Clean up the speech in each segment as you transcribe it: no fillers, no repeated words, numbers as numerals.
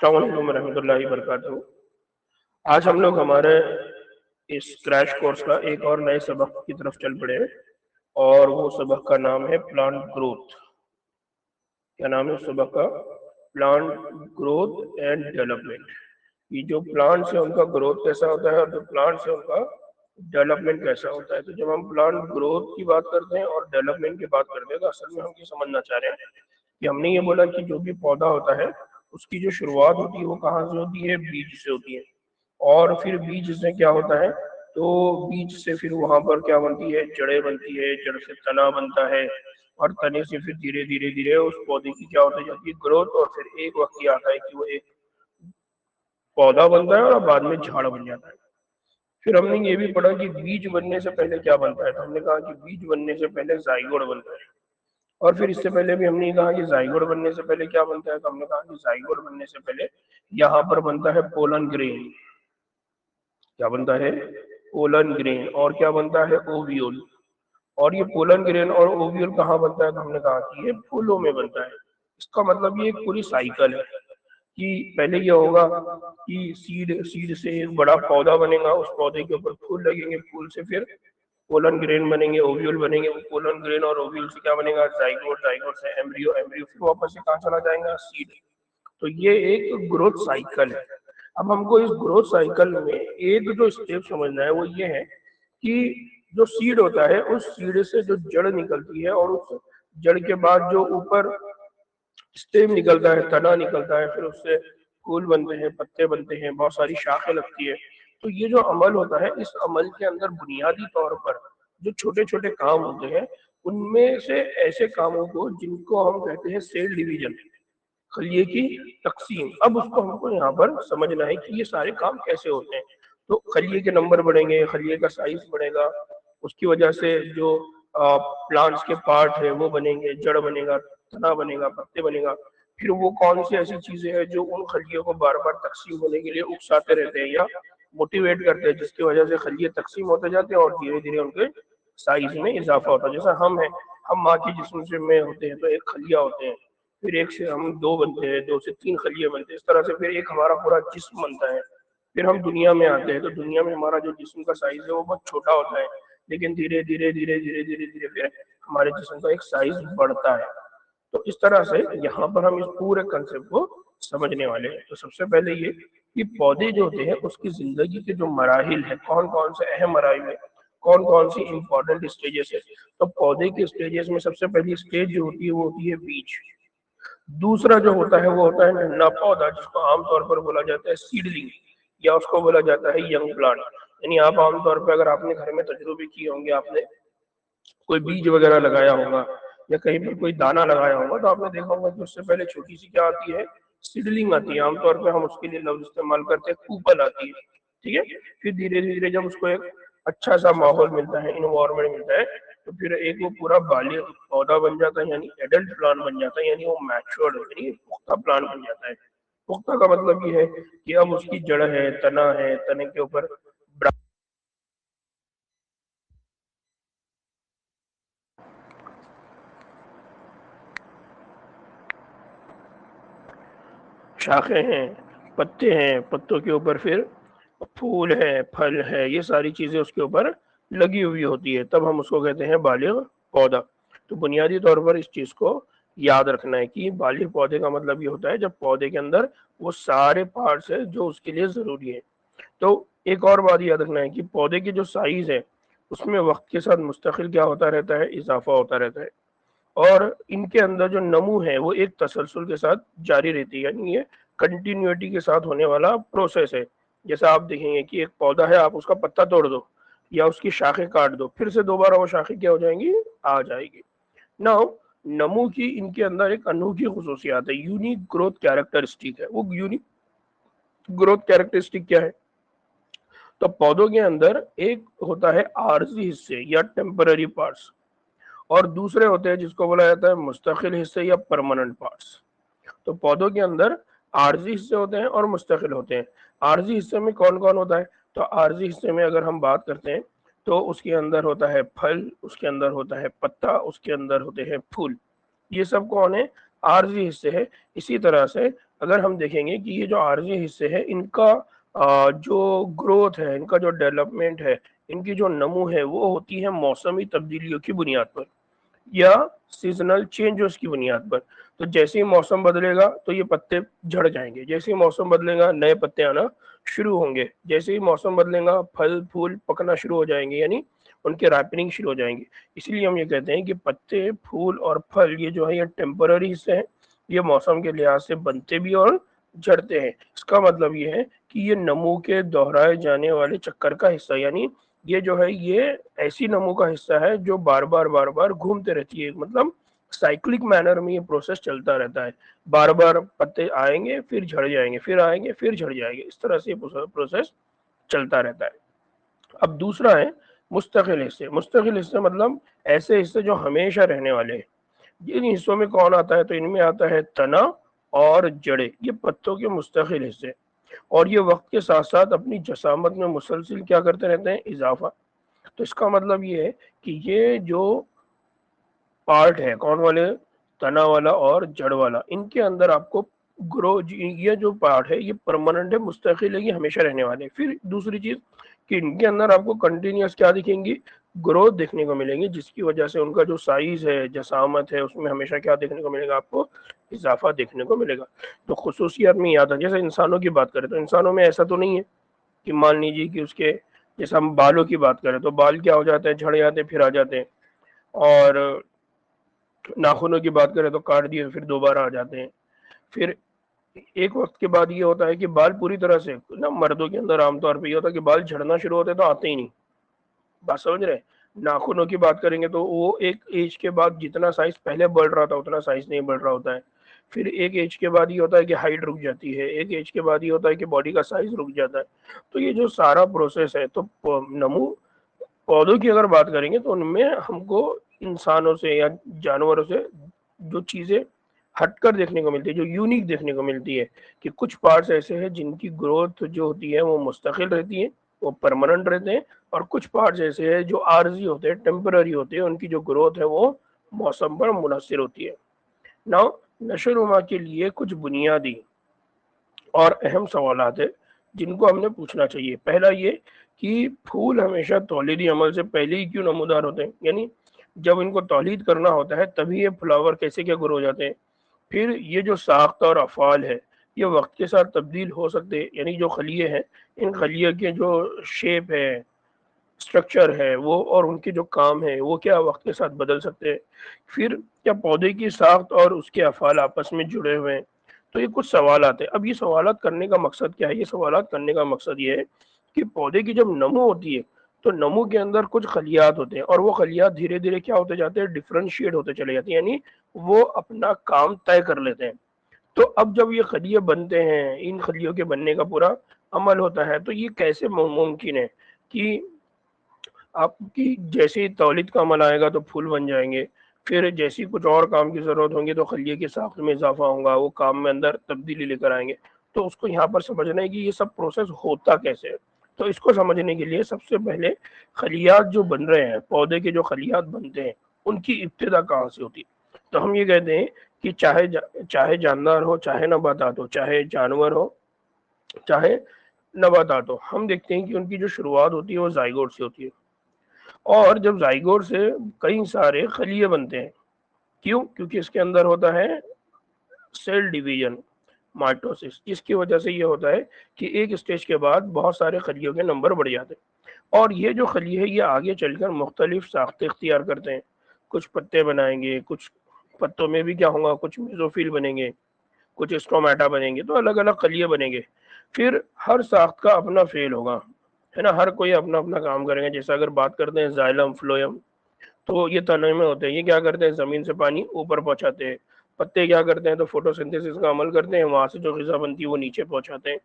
अस्सलाम वालेकुम रहमतुल्लाहि वबरकातुहू। आज हम लोग हमारे इस क्रैश कोर्स का एक और नए सबक की तरफ चल पड़े हैं और वो सबक का नाम है प्लांट ग्रोथ। क्या नाम है उस सबक का? Plant growth and development. ये जो प्लांट्स है उनका ग्रोथ कैसा होता है और जो प्लांट्स है उनका डेवलपमेंट कैसा होता है। तो जब हम प्लांट ग्रोथ की बात करते हैं और डेवलपमेंट की बात करते हैं तो असल में हम ये समझना चाह रहे हैं कि हमने ये बोला कि जो भी पौधा होता है उसकी जो शुरुआत होती है वो कहाँ से होती है? बीज से होती है। और फिर बीज से क्या होता है? तो बीज से फिर वहां पर क्या बनती है? जड़ें बनती है, जड़ से तना बनता है और तने से फिर धीरे धीरे धीरे उस पौधे की क्या होती जाती है? ग्रोथ। और फिर एक वक्त ये आता है कि वो एक पौधा बनता है और बाद में झाड़ बन जाता है। फिर हमने ये भी पढ़ा कि बीज बनने से पहले क्या बनता है। तो हमने कहा कि बीज बनने से पहले जाइगोट बनता है। और फिर इससे पहले भी हमने कहा कि जाइगोट बनने से पहले क्या बनता है। तो हमने कहा कि जाइगोट बनने से पहले यहाँ पर बनता है पोलन ग्रेन। क्या बनता है? Pollen grain. और क्या बनता है? ओव्यूल। और ये पोलन ग्रेन और ओव्यूल कहाँ बनता है? तो हमने कहा कि ये फूलों में बनता है। इसका मतलब ये एक पूरी साइकिल है कि पहले ये होगा कि सीड सीड से एक बड़ा पौधा बनेगा, उस पौधे के ऊपर फूल लगेंगे, फूल से फिर पोलन ग्रेन बनेंगे, ओव्यूल बनेंगे। वो पोलन ग्रेन और ओव्यूल से क्या बनेगा? जाइगोट, जाइगोट से एम्ब्रियो, एम्ब्रियो फिर वापस से कहाँ चला जाएगा? सीड। तो ये एक ग्रोथ साइकिल है। अब हमको इस ग्रोथ साइकिल में एक जो स्टेप समझना है वो ये है कि जो सीड होता है उस सीड से जो जड़ निकलती है और उस जड़ के बाद जो ऊपर स्टेम निकलता है, तना निकलता है, फिर उससे फूल बनते हैं, पत्ते बनते हैं, बहुत सारी शाखें लगती है। तो ये जो अमल होता है इस अमल के अंदर बुनियादी तौर पर जो छोटे छोटे काम होते हैं उनमें से ऐसे कामों को जिनको हम कहते हैं सेल डिवीजन, खलिए की तकसीम। अब उसको हमको यहाँ पर समझना है कि ये सारे काम कैसे होते हैं। तो खलिए के नंबर बढ़ेंगे, खलिए का साइज बढ़ेगा, उसकी वजह से जो प्लांट्स के पार्ट है वो बनेंगे, जड़ बनेगा, तना बनेगा, पत्ते बनेगा। फिर वो कौन सी ऐसी चीजें हैं जो उन खलियों को बार बार तकसीम होने के लिए उकसाते रहते हैं या मोटिवेट करते हैं, जिसकी वजह से खलिए तकसीम होते जाते हैं और धीरे धीरे उनके साइज में इजाफा होता है। जैसा हम हैं, हम माँ के जिस्म से में होते हैं तो एक खलिया होते हैं, फिर एक से हम दो बनते हैं, दो से तीन खलिए बनते हैं, इस तरह से फिर एक हमारा पूरा जिस्म बनता है। फिर हम दुनिया में आते हैं तो दुनिया में हमारा जो जिस्म का साइज है वो बहुत छोटा होता है, लेकिन धीरे धीरे धीरे धीरे धीरे धीरे फिर हमारे जिस्म का एक साइज बढ़ता है। तो इस तरह से यहाँ पर हम इस पूरे कंसेप्ट को समझने वाले हैं। तो सबसे पहले ये कि पौधे जो होते हैं उसकी जिंदगी के जो मराहिल है, कौन कौन से अहम मराहिल है, कौन कौन सी इंपॉर्टेंट स्टेजेस है। तो पौधे के स्टेजेस में सबसे पहली स्टेज जो होती है वो होती है बीज। दूसरा जो होता है वो होता है नन्हा पौधा, जिसको आमतौर पर बोला जाता है सीडलिंग या उसको बोला जाता है यंग प्लांट। यानी आप आमतौर पर अगर आपने घर में तजुर्बे किए होंगे, आपने कोई बीज वगैरह लगाया होगा या कहीं पर कोई दाना लगाया होगा तो आपने देखा होगा कि उससे पहले छोटी सी क्या आती है? सीडलिंग आती है। आमतौर पर हम उसके लिए लफ्ज इस्तेमाल करते हैं कूपल आती है। ठीक है। फिर धीरे धीरे जब उसको एक अच्छा सा माहौल मिलता है, इन्वायरमेंट मिलता है, तो फिर एक वो पूरा बालिग पौधा बन जाता है, यानी एडल्ट प्लांट बन जाता है, यानी वो मैच्योर्ड यानी पुख्ता प्लांट बन जाता है। पुख्ता का मतलब ये है कि अब उसकी जड़ है, तना है, तने के ऊपर शाखें हैं, पत्ते हैं, पत्तों के ऊपर फिर फूल है, फल है, ये सारी चीजें उसके ऊपर लगी हुई होती है, तब हम उसको कहते हैं बालिग पौधा। तो बुनियादी तौर पर इस चीज को याद रखना है कि बालिग पौधे का मतलब ये होता है जब पौधे के अंदर वो सारे पार्ट्स है जो उसके लिए जरूरी है। तो एक और बात याद रखना है कि पौधे की जो साइज है उसमें वक्त के साथ मुस्तकिल क्या होता रहता है? इजाफा होता रहता है। और इनके अंदर जो नमू है वो एक तसलसल के साथ जारी रहती है, यानी ये कंटिन्यूटी के साथ होने वाला प्रोसेस है। जैसा आप देखेंगे कि एक पौधा है, आप उसका पत्ता तोड़ दो या उसकी शाखें काट दो, फिर से दोबारा वो शाखें क्या हो जाएंगी? आ जाएगी। नाउ नमू की इनके अंदर एक अनोखी खुसूसियात है, यूनिक ग्रोथ कैरेक्टरिस्टिक है। वो यूनिक ग्रोथ कैरेक्टरिस्टिक क्या है? तो पौधों के अंदर एक होता है आर्जी हिस्से या टेम्पररी पार्ट्स, और दूसरे होते हैं जिसको बोला जाता है मुस्तकिल हिस्से या परमानेंट पार्ट्स। तो पौधों के अंदर आर्जी हिस्से होते हैं और मुस्तकिल होते हैं। आर्जी हिस्से में कौन कौन होता है? तो आर्जी हिस्से में अगर हम बात करते हैं तो उसके अंदर होता है फल, उसके अंदर होता है पत्ता, उसके अंदर होते हैं फूल। ये सब कौन है? आर्जी हिस्से है। इसी तरह से अगर हम देखेंगे कि ये जो आर्जी हिस्से हैं इनका जो ग्रोथ है, इनका जो डेवलपमेंट है, इनकी जो नमो है वो होती है मौसमी तब्दीलियों की बुनियाद पर या सीजनल चेंजेस की बुनियाद पर। तो जैसे ही मौसम बदलेगा तो ये पत्ते झड़ जाएंगे, जैसे ही मौसम बदलेगा नए पत्ते आना शुरू होंगे, जैसे ही मौसम बदलेगा फल फूल पकना शुरू हो जाएंगे, यानी उनके रैपनिंग शुरू हो जाएंगे। इसलिए हम ये कहते हैं कि पत्ते फूल और फल ये जो है ये टेम्पररी हिस्से हैं, ये मौसम के लिहाज से बनते भी और झड़ते हैं। इसका मतलब ये है कि ये नमो के दोहराए जाने वाले चक्कर का हिस्सा, यानी ये जो है ये ऐसी नमो का हिस्सा है जो बार बार घूमते रहती है, मतलब साइक्लिक मैनर में ये प्रोसेस चलता रहता है। बार बार पत्ते आएंगे फिर झड़ जाएंगे, फिर आएंगे फिर झड़ जाएंगे, इस तरह से प्रोसेस चलता रहता है। अब दूसरा है मुस्तकिल हिस्से। मुस्तकिल हिस्से मतलब ऐसे हिस्से जो हमेशा रहने वाले हैं। इन हिस्सों में कौन आता है? तो इनमें आता है तना और जड़ें, ये पत्तों के मुस्तकिल हिस्से। और ये वक्त के साथ साथ अपनी जसामत में मुसलसिल क्या करते रहते हैं? इजाफा। तो इसका मतलब ये है कि ये जो पार्ट है कौन वाले? तना वाला और जड़ वाला, इनके अंदर आपको ग्रो, ये जो पार्ट है ये परमानेंट है, मुस्तकिल है, ये हमेशा रहने वाले हैं। फिर दूसरी चीज कि इनके अंदर आपको कंटिन्यूस क्या दिखेंगी? ग्रोथ देखने को मिलेंगी, जिसकी वजह से उनका जो साइज है, जसामत है, उसमें हमेशा क्या देखने को मिलेगा? आपको इजाफा देखने को मिलेगा। तो खसूसियात में याद है, जैसे इंसानों की बात करें तो इंसानों में ऐसा तो नहीं है कि मान लीजिए कि उसके, जैसे हम बालों की बात करें तो बाल क्या हो जाते हैं? झड़ जाते हैं फिर आ जाते हैं। और नाखूनों की बात करें तो काट दिए फिर दोबारा आ जाते हैं। फिर एक वक्त के बाद ये होता है कि बाल पूरी तरह से ना, मर्दों के अंदर आमतौर पे ये होता है कि बाल झड़ना शुरू होते तो आते ही नहीं। बात समझ रहे हैं? नाखूनों की बात करेंगे तो वो एक एज के बाद जितना साइज पहले बढ़ रहा था उतना साइज नहीं बढ़ रहा होता है। फिर एक एज के बाद ये होता है कि हाइट रुक जाती है, एक एज के बाद ये होता है कि बॉडी का साइज रुक जाता है। तो ये जो सारा प्रोसेस है, तो नमू पौधों की अगर बात करेंगे तो उनमें हमको इंसानों से या जानवरों से जो चीजें हटकर देखने को मिलती है, जो यूनिक देखने को मिलती है, कि कुछ पार्ट्स ऐसे हैं जिनकी ग्रोथ जो होती है वो मुस्तकिल रहती है, वो परमानेंट रहते हैं। और कुछ पार्ट्स ऐसे हैं जो आर्जी होते हैं, टेम्पररी होते हैं, उनकी जो ग्रोथ है वो मौसम पर मुनहसर होती है। नाउ नशोनुमा के लिए कुछ बुनियादी और अहम सवालात है जिनको हमने पूछना चाहिए। पहला ये कि फूल हमेशा तौलीदी अमल से पहले ही क्यों नमूदार होते हैं, यानी जब इनको तौलीद करना होता है तभी ये फ्लावर कैसे क्या ग्रो हो जाते हैं। फिर ये जो साख्त और अफ़ाल है ये वक्त के साथ तब्दील हो सकते हैं, यानी जो खलिए हैं, इन खलिए के जो शेप है, स्ट्रक्चर है वो, और उनके जो काम है वो क्या वक्त के साथ बदल सकते हैं। फिर क्या पौधे की साख्त और उसके अफ़ाल आपस में जुड़े हुए हैं? तो ये कुछ सवालात है। अब ये सवालात करने का मकसद क्या है? ये सवालात करने का मकसद ये है कि पौधे की जब नमो होती है तो नमो के अंदर कुछ खलियात होते हैं, और वो खलियात धीरे धीरे क्या होते जाते हैं? डिफरेंशिएट होते चले जाते हैं, यानी वो अपना काम तय कर लेते हैं। तो अब जब ये खलिए बनते हैं, इन खलियों के बनने का पूरा अमल होता है, तो ये कैसे मुमकिन है कि आपकी जैसे ही तौलीद का अमल आएगा तो फूल बन जाएंगे, फिर जैसी कुछ और काम की ज़रूरत होगी तो खलिए की साख्त में इजाफा होगा, वो काम में अंदर तब्दीली लेकर आएंगे। तो उसको यहाँ पर समझना है कि ये सब प्रोसेस होता कैसे है। तो इसको समझने के लिए सबसे पहले खलियात जो बन रहे हैं, पौधे के जो खलियात बनते हैं, उनकी इब्तिदा कहाँ से होती है? तो हम ये कहते हैं कि चाहे जानदार हो, चाहे नबातात हो, चाहे जानवर हो, चाहे नबातात हो, हम देखते हैं कि उनकी जो शुरुआत होती है वो जाइगोट से होती है। और जब जाइगोट से कई सारे खलिए बनते हैं। क्यों? क्योंकि इसके अंदर होता है सेल डिवीजन, माइटोसिस, जिसकी वजह से ये होता है कि एक स्टेज के बाद बहुत सारे खलियों के नंबर बढ़ जाते हैं, और ये जो खली है ये आगे चलकर मुख्तलिफ साख्ते इख्तियार करते हैं। कुछ पत्ते बनाएंगे, कुछ पत्तों में भी क्या होगा? कुछ मेसोफिल बनेंगे, कुछ स्टोमेटा बनेंगे, तो अलग अलग खलिए बनेंगे। फिर हर साख्त का अपना फेल होगा, है ना, हर कोई अपना अपना काम करेंगे। जैसे अगर बात करते हैं जाइलम फ्लोएम, तो ये तने में होते हैं, ये क्या करते हैं? जमीन से पानी ऊपर पहुंचाते हैं। पत्ते क्या करते हैं? तो फोटोसिंथेसिस का अमल करते हैं, वहां से जो ग़िज़ा बनती है वो नीचे पहुंचाते हैं।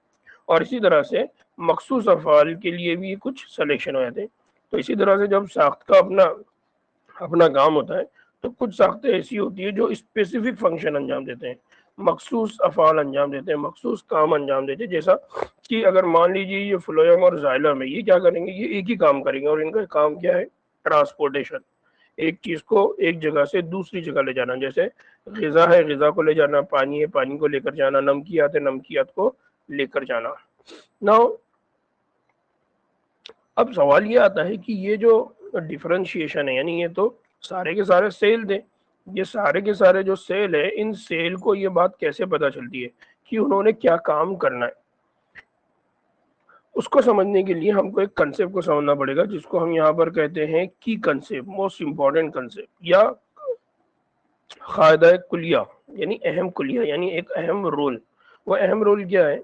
और इसी तरह से मखसूस अफ़ाल के लिए भी कुछ सिलेक्शन हो जाते हैं। तो इसी तरह से जब साख्त का अपना अपना काम होता है, तो कुछ साख्तें ऐसी होती है जो स्पेसिफिक फंक्शन अंजाम देते हैं, मखसूस अफ़ाल अंजाम देते हैं, मखसूस काम अंजाम देते हैं। जैसा कि अगर मान लीजिए ये फ्लोएम और जाइलम है, ये क्या करेंगे? ये एक ही काम करेंगे, और इनका काम क्या है? ट्रांसपोर्टेशन। एक चीज को एक जगह से दूसरी जगह ले जाना, जैसे ग़िज़ा है ग़िज़ा को ले जाना, पानी है पानी को लेकर जाना, नमकियात है नमकियात को लेकर जाना। नाउ अब सवाल ये आता है कि ये जो डिफरेंशिएशन है, यानी ये तो सारे के सारे सेल थे, ये सारे के सारे जो सेल है, इन सेल को ये बात कैसे पता चलती है कि उन्होंने क्या काम करना है? उसको समझने के लिए हमको एक कंसेप्ट को समझना पड़ेगा, जिसको हम यहाँ पर कहते हैं की कंसेप्ट, मोस्ट इंपॉर्टेंट कंसेप्ट, या कायदा कुलिया, यानी अहम कुलिया, यानी एक अहम रोल। वो अहम रोल क्या है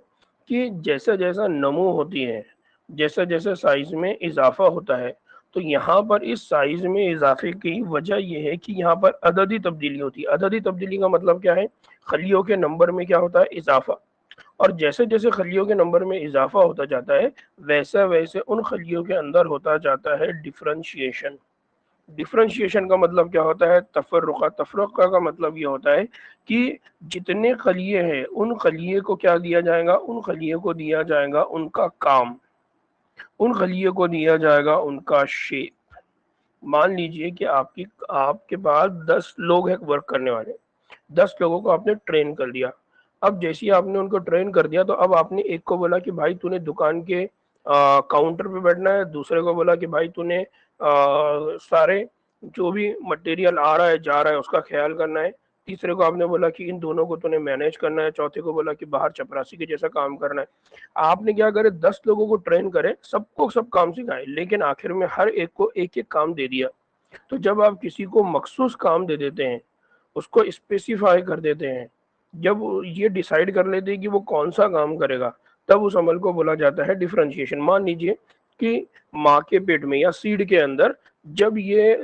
कि जैसा जैसा नमो होती है, जैसा जैसा साइज में इजाफा होता है, तो यहाँ पर इस साइज में इजाफे की वजह यह है कि यहाँ पर अददी तब्दीली होती है। अददी तब्दीली का मतलब क्या है? खलियों के नंबर में क्या होता है? इजाफा। और जैसे जैसे खलियों के नंबर में इजाफा होता जाता है, वैसे वैसे उन खलियों के अंदर होता जाता है डिफरेंशिएशन। डिफरेंशिएशन का मतलब क्या होता है? तफर्रुका। तफर्रुका का मतलब ये होता है कि जितने खलिए हैं, उन खलिए को क्या दिया जाएगा? उन खलिए को दिया जाएगा उनका काम, उन खलिए को दिया जाएगा उनका शेप। मान लीजिए कि आपके पास 10 लोग हैं वर्क करने वाले, 10 लोगों को आपने ट्रेन कर दिया। अब जैसे ही आपने उनको ट्रेन कर दिया, तो अब आपने एक को बोला कि भाई तूने दुकान के काउंटर पे बैठना है, दूसरे को बोला कि भाई तूने सारे जो भी मटेरियल आ रहा है जा रहा है उसका ख्याल करना है, तीसरे को आपने बोला कि इन दोनों को तूने मैनेज करना है, चौथे को बोला कि बाहर चपरासी के जैसा काम करना है। आपने क्या करे? 10 लोगों को ट्रेन करे, सबको सब काम सिखाए, लेकिन आखिर में हर एक को एक एक काम दे दिया। तो जब आप किसी को मखसूस काम दे देते हैं, उसको स्पेसिफाई कर देते हैं, जब ये डिसाइड कर लेते हैं कि वो कौन सा काम करेगा, तब उस अमल को बोला जाता है डिफरेंशिएशन। मान लीजिए कि माँ के पेट में या सीड के अंदर, जब ये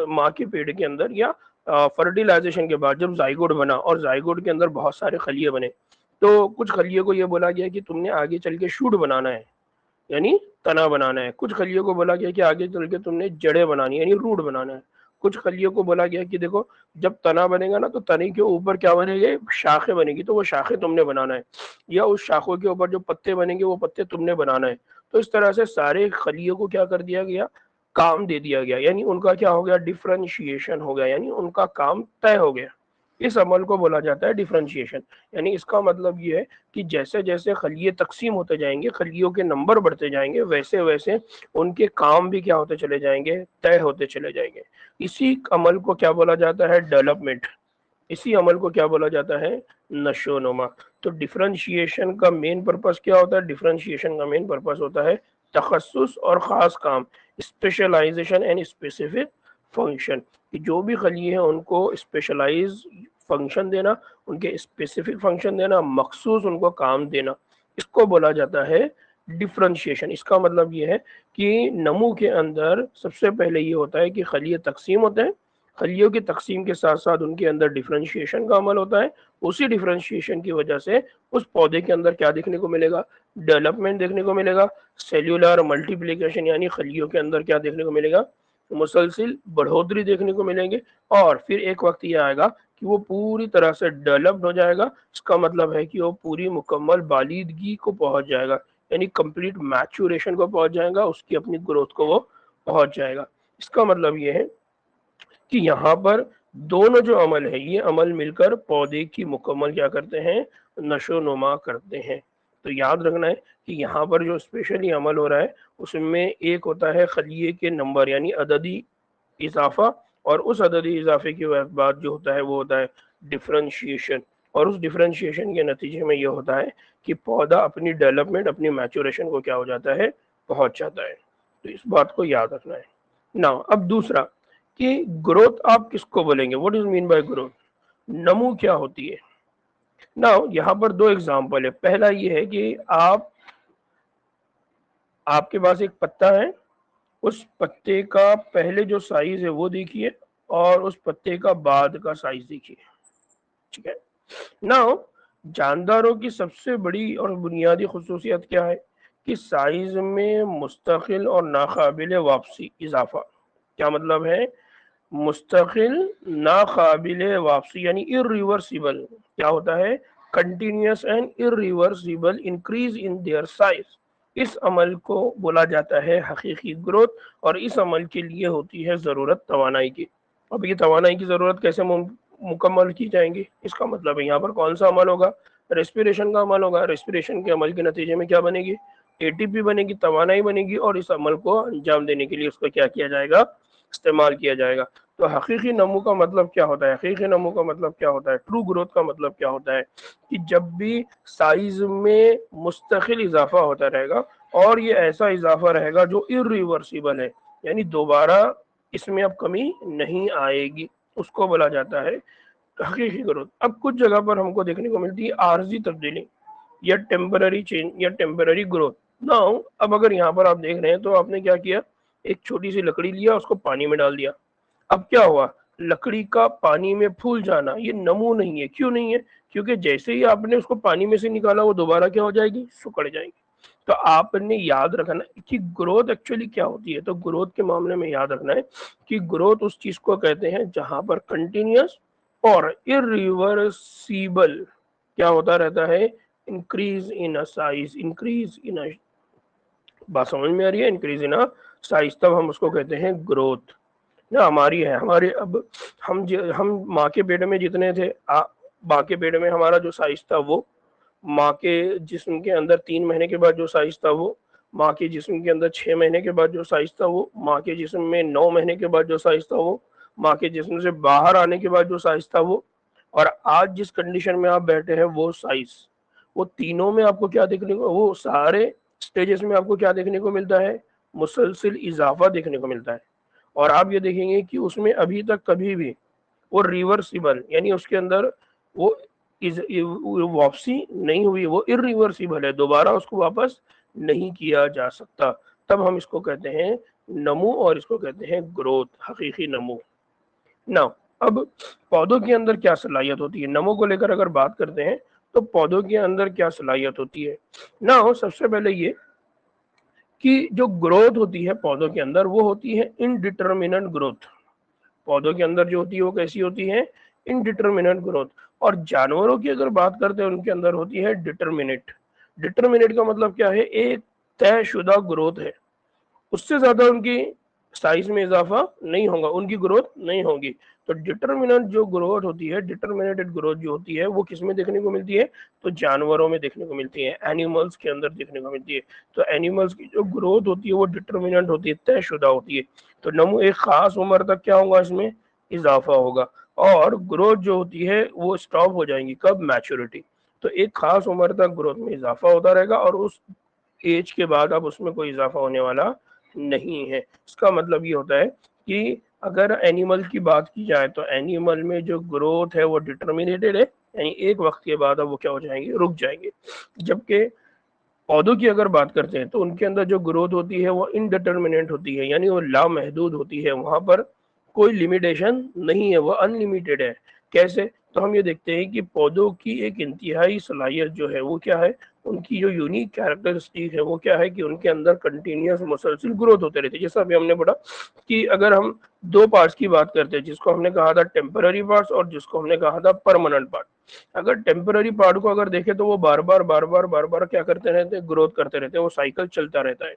माँ के पेट के अंदर या फर्टिलाइजेशन के बाद जब जाइगोट बना और जाइगोट के अंदर बहुत सारे खलिए बने, तो कुछ खलिए को ये बोला गया कि तुमने आगे चल के शूट बनाना है, यानी तना बनाना है। कुछ खलियों को बोला गया कि आगे चल के तुमने जड़ें बनानी है, यानी रूट बनाना है। कुछ खलियों को बोला गया कि देखो, जब तना बनेगा ना, तो तने के ऊपर क्या बनेगी? शाखें बनेगी, तो वो शाखें तुमने बनाना है, या उस शाखों के ऊपर जो पत्ते बनेंगे वो पत्ते तुमने बनाना है। तो इस तरह से सारे खलियों को क्या कर दिया गया? काम दे दिया गया, यानी उनका क्या हो गया? डिफरेंशिएशन हो गया, यानी उनका काम तय हो गया। इस अमल को बोला जाता है डिफरेंशिएशन। यानी इसका मतलब ये है कि जैसे जैसे खलिए तकसीम होते जाएंगे, खलियों के नंबर बढ़ते जाएंगे, वैसे वैसे उनके काम भी क्या होते चले जाएंगे? तय होते चले जाएंगे। इसी अमल को क्या बोला जाता है? डेवलपमेंट। इसी अमल को क्या बोला जाता है? नशोनुमा। तो डिफरेंशिएशन का मेन पर्पस क्या होता है? डिफरेंशिएशन का मेन पर्पस होता है तखस्सुस और ख़ास काम, स्पेशलाइजेशन एंड स्पेसिफिक फंक्शन। कि जो भी खलिए हैं उनको स्पेशलाइज फंक्शन देना, उनके स्पेसिफिक फंक्शन देना, मखसूस उनको काम देना, इसको बोला जाता है डिफरेंशिएशन। इसका मतलब ये है कि नमू के अंदर सबसे पहले ये होता है कि खलिए तकसीम होते हैं, खलियों की तकसीम के साथ साथ उनके अंदर डिफरेंशिएशन का अमल होता है। उसी डिफरेंशिएशन की वजह से उस पौधे के अंदर क्या देखने को मिलेगा? डेवलपमेंट देखने को मिलेगा। सेल्यूलर मल्टीप्लिकेशन, यानी खलियों के अंदर क्या देखने को मिलेगा? मुसलसिल बढ़ोतरी देखने को मिलेंगे। और फिर एक वक्त ये आएगा कि वो पूरी तरह से डेवलप्ड हो जाएगा। इसका मतलब है कि वो पूरी मुकम्मल बालिदगी को पहुंच जाएगा, यानी कंप्लीट मैच्योरेशन को पहुंच जाएगा, उसकी अपनी ग्रोथ को वो पहुंच जाएगा। इसका मतलब ये है कि यहाँ पर दोनों जो अमल है, ये अमल मिलकर पौधे की मुकम्मल क्या करते हैं? नशोनुमा करते हैं। तो याद रखना है कि यहाँ पर जो स्पेशली अमल हो रहा है, उसमें एक होता है खलिए के नंबर, यानी अददी इजाफा, और उस अददी इजाफे के बाद जो होता है वो होता है डिफरेंशिएशन। और उस डिफरेंशिएशन के नतीजे में ये होता है कि पौधा अपनी डेवलपमेंट, अपनी मैच्योरेशन को क्या हो जाता है? पहुंच जाता है। तो इस बात को याद रखना है ना। अब दूसरा कि ग्रोथ आप किसको बोलेंगे? What is mean by growth? नमू क्या होती है? ना यहाँ पर दो एग्जांपल है। पहला ये है कि आपके पास एक पत्ता है, उस पत्ते का पहले जो साइज है वो देखिए, और उस पत्ते का बाद का साइज देखिए, ठीक है ना। जानदारों की सबसे बड़ी और बुनियादी खुसूसियत क्या है? कि साइज में मुस्तकिल और नाकाबिल वापसी इजाफा। क्या मतलब है? मुस्तकिल नाकाबिल वापसी, यानी इरिवर्सिबल। क्या होता है? Continuous and irreversible increase in their size. इस अमल को बोला जाता है हकीकी ग्रोथ, और इस अमल के लिए होती है ज़रूरत तवानाई की। अब ये तवानाई की ज़रूरत कैसे मुकम्मल की जाएंगी, इसका मतलब है यहाँ पर कौन सा अमल होगा, रेस्पिरेशन का अमल होगा। रेस्पिरेशन के अमल के नतीजे में क्या बनेगी, एटीपी बनेगी, तवानाई बनेगी, और इस अमल को अंजाम देने के लिए उसका क्या किया जाएगा, इस्तेमाल किया जाएगा। तो हकीकी नमू का मतलब क्या होता है, हकीकी नमू का मतलब क्या होता है, ट्रू ग्रोथ का मतलब क्या होता है कि जब भी साइज में मुस्तकिल इजाफा होता रहेगा, और ये ऐसा इजाफा रहेगा जो इरिवर्सिबल है, यानी दोबारा इसमें अब कमी नहीं आएगी, उसको बोला जाता है हकीकी ग्रोथ। अब कुछ जगह पर हमको देखने को मिलती है आर्जी तब्दीली या टेम्पररी चेंज या टेम्पररी ग्रोथ। नाउ अब अगर यहाँ पर आप देख रहे हैं तो आपने क्या किया, एक छोटी सी लकड़ी लिया, उसको पानी में डाल दिया। अब क्या हुआ, लकड़ी का पानी में फूल जाना ये नमू नहीं है। क्यों नहीं है, क्योंकि जैसे ही आपने उसको पानी में से निकाला वो दोबारा क्या हो जाएगी, सुकड़ जाएगी। तो आपने याद रखना कि ग्रोथ एक्चुअली क्या होती है। तो ग्रोथ के मामले में याद रखना है कि ग्रोथ उस चीज को कहते हैं जहां पर कंटिन्यूस और इरिवर्सिबल क्या होता रहता है, increase in a size, increase in a, बात समझ में आ रही है, इंक्रीज इन अ साइज, तब हम उसको कहते हैं ग्रोथ। ना हमारी है, हमारे अब हम माँ के पेट में जितने थे, माँ के पेट में हमारा जो साइज था वो, माँ के जिस्म के अंदर 3 महीने के बाद जो साइज था वो, माँ के जिस्म के अंदर 6 महीने के बाद जो साइज था वो, माँ के जिस्म में 9 महीने के बाद जो साइज था वो, माँ के जिस्म से बाहर आने के बाद जो साइज था वो, और आज जिस कंडीशन में आप बैठे हैं वो साइज, वो तीनों में आपको क्या देखने को, वो सारे स्टेजेस में आपको क्या देखने को मिलता है, मुसलसिल इजाफा देखने को मिलता है। और आप ये देखेंगे कि उसमें अभी तक कभी भी वो रिवर्सिबल, यानी उसके अंदर वो वापसी नहीं हुई, वो इरिवर्सिबल है, दोबारा उसको वापस नहीं किया जा सकता। तब हम इसको कहते हैं नमू, और इसको कहते हैं ग्रोथ, हकीकी नमू। ना अब पौधों के अंदर क्या सलाहियत होती है, नमो को लेकर अगर बात करते हैं तो पौधों के अंदर क्या सलाहियत होती है। ना सबसे पहले ये कि जो ग्रोथ होती है पौधों के अंदर वो होती है इनडिटर्मिनेंट ग्रोथ। पौधों के अंदर जो होती है वो कैसी होती है, इनडिटर्मिनेंट ग्रोथ। और जानवरों की अगर बात करते हैं उनके अंदर होती है डिटर्मिनेट। डिटर्मिनेट का मतलब क्या है, एक तयशुदा ग्रोथ है, उससे ज्यादा उनकी साइज में इजाफा नहीं होगा, उनकी ग्रोथ नहीं होगी। तो डिटर्मिनेंट जो ग्रोथ होती है, डिटर्मिनेटेड ग्रोथ जो होती है वो किस में देखने को मिलती है, तो जानवरों में देखने को मिलती है, एनिमल्स के अंदर देखने को मिलती है। तो एनिमल्स की जो ग्रोथ होती है वो डिटर्मिनेंट होती है, तयशुदा होती है। तो नमू एक खास उम्र तक क्या होगा, इसमें इजाफा होगा, और ग्रोथ जो होती है वो स्टॉप हो जाएंगी कब, मैच्योरिटी। तो एक खास उम्र तक ग्रोथ में इजाफा होता रहेगा, और उस एज के बाद अब उसमें कोई इजाफा होने वाला नहीं है। इसका मतलब ये होता है कि अगर एनिमल की बात की जाए तो एनिमल में जो ग्रोथ है वो डिटर्मिनेटेड है, यानी एक वक्त के बाद अब वो क्या हो जाएंगे, रुक जाएंगे। जबकि पौधों की अगर बात करते हैं तो उनके अंदर जो ग्रोथ होती है वो इनडिटर्मिनेट होती है, यानी वो लामहदूद होती है, वहां पर कोई लिमिटेशन नहीं है, वो अनलिमिटेड है। कैसे, तो हम ये देखते हैं कि पौधों की एक इंतहाई सलाहियत जो है वो क्या है, उनकी जो यूनिक कैरेक्टरिस्टिक है वो क्या है कि उनके अंदर कंटिन्यूस मुसलसिल ग्रोथ होते रहते हैं। जैसा अभी हमने पढ़ा कि अगर हम दो पार्ट्स की बात करते हैं, जिसको हमने कहा था टेम्पररी पार्ट्स और जिसको हमने कहा था परमानेंट पार्ट। अगर टेम्पररी पार्ट को अगर देखें तो वो बार बार क्या करते रहते हैं, ग्रोथ करते रहते हैं, वो साइकिल चलता रहता है।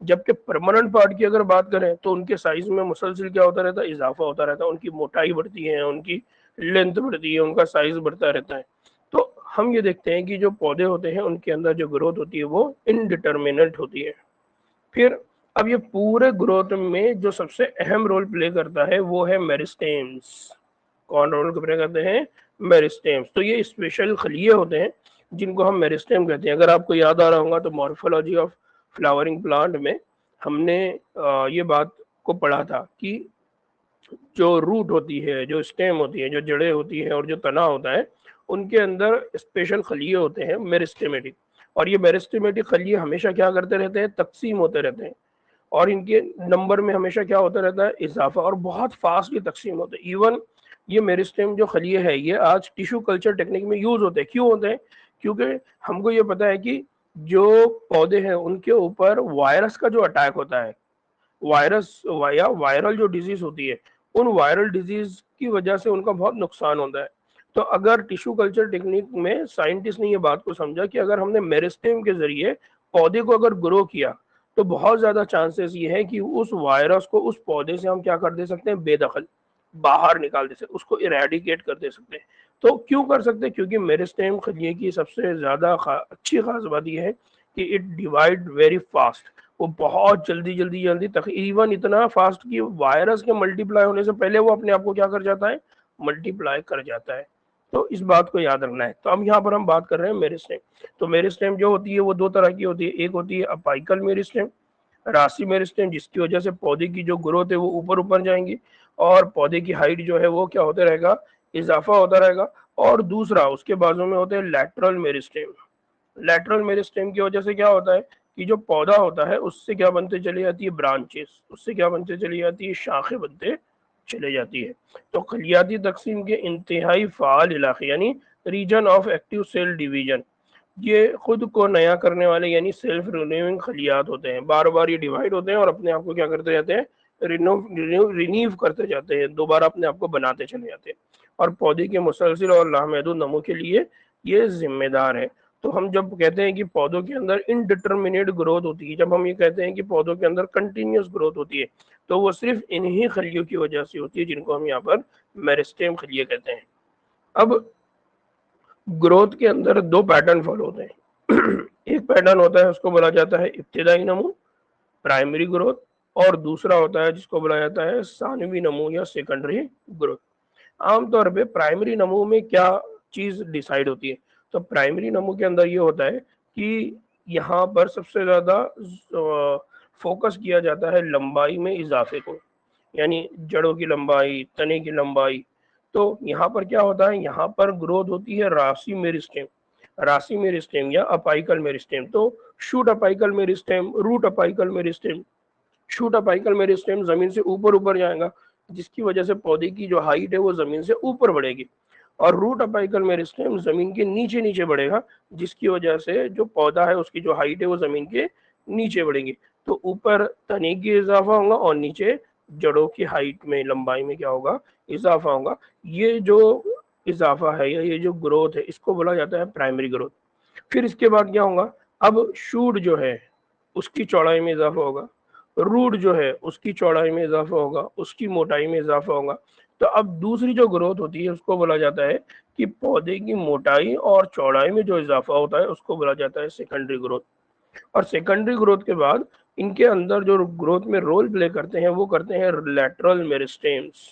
जबकि परमानेंट पार्ट की अगर बात करें तो उनके साइज में मुसलसिल क्या होता रहता है, इजाफा होता रहता है, उनकी मोटाई बढ़ती है, उनकी लेंथ बढ़ती है, उनका साइज बढ़ता रहता है। तो हम ये देखते हैं कि जो पौधे होते हैं उनके अंदर जो ग्रोथ होती है वो इनडिटर्मिनेट होती है। फिर अब ये पूरे ग्रोथ में जो सबसे अहम रोल प्ले करता है वो है मेरिस्टेम्स। कौन रोल प्ले करते हैं, मेरिस्टेम्स। तो ये स्पेशल खलिए होते हैं जिनको हम मेरिस्टेम कहते हैं। अगर आपको याद आ रहा होगा तो मॉर्फोलॉजी ऑफ फ्लावरिंग प्लांट में हमने ये बात को पढ़ा था कि जो रूट होती है, जो स्टेम होती है, जो जड़ें होती है और जो तना होता है, उनके अंदर स्पेशल खलिए होते हैं मेरिस्टेमेटिक। और ये मेरिस्टेमेटिक खलिए हमेशा क्या करते रहते हैं, तकसीम होते रहते हैं, और इनके नंबर में हमेशा क्या होता रहता है, इजाफा, और बहुत फास्ट ये तकसीम होते हैं। इवन ये मेरिस्टेम जो खलिए है ये आज टिश्यू कल्चर टेक्निक में यूज होते हैं। क्यों होते हैं, क्योंकि हमको ये पता है कि जो पौधे हैं उनके ऊपर वायरस का जो अटैक होता है, वायरस या वायरल जो डिजीज होती है, उन वायरल डिजीज की वजह से उनका बहुत नुकसान होता है। तो अगर टिश्यू कल्चर टेक्निक में साइंटिस्ट ने ये बात को समझा कि अगर हमने मेरिस्टेम के जरिए पौधे को अगर ग्रो किया तो बहुत ज्यादा चांसेस ये है कि उस वायरस को उस पौधे से हम क्या कर दे सकते हैं, बेदखल बाहर निकाल दे सकते, उसको इरेडिकेट कर दे सकते हैं। तो क्यों कर सकते हैं? क्योंकि मेरिस्टेम खलिए की सबसे ज्यादा अच्छी खास बात यह है कि इट डिवाइड वेरी फास्ट। वो बहुत जल्दी जल्दी जल्दी, तकरीबन इतना फास्ट कि वायरस के मल्टीप्लाई होने से पहले वो अपने आप को क्या कर जाता है, मल्टीप्लाई कर जाता है। तो इस बात को याद रखना है। तो अब यहाँ पर हम बात कर रहे हैं मेरिस्टेम। तो मेरिस्टेम जो होती है वो दो तरह की होती है। एक होती है अपाइकल मेरिस्टेम, राशि मेरिस्टेम, जिसकी वजह से पौधे की जो ग्रोथ है वो ऊपर ऊपर जाएंगी और पौधे की हाइट जो है वो क्या होता रहेगा, इजाफा होता रहेगा। और दूसरा उसके बाजू में होते हैं लैटरल मेरिस्टेम। लैटरल मेरिस्टेम की वजह से क्या होता है कि जो पौधा होता है उससे क्या बनते चली जाती है, ब्रांचेस, उससे क्या बनते चली जाती है, शाखें बनते चले जाती है। तो खलियाती तकसीम के इंतहाई फाल इलाके यानी region of active cell division, ये खुद को नया करने वाले यानी सेल्फ रिन्यूइंग खलियात होते हैं। बार बार ये डिवाइड होते हैं और अपने आप को क्या करते जाते हैं, रिन्यू करते जाते हैं, दोबारा अपने आप को बनाते चले जाते हैं। और पौधे के मुसलसिल और लामहदूद नमो के लिए ये जिम्मेदार है। तो हम जब कहते हैं कि पौधों के अंदर इनडिटर्मिनेट ग्रोथ होती है, जब हम ये कहते हैं कि पौधों के अंदर कंटिन्यूस ग्रोथ होती है, तो वो सिर्फ इन्हीं खलियों की वजह से होती है जिनको हम यहाँ पर मेरिस्टेम खलिये कहते हैं। अब ग्रोथ के अंदर दो पैटर्न फॉलो होते हैं। एक पैटर्न होता है उसको बोला जाता है इब्तिदाई नमू, प्राइमरी ग्रोथ, और दूसरा होता है जिसको बोला जाता है सानवी नमू या सेकेंडरी ग्रोथ। आमतौर पे प्राइमरी नमू में क्या चीज डिसाइड होती है? तो प्राइमरी नमू के अंदर ये होता है कि यहाँ पर सबसे ज्यादा फोकस किया जाता है लंबाई में इजाफे को, यानी जड़ों की लंबाई, तने की लंबाई। तो यहाँ पर क्या होता है, यहाँ पर ग्रोथ होती है राशि मेरिस्टेम, राशि मेरिस्टेम या अपाइकल मेरिस्टेम। तो shoot apical meristem, root apical meristem. Shoot apical meristem जमीन से ऊपर ऊपर जाएगा, जिसकी वजह से पौधे की जो हाइट है वो जमीन से ऊपर बढ़ेगी। और रूट अपाइकल मेरिस्टेम जमीन के नीचे नीचे बढ़ेगा, जिसकी वजह से जो पौधा है उसकी जो हाइट है वो जमीन के नीचे बढ़ेगी। तो ऊपर तने की इजाफा होगा और नीचे जड़ों की हाइट में, लंबाई में क्या होगा, इजाफा होगा। ये जो इजाफा है या ये जो ग्रोथ है इसको बोला जाता है प्राइमरी ग्रोथ। फिर इसके बाद क्या होगा, अब शूट जो है उसकी चौड़ाई में इजाफा होगा, रूट जो है उसकी चौड़ाई में इजाफा होगा, उसकी मोटाई में इजाफा होगा। तो अब दूसरी जो ग्रोथ होती है उसको बोला जाता है कि पौधे की मोटाई और चौड़ाई में जो इजाफा होता है उसको बोला जाता है सेकेंडरी ग्रोथ। और सेकेंडरी ग्रोथ के बाद इनके अंदर जो ग्रोथ में रोल प्ले करते हैं वो करते हैं लैटरल मेरिस्टेम्स।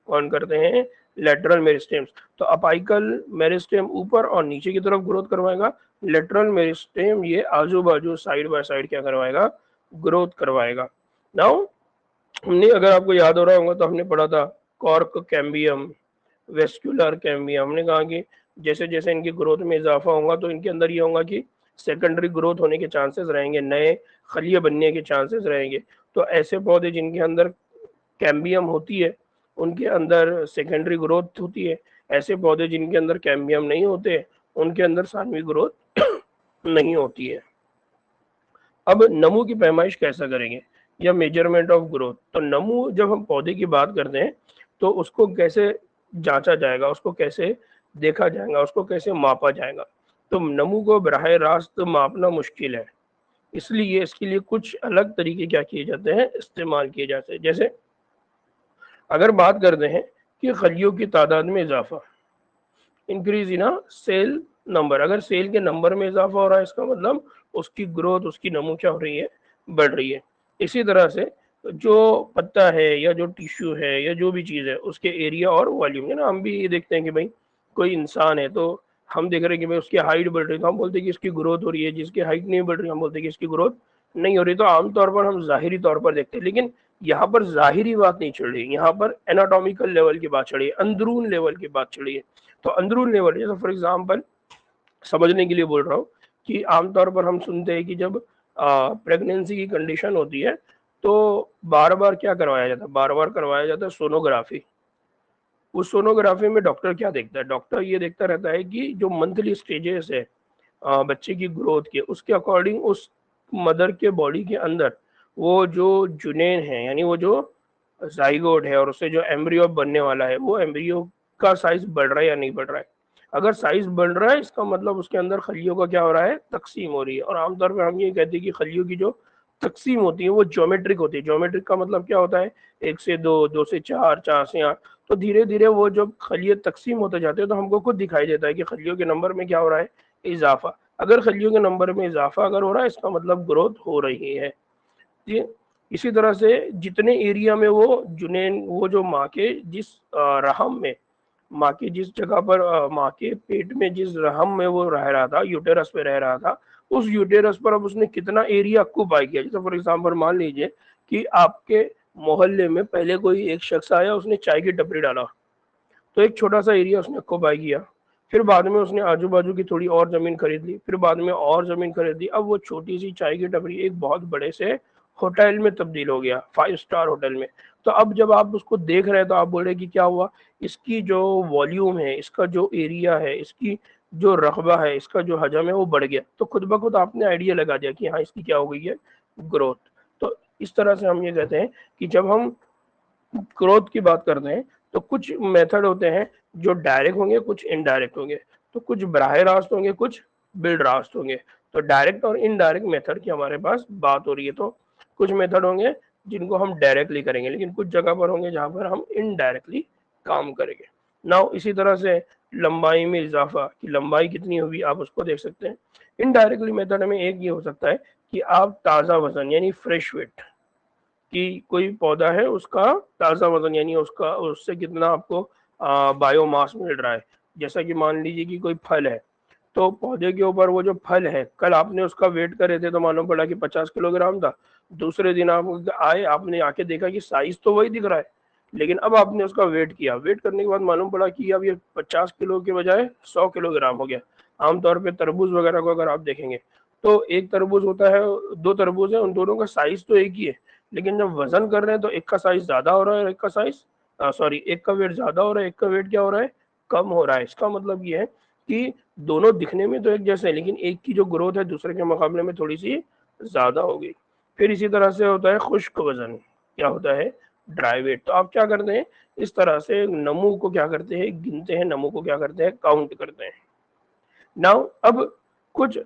कौन करते हैं? Lateral meristems. तो अपाइकल मेरिस्टेम ऊपर और नीचे की तरफ ग्रोथ करवाएगा, लेटरल मेरिस्टेम ये आजू बाजू साइड बाय साइड क्या करवाएगा, ग्रोथ करवाएगा। नाउ हमने, अगर आपको याद हो रहा होगा तो हमने पढ़ा था कॉर्क कैम्बियम, वेस्कुलर कैम्बियम। हमने कहा कि जैसे जैसे इनकी ग्रोथ में इजाफा होगा तो इनके अंदर ये होगा कि सेकेंडरी ग्रोथ होने के चांसेस रहेंगे, नए खलिए बनने के चांसेस रहेंगे। तो ऐसे पौधे जिनके अंदर कैम्बियम होती है उनके अंदर सेकेंडरी ग्रोथ होती है। ऐसे पौधे जिनके अंदर कैम्बियम नहीं होते उनके अंदर सानवी ग्रोथ नहीं होती है। अब नमू की पैमाइश कैसा करेंगे या मेजरमेंट ऑफ ग्रोथ? तो नमू जब हम पौधे की बात करते हैं तो उसको कैसे जांचा जाएगा, उसको कैसे देखा जाएगा, उसको कैसे मापा जाएगा? तो नमू को बराह रास्त मापना मुश्किल है, इसलिए इसके लिए कुछ अलग तरीके क्या किए जाते हैं, इस्तेमाल किए जाते हैं। जैसे अगर बात करते हैं कि खलियों की तादाद में इजाफा, इंक्रीज इन सेल नंबर, अगर सेल के नंबर में इजाफा हो रहा है इसका मतलब उसकी ग्रोथ, उसकी नमू क्या हो रही है, बढ़ रही है। इसी तरह से जो पत्ता है या जो टिश्यू है या जो भी चीज़ है उसके एरिया और वॉल्यूम है ना, हम भी ये देखते हैं कि भाई कोई इंसान है तो हम देख रहे हैं कि भाई उसकी हाइट बढ़ रही है तो हम बोलते हैं कि इसकी ग्रोथ हो रही है, जिसकी हाइट नहीं बढ़ रही हम बोलते हैं कि इसकी ग्रोथ नहीं हो रही। तो आमतौर पर हम जाहिरी तौर पर देखते हैं, लेकिन यहाँ पर जाहिरी बात नहीं चल रही, यहाँ पर एनाटॉमिकल लेवल की बात चढ़ी है, अंदरून लेवल की बात चढ़ी है। तो अंदरून लेवल, जैसे फॉर एग्जाम्पल समझने के लिए बोल रहा हूँ कि आमतौर पर हम सुनते हैं कि जब प्रेगनेंसी की कंडीशन होती है तो बार बार क्या करवाया जाता है, बार बार करवाया जाता है सोनोग्राफी। उस सोनोग्राफी में डॉक्टर क्या देखता है, डॉक्टर ये देखता रहता है कि जो मंथली स्टेजेस है बच्चे की ग्रोथ के, उसके अकॉर्डिंग उस मदर के बॉडी के अंदर वो जो जुनेन है यानी वो जो जाइगोट है और उससे जो एम्ब्रियो बनने वाला है वो एम्ब्रियो का साइज बढ़ रहा है या नहीं बढ़ रहा है। अगर साइज बढ़ रहा है इसका मतलब उसके अंदर खलियों का क्या हो रहा है, तकसीम हो रही है। और आमतौर पर हम ये कहते हैं कि खलियों की जो तकसीम होती है वो ज्योमेट्रिक होती है। ज्योमेट्रिक का मतलब क्या होता है, 1 से 2, 2 से 4, 4 से 8। तो धीरे धीरे वो जब खलिये तकसीम होते जाते हैं तो हमको खुद दिखाई देता है कि खलियों के नंबर में क्या हो रहा है, इजाफा। अगर खलियों के नंबर में इजाफा अगर हो रहा है इसका मतलब ग्रोथ हो रही है। ये इसी तरह से जितने एरिया में वो जुनैन, वो जो माँ के जिस रहम में, माँ की जिस जगह पर माँ के पेट में जिस रहम में वो रह रहा था, यूटेरस पे रह रहा था, उस यूटेरस पर अब उसने कितना एरिया ऑक्यूपाई किया। जैसे फॉर एग्जांपल मान लीजिए कि आपके मोहल्ले में पहले कोई एक शख्स आया, उसने चाय की टपरी डाला, तो एक छोटा सा एरिया उसने ऑक्यूपाई किया। फिर बाद में उसने आजू बाजू की थोड़ी और जमीन खरीद ली, फिर बाद में और जमीन खरीद ली। अब वो छोटी सी चाय की टपरी एक बहुत बड़े से होटल में तब्दील हो गया, 5 स्टार होटल में। तो अब जब आप उसको देख रहे हैं तो आप बोल रहे हैं कि क्या हुआ, इसकी जो वॉल्यूम है, इसका जो एरिया है, इसकी जो रकबा है, इसका जो हजम है वो बढ़ गया। तो खुद ब खुद आपने आइडिया लगा दिया कि हाँ इसकी क्या हो गई है, ग्रोथ। तो इस तरह से हम ये कहते हैं कि जब हम ग्रोथ की बात करते हैं तो कुछ मेथड होते हैं जो डायरेक्ट होंगे, कुछ इनडायरेक्ट होंगे। तो कुछ बराह रास्त होंगे, कुछ बिल्ड रास्त होंगे। तो डायरेक्ट और इनडायरेक्ट मेथड की हमारे पास बात हो रही है। तो कुछ मेथड होंगे जिनको हम डायरेक्टली करेंगे, लेकिन कुछ जगह पर होंगे जहां पर हम इनडायरेक्टली काम करेंगे। नाउ इसी तरह से लंबाई में इजाफा, कि लंबाई कितनी हुई आप उसको देख सकते हैं। इनडायरेक्टली मेथड में एक ये हो सकता है कि आप ताज़ा वजन यानी फ्रेश वेट, कि कोई पौधा है उसका ताज़ा वजन यानी उसका उससे कितना आपको बायोमास मिल रहा है। जैसा कि मान लीजिए कि कोई फल है, तो पौधे के ऊपर वो जो फल है, कल आपने उसका वेट करे थे तो मालूम पड़ा कि 50 किलोग्राम था। दूसरे दिन आप आए, आपने आके देखा कि साइज तो वही दिख रहा है, लेकिन अब आपने उसका वेट किया, वेट करने के बाद मालूम पड़ा कि अब ये 50 किलो के बजाय 100 किलोग्राम हो गया। आमतौर पे तरबूज वगैरह को अगर आप देखेंगे तो एक तरबूज होता है, दो तरबूज है, उन दोनों का साइज तो एक ही है, लेकिन जब वजन कर रहे हैं तो एक का साइज ज्यादा हो रहा है और एक का साइज सॉरी एक का वेट ज्यादा हो रहा है, एक का वेट क्या हो रहा है, कम हो रहा है। इसका मतलब ये है कि दोनों दिखने में तो एक जैसे हैं, लेकिन एक की जो ग्रोथ है दूसरे के मुकाबले में थोड़ी सी ज्यादा होगी। फिर इसी तरह से होता है खुश्क वजन, क्या होता है, ड्राई वेट। तो आप क्या करते हैं, इस तरह से नमू को क्या करते हैं, गिनते हैं, नमू को क्या करते हैं, काउंट करते हैं। नाउ अब कुछ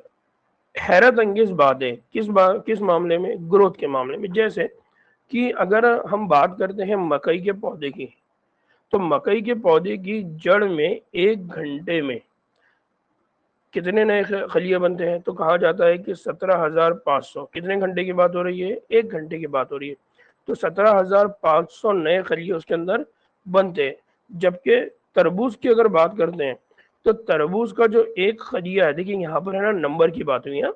हैरत अंगेज बात है, किस मामले में, ग्रोथ के मामले में। जैसे कि अगर हम बात करते हैं मकई के पौधे की, तो मकई के पौधे की जड़ में 1 घंटे में कितने नए खलिए बनते हैं, तो कहा जाता है कि 17,500। कितने घंटे की बात हो रही है, 1 घंटे की बात हो रही है। तो 17,500 नए खलिए उसके अंदर बनते हैं। जबकि तरबूज की अगर बात करते हैं तो तरबूज का जो एक खलिया है, देखिए यहाँ पर है ना नंबर की बात हुई है,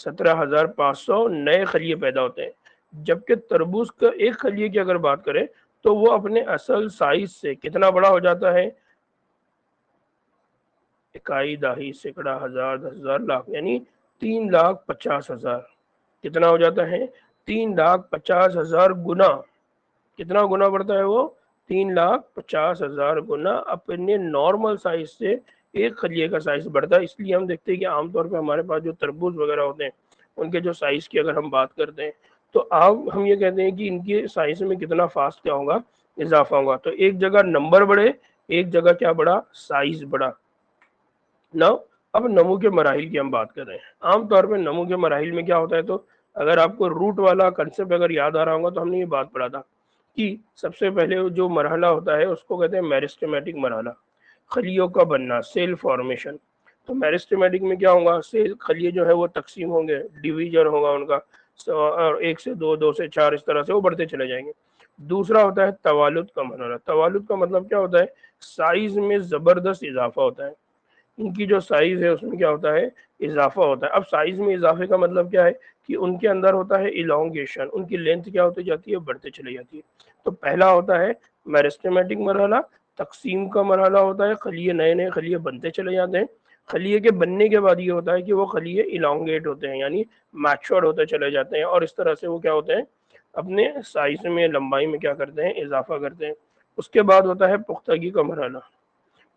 17,500 नए खलिए पैदा होते हैं। जबकि तरबूज का एक खलिए की अगर बात करें तो वो अपने असल साइज से कितना बड़ा हो जाता है, इकाई, दाही, सैकड़ा, हजार, 10,000, लाख, यानी 3,50,000। कितना हो जाता है, 3,50,000 गुना। कितना गुना बढ़ता है वो, 3,50,000 गुना अपने नॉर्मल साइज से एक खलिए का साइज बढ़ता है। इसलिए हम देखते हैं कि आमतौर पे हमारे पास जो तरबूज वगैरह होते हैं उनके जो साइज की अगर हम बात करते हैं तो अब हम ये कहते हैं कि इनके साइज में कितना फास्ट क्या होगा, इजाफा होगा। तो एक जगह नंबर बढ़े, एक जगह क्या बढ़ा, साइज बढ़ा। नाउ अब नमू के मराहिल की हम बात कर रहे हैं। आमतौर पे नमू के मराहिल में क्या होता है, तो अगर आपको रूट वाला कंसेप्ट अगर याद आ रहा होगा तो हमने ये बात पढ़ा था कि सबसे पहले जो मरहला होता है उसको कहते हैं मेरिस्टेमेटिक मरहला, खलियों का बनना, सेल फॉर्मेशन। तो मेरिस्टेमेटिक में क्या होगा, सेल खलिए जो है वो तकसीम होंगे, डिवीजन होगा उनका, और 1 से 2, 2 से 4, इस तरह से वो बढ़ते चले जाएंगे। दूसरा होता है तवालुद का मरहला। तवालुद का मतलब क्या होता है, साइज में जबरदस्त इजाफा होता है। इनकी जो साइज है उसमें क्या होता है, इजाफा होता है। अब साइज में इजाफे का मतलब क्या है कि उनके अंदर होता है इलोंगेशन, उनकी लेंथ क्या होती जाती है, बढ़ते चली जाती है। तो पहला होता है मेरिस्टेमेटिक मरहला, तकसीम का मरहला होता है, खलिए नए नए खलिए बनते चले जाते हैं। खलिए के बनने के बाद ये होता है कि वो खलिए इलोंगेट होते हैं, यानी मैच्योर होते चले जाते हैं, और इस तरह से वो क्या होते हैं, अपने साइज में, लंबाई में क्या करते हैं, इजाफा करते हैं। उसके बाद होता है पुख्तगी का मरहला।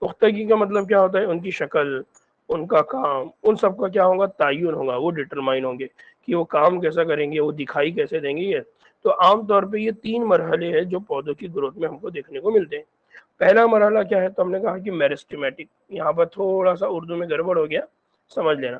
पुख्तगी का मतलब क्या होता है, उनकी शक्ल, उनका काम, उन सब का क्या होगा, तयन होगा, वो डिटरमाइन होंगे कि वो काम कैसा करेंगे, वो दिखाई कैसे देंगे ये। तो आमतौर पे ये 3 मरहले हैं जो पौधों की ग्रोथ में हमको देखने को मिलते हैं। पहला मरहला क्या है, तो हमने कहा कि मेरिस्टेमेटिक। यहाँ पर थोड़ा सा उर्दू में गड़बड़ हो गया, समझ लेना।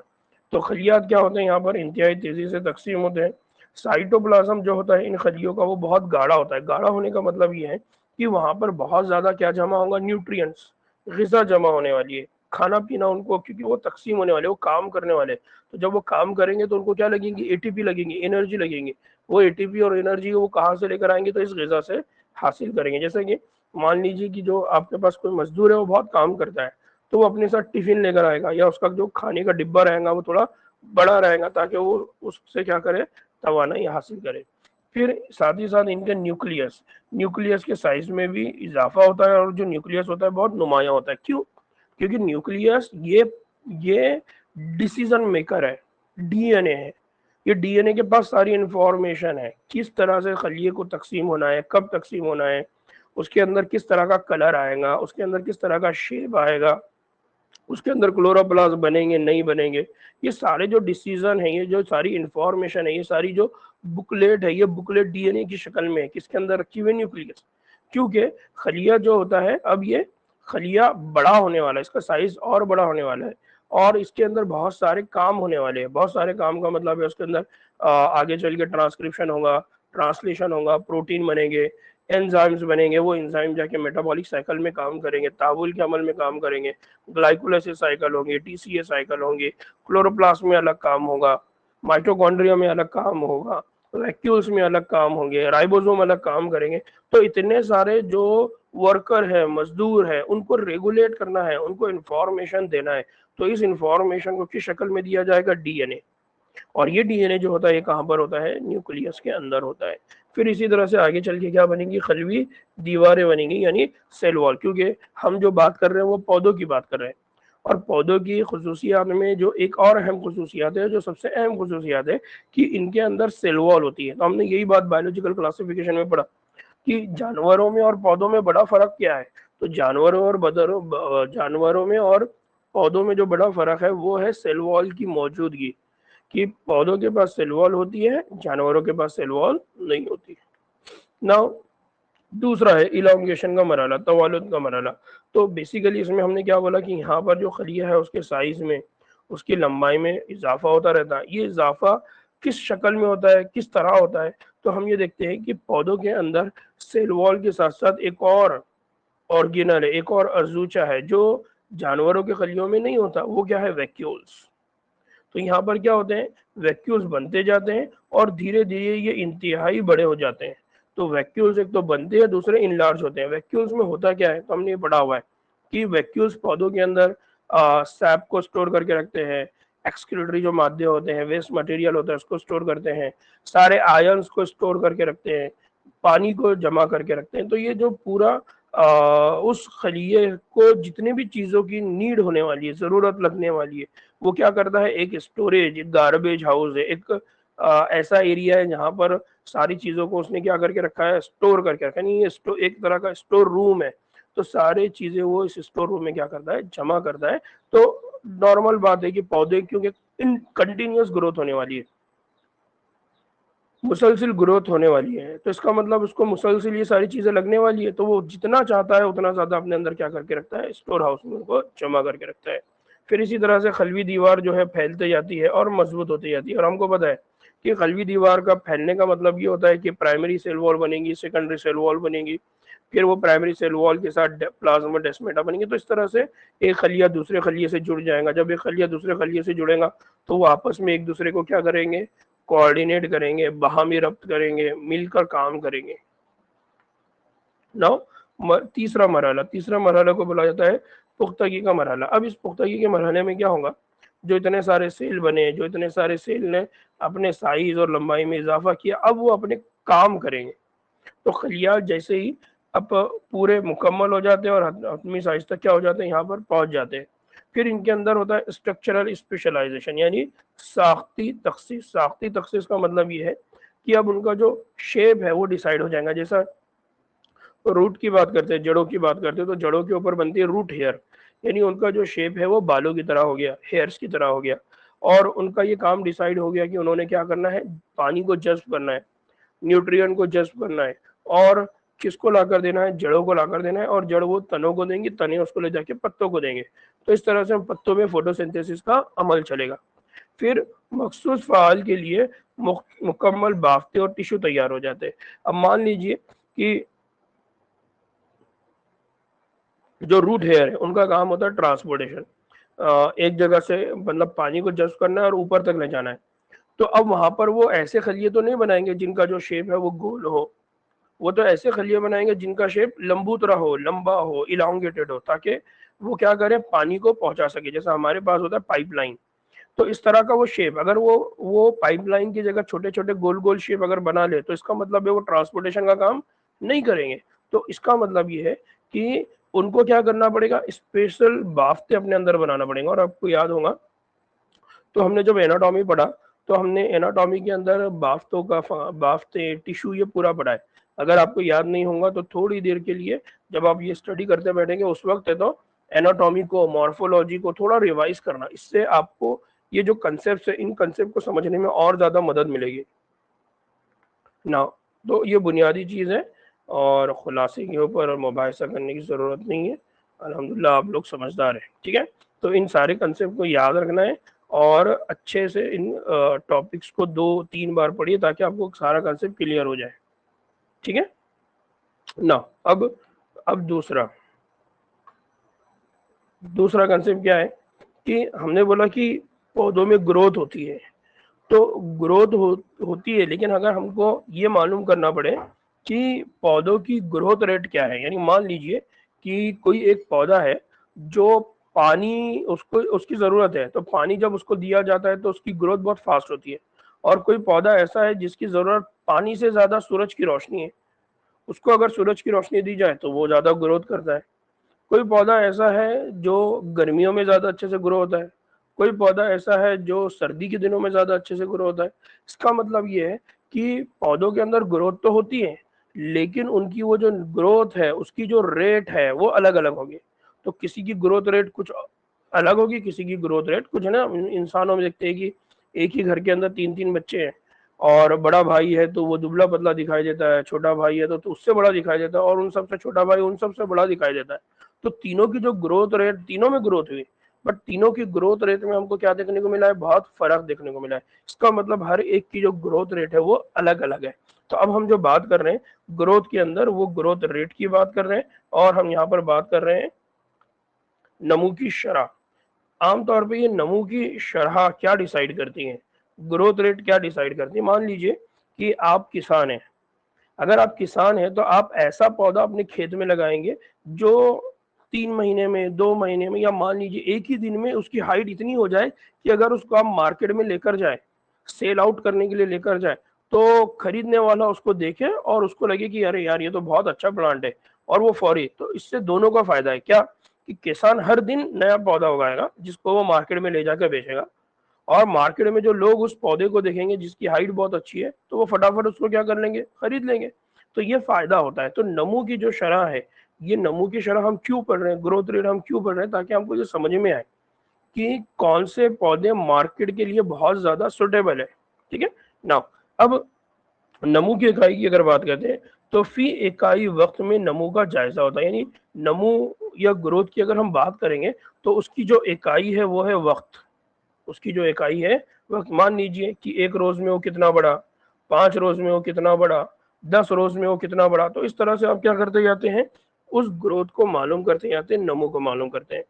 तो खलियात क्या होते हैं, यहाँ पर इंतहाई तेजी से तकसीम होते हैं। साइटोप्लाज्म जो होता है इन खलियों का, वो बहुत गाढ़ा होता है। गाढ़ा होने का मतलब ये है कि वहां पर बहुत ज्यादा क्या जमा होगा, न्यूट्रिएंट्स, ग़िज़ा जमा होने वाली है, खाना पीना उनको, क्योंकि वो तकसीम होने वाले, वो काम करने वाले। तो जब वो काम करेंगे तो उनको क्या लगेंगी, एटीपी लगेंगी, एनर्जी लगेंगी। वो एटीपी और एनर्जी वो कहाँ से लेकर आएंगे, तो इस ग़िज़ा से हासिल करेंगे। जैसे कि मान लीजिए कि जो आपके पास कोई मजदूर है, वो बहुत काम करता है, तो वो अपने साथ टिफिन लेकर आएगा, या उसका जो खाने का डिब्बा रहेगा वो थोड़ा बड़ा रहेगा, ताकि वो उससे क्या करे, तवानाई हासिल करे। फिर साथ ही साथ इनके न्यूक्लियस, न्यूक्लियस के साइज में भी इजाफा होता है, और जो न्यूक्लियस होता है बहुत नुमाया होता है। क्यों? क्योंकि न्यूक्लियस ये डिसीजन मेकर है, डीएनए है। ये डीएनए के पास सारी इंफॉर्मेशन है, किस तरह से खलिए को तकसीम होना है, कब तकसीम होना है, उसके अंदर किस तरह का कलर आएगा, उसके अंदर किस तरह का शेप आएगा, उसके अंदर क्लोरोप्लास्ट बनेंगे नहीं बनेंगे, ये सारे जो डिसीजन है, ये जो सारी इंफॉर्मेशन है, ये सारी जो बुकलेट है, ये बुकलेट डीएनए की शक्ल में है, किसके अंदर रखी हुई, न्यूक्लियस। क्योंकि खलिया जो होता है, अब ये खलिया बड़ा होने वाला है, इसका साइज और बड़ा होने वाला है, और इसके अंदर बहुत सारे काम होने वाले हैं। बहुत सारे काम का मतलब है उसके अंदर आगे चल के ट्रांसक्रिप्शन होगा, ट्रांसलेशन होगा, प्रोटीन बनेंगे, एंजाइम्स बनेंगे, वो एंजाइम जाके मेटाबॉलिक साइकिल में काम करेंगे, ताबुल के अमल में काम करेंगे, ग्लाइकोलाइसिस साइकिल होंगे, टीसीए साइकिल होंगे, क्लोरोप्लास्ट में अलग काम होगा, माइटोकॉन्ड्रिया में अलग काम होगा, वैक्यूल्स में अलग काम होंगे, राइबोसोम अलग काम करेंगे। तो इतने सारे जो वर्कर है, मजदूर है, उनको रेगुलेट करना है, उनको इंफॉर्मेशन देना है। तो इस इंफॉर्मेशन को किस शक्ल में दिया जाएगा, डीएनए। और ये डीएनए जो होता है, ये कहाँ पर होता है, न्यूक्लियस के अंदर होता है। फिर इसी तरह से आगे चल के क्या बनेंगी, खलवी दीवारें बनेंगी, यानी सेल वॉल। क्योंकि हम जो बात कर रहे हैं वो पौधों की बात कर रहे हैं, और पौधों की खसूसियात में जो एक और अहम खसूसियात है, जो सबसे अहम खसूसियात है, कि इनके अंदर सेल वॉल होती है। तो हमने यही बात बायोलॉजिकल क्लासिफिकेशन में पढ़ा कि जानवरों में और पौधों में बड़ा फर्क क्या है। तो जानवरों में और पौधों में जो बड़ा फर्क है, वो है सेल वॉल की मौजूदगी, कि पौधों के पास सेल वॉल होती है, जानवरों के पास सेल वॉल नहीं होती। नाउ दूसरा है इलांगेशन का मरहला, तवालुद का मरहला। तो बेसिकली इसमें हमने क्या बोला कि यहाँ पर जो खलिया है उसके साइज में, उसकी लंबाई में इजाफा होता रहता है। ये इजाफा किस शक्ल में होता है, किस तरह होता है, तो हम ये देखते हैं कि पौधों के अंदर सेल वॉल के साथ साथ एक और ऑर्गेनल है, एक और अर्जुचा है, जो जानवरों के खलियों में नहीं होता। वो क्या है, वैक्यूल्स। तो यहाँ पर क्या होते हैं, वैक्यूल्स बनते जाते हैं, और धीरे धीरे ये इंतहाई बड़े हो जाते हैं। तो वैक्यूल्स एक तो बनते हैं, दूसरे इनलार्ज होते हैं। वैक्यूल्स में होता क्या है, तो हमने ये पढ़ा हुआ है कि वैक्यूल्स पौधों के अंदर सैप को स्टोर करके रखते हैं, एक्सक्रीटरी जो मादे होते हैं, वेस्ट मटेरियल होता है, उसको स्टोर करते हैं, सारे आयंस को स्टोर करके रखते हैं, पानी को जमा करके रखते हैं। तो ये जो पूरा उस खलिए को जितने भी चीज़ों की नीड होने वाली है, ज़रूरत लगने वाली है, वो क्या करता है, एक स्टोरेज, एक गार्बेज हाउस है, एक ऐसा एरिया है जहाँ पर सारी चीज़ों को उसने क्या करके रखा है, स्टोर करके रखा है। नहीं, ये एक तरह का स्टोर रूम है। तो सारी चीज़ें वो इस स्टोर रूम में क्या करता है, जमा करता है। तो नॉर्मल बात है कि पौधे, क्योंकि इन कंटिन्यूस ग्रोथ होने वाली है, मुसलसिल ग्रोथ होने वाली है, तो इसका मतलब उसको मुसलसिल ये सारी चीजें लगने वाली है, तो वो जितना चाहता है उतना ज्यादा अपने अंदर क्या करके रखता है, स्टोर हाउस में उनको जमा करके रखता है। फिर इसी तरह से खलवी दीवार जो है फैलते जाती है और मजबूत होती जाती है। और हमको पता है कि खलवी दीवार का फैलने का मतलब ये होता है कि प्राइमरी सेल वॉल बनेगी, सेकेंडरी सेल वॉल बनेगी, फिर वो प्राइमरी सेल वॉल के साथ प्लाज्मा डेस्मेटा बनेंगे। तो इस तरह से एक खलिया दूसरे खलिए से जुड़ जाएगा। जब एक खलिया दूसरे खलिए से जुड़ेगा तो वो आपस में एक दूसरे को क्या करेंगे, कोऑर्डिनेट करेंगे, बाहमी रब्त करेंगे, मिलकर काम करेंगे। नाउ तीसरा मरहला को बोला जाता है पुख्तगी का मरहला। अब इस पुख्तगी के मरहले में क्या होगा, जो इतने सारे सेल बने, जो इतने सारे सेल ने अपने साइज और लंबाई में इजाफा किया, अब वो अपने काम करेंगे। तो खलियात जैसे ही अब पूरे मुकम्मल हो जाते हैं और हतमी साइज तक क्या हो जाते हैं, यहाँ पर पहुंच जाते हैं। फिर इनके अंदर होता है स्ट्रक्चरल स्पेशलाइजेशन, यानी साख्ती तखसीस। साख्ती तखसीस का मतलब ये है कि अब उनका जो शेप है वो डिसाइड हो जाएगा। जैसा रूट की बात करते हैं, जड़ों की बात करते हैं, तो जड़ों के ऊपर बनती है रूट हेयर, यानी उनका जो शेप है वो बालों की तरह हो गया, हेयर्स की तरह हो गया। और उनका ये काम डिसाइड हो गया कि उन्होंने क्या करना है, पानी को जज्ब करना है, न्यूट्रिएंट को जज्ब करना है, और किसको ला कर देना है, जड़ों को ला कर देना है, और जड़ वो तनों को देंगी, तने उसको ले जाके पत्तों को देंगे। तो इस तरह से पत्तों में फोटोसिंथेसिस का अमल चलेगा। फिर मखसूस फ़ाल के लिए मुकम्मल बाफ्ते और टिश्यू तैयार हो जाते हैं। अब मान लीजिए कि जो रूट हेयर है उनका काम होता है ट्रांसपोर्टेशन, एक जगह से मतलब पानी को जज्ब करना है और ऊपर तक ले जाना है। तो अब वहां पर वो ऐसे खलिए तो नहीं बनाएंगे जिनका जो शेप है वो गोल हो, वो तो ऐसे खलिए बनाएंगे जिनका शेप लंबूतरा हो, लंबा हो, इलांगेटेड हो, ताकि वो क्या करें, पानी को पहुंचा सके, जैसा हमारे पास होता है पाइपलाइन। तो इस तरह का वो शेप, अगर वो पाइपलाइन की जगह छोटे छोटे गोल गोल शेप अगर बना ले तो इसका मतलब है वो ट्रांसपोर्टेशन का काम नहीं करेंगे। तो इसका मतलब ये है कि उनको क्या करना पड़ेगा, स्पेशल बाफ्ते अपने अंदर बनाना पड़ेगा। और आपको याद होगा, तो हमने जब एनाटॉमी पढ़ा तो हमने एनाटॉमी के अंदर बाफ्तों का बाफ्ते टिश्यू ये पूरा पढ़ा है। अगर आपको याद नहीं होगा तो थोड़ी देर के लिए जब आप ये स्टडी करते बैठेंगे उस वक्त है तो एनाटॉमी को, मॉर्फोलॉजी को थोड़ा रिवाइज करना, इससे आपको ये जो कंसेप्ट है इन कंसेप्ट को समझने में और ज्यादा मदद मिलेगी ना। तो ये बुनियादी चीज़ है और खुलासे के ऊपर मुबाहिसा करने की ज़रूरत नहीं है। अल्हम्दुलिल्लाह आप लोग समझदार हैं, ठीक है। तो इन सारे कंसेप्ट को याद रखना है और अच्छे से इन टॉपिक्स को 2-3 बार पढ़िए ताकि आपको सारा कंसेप्ट क्लियर हो जाए, ठीक है ना। अब दूसरा दूसरा कंसेप्ट क्या है कि हमने बोला कि पौधों में ग्रोथ होती है। तो होती है, लेकिन अगर हमको ये मालूम करना पड़े कि पौधों की ग्रोथ रेट क्या है, यानी मान लीजिए कि कोई एक पौधा है जो पानी उसको उसकी ज़रूरत है, तो पानी जब उसको दिया जाता है तो उसकी ग्रोथ बहुत फास्ट होती है। और कोई पौधा ऐसा है जिसकी ज़रूरत पानी से ज़्यादा सूरज की रोशनी है, उसको अगर सूरज की रोशनी दी जाए तो वो ज़्यादा ग्रोथ करता है। कोई पौधा ऐसा है जो गर्मियों में ज़्यादा अच्छे से ग्रो होता है, कोई पौधा ऐसा है जो सर्दी के दिनों में ज़्यादा अच्छे से ग्रो होता है। इसका मतलब ये है कि पौधों के अंदर ग्रोथ तो होती है, लेकिन उनकी वो जो ग्रोथ है उसकी जो रेट है वो अलग अलग होगी। तो किसी की ग्रोथ रेट कुछ अलग होगी, किसी की ग्रोथ रेट कुछ, है ना। इंसानों में देखते हैं कि एक ही घर के अंदर 3-3 बच्चे हैं, और बड़ा भाई है तो वो दुबला पतला दिखाई देता है, छोटा भाई है तो उससे बड़ा दिखाई देता है, और उन सबसे छोटा भाई उन सबसे बड़ा दिखाई देता है। तो तीनों की जो ग्रोथ रेट, तीनों में ग्रोथ हुई, बट तीनों की ग्रोथ रेट में हमको क्या देखने को मिला है, बहुत फर्क देखने को मिला है। इसका मतलब हर एक की जो ग्रोथ रेट है वो अलग अलग है। तो अब हम जो बात कर रहे हैं ग्रोथ के अंदर, वो ग्रोथ रेट की बात कर रहे हैं, और हम यहाँ पर बात कर रहे हैं नमू की शरह। आमतौर पे ये नमू की शरह क्या डिसाइड करती है, ग्रोथ रेट क्या डिसाइड करती है। मान लीजिए कि आप किसान हैं, अगर आप किसान हैं तो आप ऐसा पौधा अपने खेत में लगाएंगे जो 3 महीने में, 2 महीने में, या मान लीजिए एक ही दिन में उसकी हाइट इतनी हो जाए कि अगर उसको आप मार्केट में लेकर जाए, सेल आउट करने के लिए लेकर जाए, तो खरीदने वाला उसको देखे और उसको लगे कि अरे यार ये तो बहुत अच्छा प्लांट है, और वो फौरी। तो इससे दोनों का फायदा है क्या, कि किसान हर दिन नया पौधा उगाएगा जिसको वो मार्केट में ले जाकर बेचेगा, और मार्केट में जो लोग उस पौधे को देखेंगे जिसकी हाइट बहुत अच्छी है तो वो फटाफट उसको क्या कर लेंगे, खरीद लेंगे। तो ये फायदा होता है। तो नमू की जो शरह है, ये नमू की शरह हम क्यों पढ़ रहे हैं, ग्रोथ रेट हम क्यों पढ़ रहे हैं, ताकि हमको ये समझ में आए कि कौन से पौधे मार्केट के लिए बहुत ज्यादा सुटेबल है, ठीक है ना। अब नमू की इकाई की अगर बात करते हैं तो फी इकाई वक्त में नमू का जायजा होता है, यानी नमू या ग्रोथ की अगर हम बात करेंगे तो उसकी जो इकाई है वो है वक्त। उसकी जो इकाई है वक्त, मान लीजिए कि 1 रोज में वो कितना बड़ा, 5 रोज में वो कितना बड़ा, 10 रोज में वो कितना बड़ा। तो इस तरह से आप क्या करते जाते हैं, उस ग्रोथ को मालूम करते जाते हैं, नमो को मालूम करते हैं।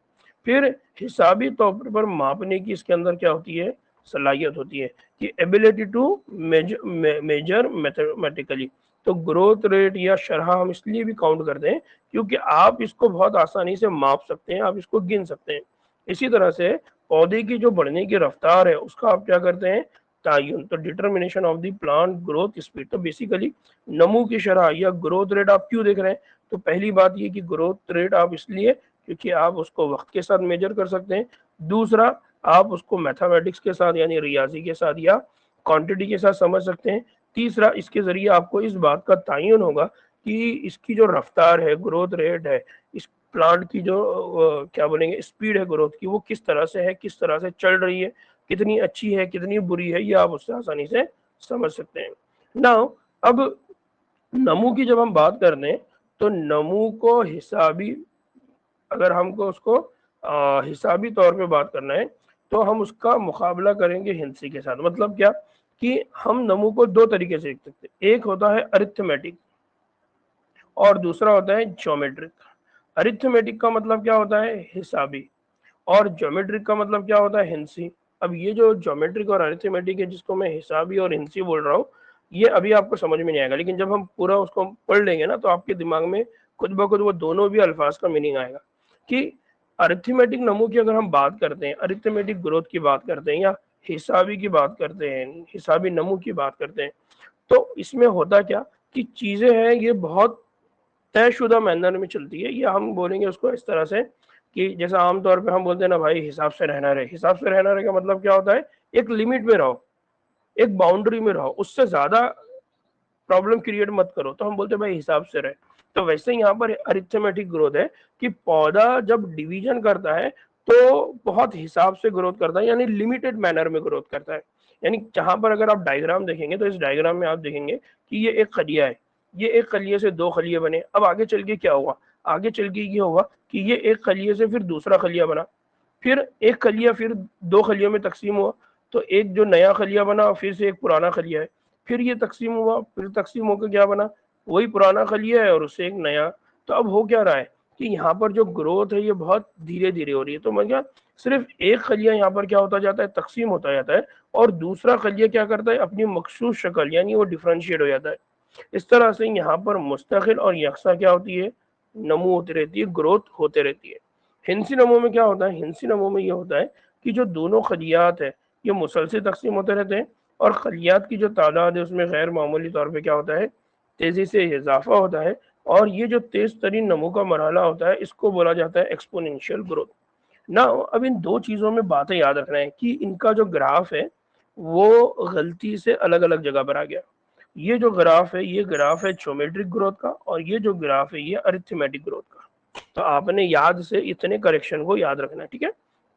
फिर हिसाबी तौर पर मापने की इसके अंदर क्या होती है, सलाहियत होती है कि एबिलिटी टू मेजर मैथमेटिकली। तो ग्रोथ रेट या शरह हम इसलिए भी काउंट करते हैं क्योंकि आप इसको बहुत आसानी से माप सकते हैं, आप इसको गिन सकते हैं। इसी तरह से पौधे की जो बढ़ने की रफ्तार है उसका आप क्या करते हैं, तायुन। तो determination of the plant growth speed. तो बेसिकली नमू की शरह या ग्रोथ रेट आप क्यों देख रहे हैं, तो पहली बात ये कि ग्रोथ रेट आप इसलिए क्योंकि आप उसको वक्त के साथ मेजर कर सकते हैं। दूसरा, आप उसको मैथमेटिक्स के साथ यानी रियाजी के साथ या क्वांटिटी के साथ समझ सकते हैं। तीसरा, इसके जरिए आपको इस बात का तयन होगा कि इसकी जो रफ्तार है, ग्रोथ रेट है, इस प्लांट की जो क्या बोलेंगे स्पीड है ग्रोथ की, वो किस तरह से है, किस तरह से चल रही है, कितनी अच्छी है, कितनी बुरी है, ये आप उससे आसानी से समझ सकते हैं। नाउ अब नमू की जब हम बात करते हैं तो नमू को हिसाबी, अगर हमको उसको हिसाबी तौर पे बात करना है तो हम उसका मुकाबला करेंगे हिंसी के साथ। मतलब क्या कि हम नमू को दो तरीके से लिख सकते हैं, एक होता है अरिथमेटिक और दूसरा होता है ज्योमेट्रिक। अरिथमेटिक का मतलब क्या होता है, हिसाबी, और ज्योमेट्रिक का मतलब क्या होता है, हिंसी। अब ये जो ज्योमेट्रिक और अरिथमेटिक है, जिसको मैं हिसाबी और हिंसी बोल रहा हूँ, ये अभी आपको समझ में नहीं आएगा, लेकिन जब हम पूरा उसको पढ़ लेंगे ना तो आपके दिमाग में खुद ब खुद वो दोनों भी अल्फाज का मीनिंग आएगा। कि अरिथमेटिक नमू की अगर हम बात करते हैं, अरिथमेटिक ग्रोथ की बात करते हैं, या हिसाबी की बात करते हैं, हिसाबी नमू की बात करते हैं, तो इसमें होता क्या कि चीजें हैं ये बहुत तयशुदा मैनर में चलती है। या हम बोलेंगे उसको इस तरह से कि जैसा आमतौर पे हम बोलते हैं ना, भाई हिसाब से रहना रहे। हिसाब से रहना रहे का मतलब क्या होता है, एक लिमिट में रहो, एक बाउंड्री में रहो, उससे ज्यादा प्रॉब्लम क्रिएट मत करो, तो हम बोलते हैं भाई हिसाब से रहे। तो वैसे ही यहाँ पर अरिथमेटिक ग्रोथ है कि पौधा जब डिवीजन करता है तो बहुत हिसाब से ग्रोथ करता है, यानी लिमिटेड मैनर में ग्रोथ करता है। यानी जहां पर अगर आप डायग्राम देखेंगे तो इस डायग्राम में आप देखेंगे कि ये एक खलिया है, ये एक खलिये से दो खलिये बने। अब आगे चल के क्या हुआ, आगे चल के ये होगा कि ये एक खलिये से फिर दूसरा खलिया बना, फिर एक खलिया फिर दो खलियों में तकसीम हुआ, तो एक जो नया खलिया बना फिर से एक पुराना खलिया है, फिर ये तकसीम हुआ, फिर तकसीम होकर क्या बना, वही पुराना खलिया है और उससे एक नया। तो अब हो क्या रहा है कि यहाँ पर जो ग्रोथ है ये बहुत धीरे धीरे हो रही है। तो मैं क्या, सिर्फ एक खलिया यहाँ पर क्या होता जाता है, तकसीम होता जाता है, और दूसरा खलिया क्या करता है, अपनी मखसूस शक्ल यानी वो डिफ्रेंशिएट हो जाता है। इस तरह से यहाँ पर मुस्तकिल और यकसा क्या होती है, नमू होती रहती है, ग्रोथ होते रहती है। हिंसी नमू में क्या होता है, हिंसी नमू में ये होता है कि जो दोनों खलियात है ये मुसलसल तकसीम होते रहते हैं, और खलियात की जो तादाद है उसमें गैर मामूली तौर पे क्या होता है, तेजी से इजाफा होता है। और ये जो तेज तरीन नमू का मरहला होता है इसको बोला जाता है एक्सपोनेंशियल ग्रोथ। ना अब इन दो चीजों में बातें याद रखना है कि इनका जो ग्राफ है वो गलती से अलग अलग जगह पर आ गया। ये जो ग्राफ है ये ग्राफ है ज्योमेट्रिक ग्रोथ का, और ये जो ग्राफ है ये अरिथमेटिक ग्रोथ का। तो आपने याद से इतने करेक्शन को याद रखना है, ठीक है।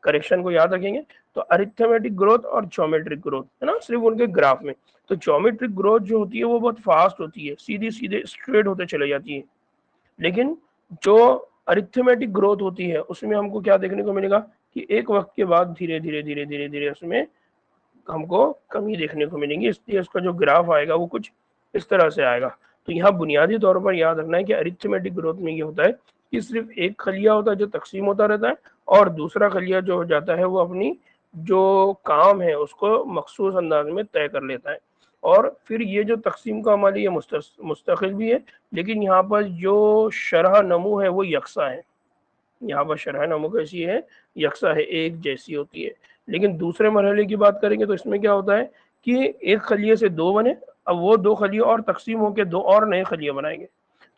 करेक्शन को याद रखेंगे तो अरिथमेटिक ग्रोथ और ज्योमेट्रिक ग्रोथ है ना, सिर्फ उनके ग्राफ में। तो ज्योमेट्रिक ग्रोथ जो होती है वो बहुत फास्ट होती है, सीधी सीधे स्ट्रेट होते चले जाती है। लेकिन जो अरिथमेटिक ग्रोथ होती है उसमें हमको क्या देखने को मिलेगा कि एक वक्त के बाद धीरे धीरे धीरे धीरे धीरे उसमें हमको कमी देखने को मिलेगी। इसलिए उसका जो ग्राफ आएगा वो कुछ इस तरह से आएगा। तो यहाँ बुनियादी तौर पर याद रखना है कि अरिथमेटिक ग्रोथ में ये होता है कि सिर्फ एक खलिया होता है जो तकसीम होता रहता है, और दूसरा खलिया जो हो जाता है वो अपनी जो काम है उसको मखसूस अंदाज में तय कर लेता है। और फिर ये जो तकसीम का अमल है ये मुस्तकिल भी है, लेकिन यहाँ पर जो शरह नमू है वो यकसा है। यहाँ पर शरह नमू कैसी है, यकसा है, एक जैसी होती है। लेकिन दूसरे मरहले की बात करेंगे तो इसमें क्या होता है कि एक खलिये से दो बने, अब वो दो खलिये और तकसीम होकर दो और नए खलिये बनाएंगे।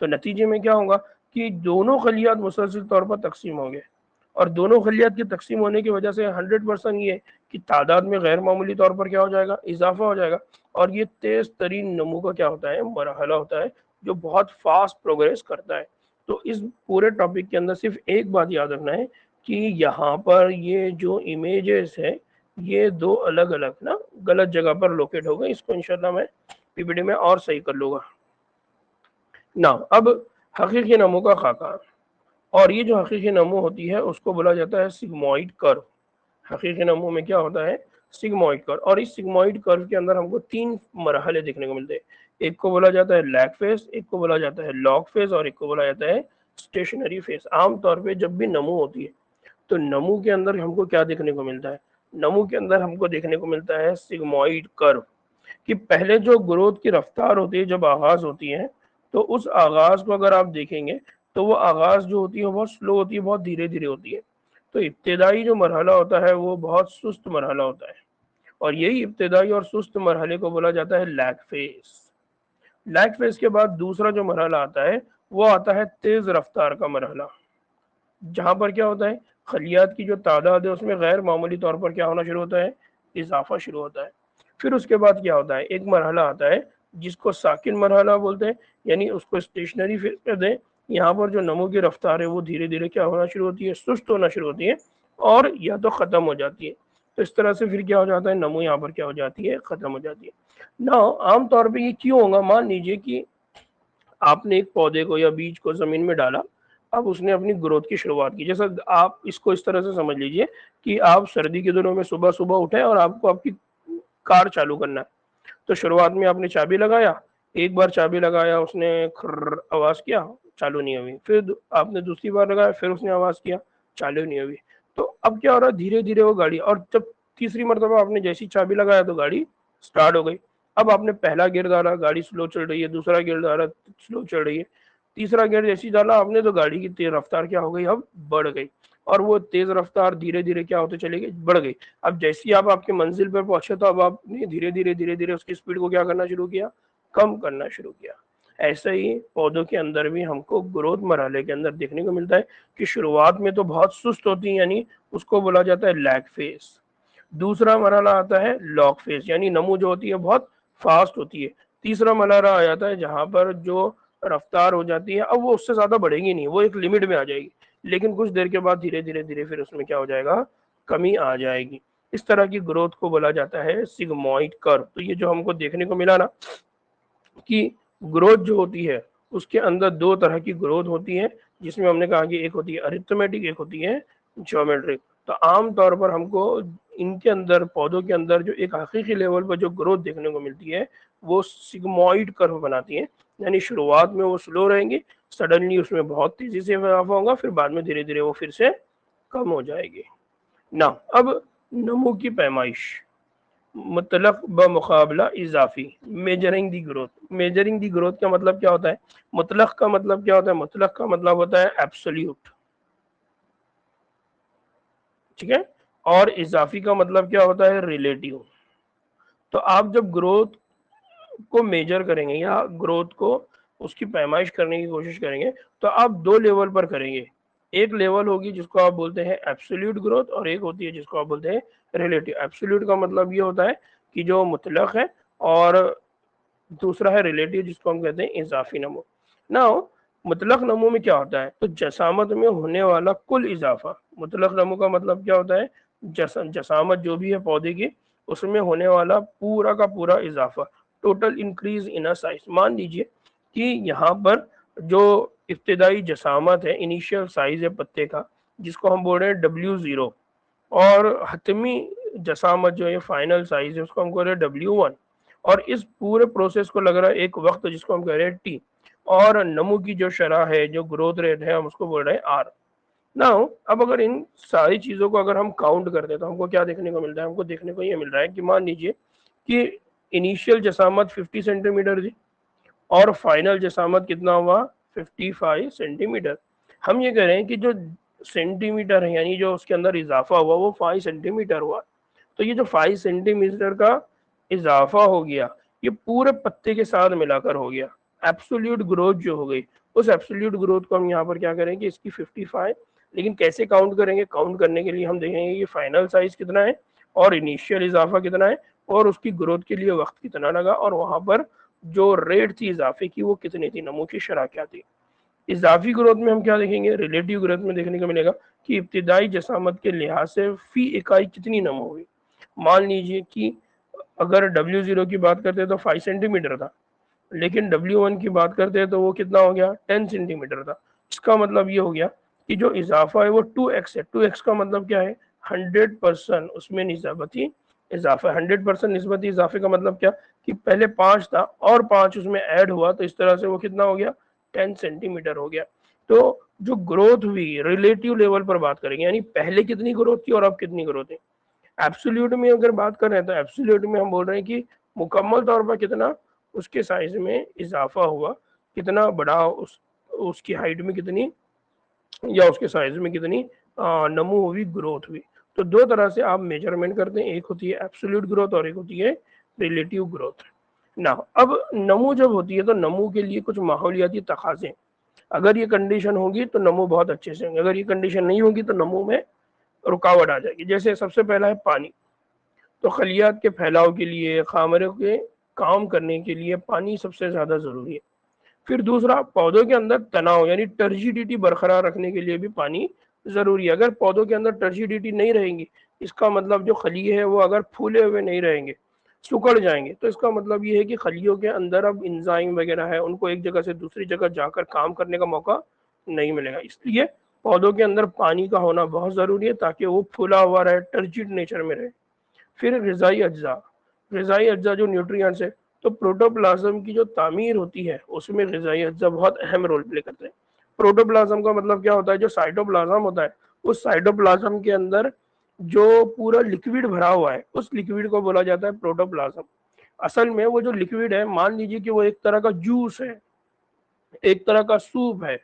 तो नतीजे में क्या होगा कि दोनों खलियात मुसलसल तौर पर तकसीम होंगे, और दोनों खलियात की तकसीम होने की वजह से 100% ये कि तादाद में गैर मामूली तौर पर क्या हो जाएगा, इजाफा हो जाएगा। और ये तेज तरीन नमू का क्या होता है, मरहला होता है, जो बहुत फास्ट प्रोग्रेस करता है। तो इस पूरे टॉपिक के अंदर सिर्फ एक बात याद रखना है कि यहाँ पर ये जो इमेजेस है ये दो अलग अलग ना गलत जगह पर लोकेट हो गए। इसको इंशाल्लाह मैं पीपीटी में और सही कर लूंगा ना। अब हकीकी नमू का खाका, और ये जो हकीकी नमू होती है उसको बोला जाता है सिग्मोइड कर्व। हकीकी नमू में क्या होता है, सिग्मोइड कर्व। और इस सिग्मोइड कर्व के अंदर हमको तीन मरहले देखने को मिलते हैं। एक को बोला जाता है लैग फेज, एक को बोला जाता है लॉग फेज, और एक को बोला जाता है स्टेशनरी फेज। आमतौर पे जब भी नमू होती है तो नमू के अंदर हमको क्या देखने को मिलता है, नमू के अंदर हमको देखने को मिलता है सिग्मोइड कर्व। कि पहले जो ग्रोथ की रफ्तार होती है जब आगाज होती है, तो उस आगाज को अगर आप देखेंगे तो वो आगाज जो होती है वो बहुत स्लो होती है, बहुत धीरे धीरे होती है। तो इब्तदाई जो मरहला होता है वो बहुत सुस्त मरहला होता है, और यही इब्तदाई और सुस्त मरहले को बोला जाता है लैग फेज। लैग फेज के बाद दूसरा जो मरहला आता है वो आता है तेज रफ्तार का मरहला, जहां पर क्या होता है, खलियात की जो तादाद है उसमें गैर मामूली तौर पर क्या होना शुरू होता है, इजाफा शुरू होता है। फिर उसके बाद क्या होता है, एक मरहला आता है जिसको साकिन मरहला बोलते हैं, यानी उसको स्टेशनरी फेज कहते हैं। यहाँ पर जो नमू की रफ्तार है वो धीरे धीरे क्या होना शुरू होती है, सुस्त होना शुरू होती है, और या तो खत्म हो जाती है। तो इस तरह से फिर क्या हो जाता है, नमू यहाँ पर क्या हो जाती है, खत्म हो जाती है ना। आमतौर पर ये क्यों होगा, मान लीजिए कि आपने एक पौधे को या बीज को जमीन में डाला, अब उसने अपनी ग्रोथ की शुरुआत की। जैसा आप इसको इस तरह से समझ लीजिए कि आप सर्दी के दिनों में सुबह सुबह उठे और आपको आपकी कार चालू करना है। तो शुरुआत में आपने चाबी लगाया, एक बार चाबी लगाया, उसने खर्र आवाज किया, चालू नहीं हुई। फिर आपने दूसरी बार लगाया, फिर उसने आवाज किया, चालू नहीं हुई। तो अब क्या हो रहा है, धीरे धीरे वो गाड़ी, और जब तीसरी मरतबा आपने जैसी चाबी लगाया तो गाड़ी स्टार्ट हो गई। अब आपने पहला गियर डाला, गाड़ी स्लो चल रही है, दूसरा गियर डाला, स्लो चल रही है, तीसरा गियर जैसी डाला आपने तो गाड़ी की तेज रफ्तार क्या हो गई, अब बढ़ गई। और वो तेज रफ्तार धीरे धीरे क्या होते चले गई, बढ़ गई। अब जैसे ही आप आपके मंजिल पर पहुंचे तो अब आपने धीरे धीरे उसकी स्पीड को क्या करना शुरू किया, कम करना शुरू किया। ऐसे ही पौधों के अंदर भी हमको ग्रोथ मरहले के अंदर देखने को मिलता है कि शुरुआत में तो बहुत सुस्त होती है, यानी उसको बोला जाता है लैग फेज। दूसरा मरहला आता है लॉग फेज, यानी नमू जो होती है बहुत फास्ट होती है। तीसरा मरहला आ जाता है जहां पर जो रफ्तार हो जाती है, अब वो उससे ज्यादा बढ़ेगी नहीं, वो एक लिमिट में आ जाएगी, लेकिन कुछ देर के बाद धीरे धीरे फिर उसमें क्या हो जाएगा, कमी आ जाएगी। इस तरह की ग्रोथ को बोला जाता है सिग्मोइड कर्व। तो ये जो हमको देखने को मिला ना कि ग्रोथ जो होती है उसके अंदर दो तरह की ग्रोथ होती है, जिसमें हमने कहा कि एक होती है अरिथमेटिक, एक होती है ज्योमेट्रिक। तो आम तौर पर हमको इनके अंदर, पौधों के अंदर जो एक हकीकी लेवल पर जो ग्रोथ देखने को मिलती है वो सिग्मोइड कर्व बनाती है, यानी शुरुआत में वो स्लो रहेंगी, सडनली उसमें बहुत तेजी से इजाफा होगा, फिर बाद में धीरे धीरे वो फिर से कम हो जाएगी ना। अब नमो की पैमाइश, मुतलक बमुकाबला इजाफी, मेजरिंग दी ग्रोथ। मेजरिंग दी ग्रोथ का मतलब क्या होता है, मुतलक का मतलब क्या होता है, मुतलक का मतलब होता है एब्सोल्यूट, ठीक है, और इजाफी का मतलब क्या होता है, रिलेटिव। तो आप जब ग्रोथ को मेजर करेंगे या ग्रोथ को उसकी पैमाइश करने की कोशिश करेंगे तो आप दो लेवल पर करेंगे। एक लेवल होगी जिसको आप बोलते हैं एब्सोल्यूट ग्रोथ, और एक होती है जिसको आप बोलते हैं रिलेटिव। एब्सोल्यूट का मतलब ये होता है कि जो मुतलक है, और दूसरा है रिलेटिव जिसको हम कहते हैं इजाफी नमो। नाउ मुतलक नमो में क्या होता है, तो जसामत में होने वाला कुल इजाफा। मुतलक नमो का मतलब क्या होता है, जसामत जो भी है पौधे की, उसमें होने वाला पूरा का पूरा इजाफा, total increase in a size. मान लीजिए कि यहाँ पर जो इब्तदाई जसामत है, इनिशियल साइज है पत्ते का, जिसको हम बोल रहे हैं W0, और हतमी जसामत जो है फाइनल साइज है उसको हम कह रहे हैं W1। और इस पूरे प्रोसेस को लग रहा है एक वक्त जिसको हम कह रहे हैं T, और नमू की जो शरह है, जो ग्रोथ रेट है, हम उसको बोल रहे हैं R। नाउ अब अगर इन सारी चीज़ों को अगर हम काउंट करते हैं तो हमको क्या देखने को मिलता है, हमको देखने को ये मिल रहा है कि मान लीजिए कि इनिशियल जसामत 50 सेंटीमीटर थी और फाइनल जसामत कितना हुआ, 55 सेंटीमीटर। हम ये कह रहे हैं कि जो सेंटीमीटर है, यानी जो उसके अंदर इजाफा हुआ वो 5 सेंटीमीटर हुआ। तो ये जो 5 सेंटीमीटर का इजाफा हो गया, ये पूरे पत्ते के साथ मिलाकर हो गया। एब्सोल्यूट ग्रोथ जो हो गई, उस एब्सोल्यूट ग्रोथ को हम यहाँ पर क्या करेंगे, इसकी 55। लेकिन कैसे काउंट करेंगे, काउंट करने के लिए हम देखेंगे कि फाइनल साइज कितना है और इनिशियल इजाफा कितना है और उसकी ग्रोथ के लिए वक्त कितना लगा, और वहां पर जो रेट थी इजाफे की वो कितनी थी, नमो की शरह क्या थी। इजाफी ग्रोथ में हम क्या देखेंगे, रिलेटिव ग्रोथ में देखने को मिलेगा कि इब्तिदाई जसामत के लिहाज से फी इकाई कितनी नमो हुई। मान लीजिए कि अगर W0 की बात करते हैं तो 5 सेंटीमीटर था, लेकिन W1 की बात करते हैं तो वो कितना हो गया, 10 सेंटीमीटर था। इसका मतलब ये हो गया कि जो इजाफा है वो 2x है। 2x का मतलब क्या है, 100% उसमें निस्बती इजाफा। 100% निस्बती इजाफे का मतलब क्या, कि पहले 5 था और 5 उसमें ऐड हुआ, तो इस तरह से वो कितना हो गया, 10 सेंटीमीटर हो गया। तो जो ग्रोथ हुई रिलेटिव लेवल पर बात करेंगे, यानी पहले कितनी ग्रोथ थी और अब कितनी ग्रोथ है। एब्सोल्यूट में अगर बात कर रहे हैं तो एब्सोल्यूट में हम बोल रहे हैं कि मुकम्मल तौर पर कितना उसके साइज में इजाफा हुआ, कितना बड़ा उसकी हाइट में कितनी, या उसके साइज में कितनी नमो हुई, ग्रोथ हुई। तो दो तरह से आप मेजरमेंट करते हैं, एक होती है एब्सोल्यूट ग्रोथ और एक होती है रिलेटिव ग्रोथ ना। अब नमो जब होती है तो नमो के लिए कुछ माहौलियाती तकाजे, अगर ये कंडीशन होगी तो नमो बहुत अच्छे से होंगे, अगर ये कंडीशन नहीं होगी तो नमो में रुकावट आ जाएगी। जैसे सबसे पहला है पानी। तो खलियात के फैलाव के लिए, खामरे के काम करने के लिए पानी सबसे ज्यादा जरूरी है। फिर दूसरा, पौधों के अंदर तनाव यानी टर्जिडिटी बरकरार रखने के लिए भी पानी जरूरी है। अगर पौधों के अंदर टर्जिडिटी नहीं रहेंगी, इसका मतलब जो खलीए है वो अगर फूले हुए नहीं रहेंगे, सिकुड़ जाएंगे। तो इसका मतलब ये है कि खलियों के अंदर अब इंजाइम वगैरह है, उनको एक जगह से दूसरी जगह जाकर काम करने का मौका नहीं मिलेगा। इसलिए पौधों के अंदर पानी का होना बहुत ज़रूरी है ताकि वो फूला हुआ रहे, टर्जिड नेचर में रहे। फिर ग़िज़ाई अज्जा जो न्यूट्रिएंट्स है, तो प्रोटोप्लाज्म की जो तामीर होती है उसमें ग़िज़ाई अज्जा बहुत अहम रोल प्ले करते हैं। प्रोटोप्लाज्म का मतलब क्या होता है, जो साइटोप्लाज्म होता है उस साइटोप्लाज्म के अंदर जो पूरा लिक्विड भरा हुआ है उस लिक्विड को बोला जाता है प्रोटोप्लाज्म। असल में वो जो लिक्विड है, मान लीजिए कि वो एक तरह का जूस है, एक तरह का सूप है,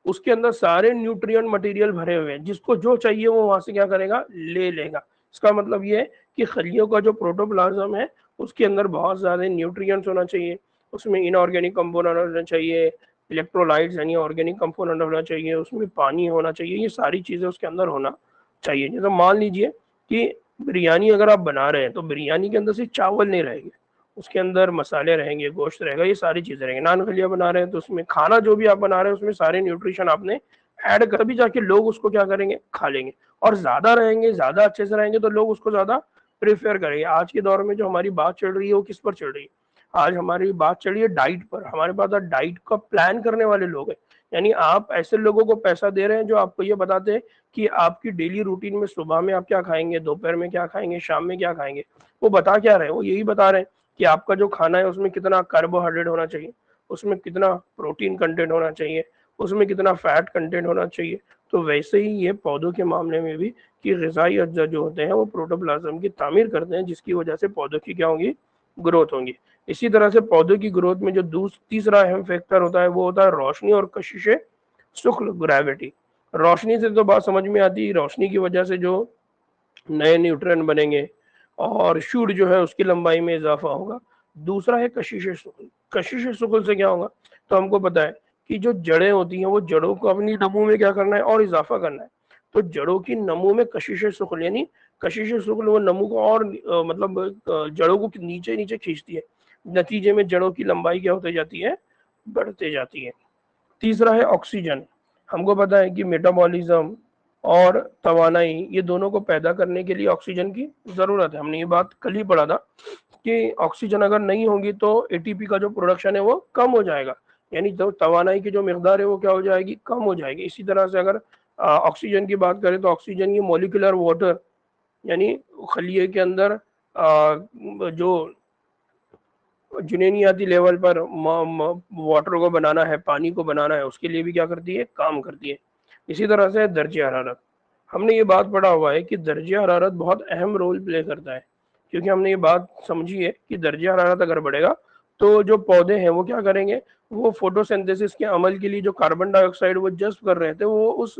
उसके अंदर सारे न्यूट्रिएंट मटेरियल भरे हुए हैं, जिसको जो चाहिए वो वहां से क्या करेगा, ले लेगा। इसका मतलब ये है कि खलियों का जो प्रोटोप्लाज्म है उसके अंदर बहुत ज़्यादा न्यूट्रिएंट्स होना चाहिए, उसमें इनऑर्गेनिक कंपोनेंट होना चाहिए, इलेक्ट्रोलाइट्स यानी ऑर्गेनिक कंपोनेंट होना चाहिए, उसमें पानी होना चाहिए, ये सारी चीज़ें उसके अंदर होना चाहिए। जैसे मान लीजिए कि बिरयानी अगर आप बना रहे हैं तो बिरयानी के अंदर सिर्फ चावल नहीं रहेंगे, उसके अंदर मसाले रहेंगे, गोश्त रहेगा, ये सारी चीज़ें रहेंगे। नान खलिया बना रहे हैं तो उसमें खाना जो भी आप बना रहे हैं उसमें सारे न्यूट्रिशन आपने ऐड कर, भी जाके लोग उसको क्या करेंगे, खा लेंगे। और ज़्यादा रहेंगे, ज़्यादा अच्छे से रहेंगे तो लोग उसको ज़्यादा प्रेफर करेंगे। आज के दौर में जो हमारी बात चल रही है वो किस पर चल रही है, आज हमारी बात चल रही है डाइट पर। हमारे पास डाइट का प्लान करने वाले लोग हैं, यानी आप ऐसे लोगों को पैसा दे रहे हैं जो आपको ये बताते हैं कि आपकी डेली रूटीन में सुबह में आप क्या खाएंगे, दोपहर में क्या खाएंगे, शाम में क्या खाएंगे। वो बता क्या रहे हैं, वो यही बता रहे हैं कि आपका जो खाना है उसमें कितना कार्बोहाइड्रेट होना चाहिए, उसमें कितना प्रोटीन कंटेंट होना चाहिए, उसमें कितना फैट कंटेंट होना चाहिए। तो वैसे ही ये पौधों के मामले में भी कि ग़िज़ाई अज्जा जो होते हैं वो प्रोटोप्लाज्म की तामीर करते हैं, जिसकी वजह से पौधों की क्या होगी, ग्रोथ होंगी। इसी तरह से पौधों की ग्रोथ में जो तीसरा अहम फैक्टर होता है वो होता है रोशनी और कशिश शुक्ल, ग्रेविटी। रोशनी से तो बात समझ में आती है, रोशनी की वजह से जो नए न्यूट्रन बनेंगे और शूट जो है उसकी लंबाई में इजाफा होगा। दूसरा है कशिश शुक्ल। कशिश शुक्ल से क्या होगा, तो हमको पता है कि जो जड़ें होती हैं वो जड़ों को अपनी नमू में क्या करना है, और इजाफा करना है। तो जड़ों की नमू में कशिश शुक्ल यानी कशिश शुक्ल वो नमू को और मतलब जड़ों को नीचे नीचे खींचती है, नतीजे में जड़ों की लंबाई क्या होती जाती है, बढ़ते जाती है। तीसरा है ऑक्सीजन। हमको पता है कि मेटाबॉलिज्म और तवानाई ये दोनों को पैदा करने के लिए ऑक्सीजन की ज़रूरत है। हमने ये बात कल ही पढ़ा था कि ऑक्सीजन अगर नहीं होगी तो एटीपी का जो प्रोडक्शन है वो कम हो जाएगा, यानी जो तवानाई की जो मकदार है वो क्या हो जाएगी, कम हो जाएगी। इसी तरह से अगर ऑक्सीजन की बात करें तो ऑक्सीजन की मोलिकुलर वाटर यानी खलिए के अंदर जो जुनैनियाती लेवल पर वाटर को बनाना है, पानी को बनाना है, उसके लिए भी क्या करती है, काम करती है। इसी तरह से दर्जे हरारत, हमने ये बात पढ़ा हुआ है कि दर्जे हरारत बहुत अहम रोल प्ले करता है, क्योंकि हमने ये बात समझी है कि दर्जे हरारत अगर बढ़ेगा तो जो पौधे हैं वो क्या करेंगे, वो फोटोसिंथेसिस के अमल के लिए जो कार्बन डाइऑक्साइड वो जज्ब कर रहे थे वो उस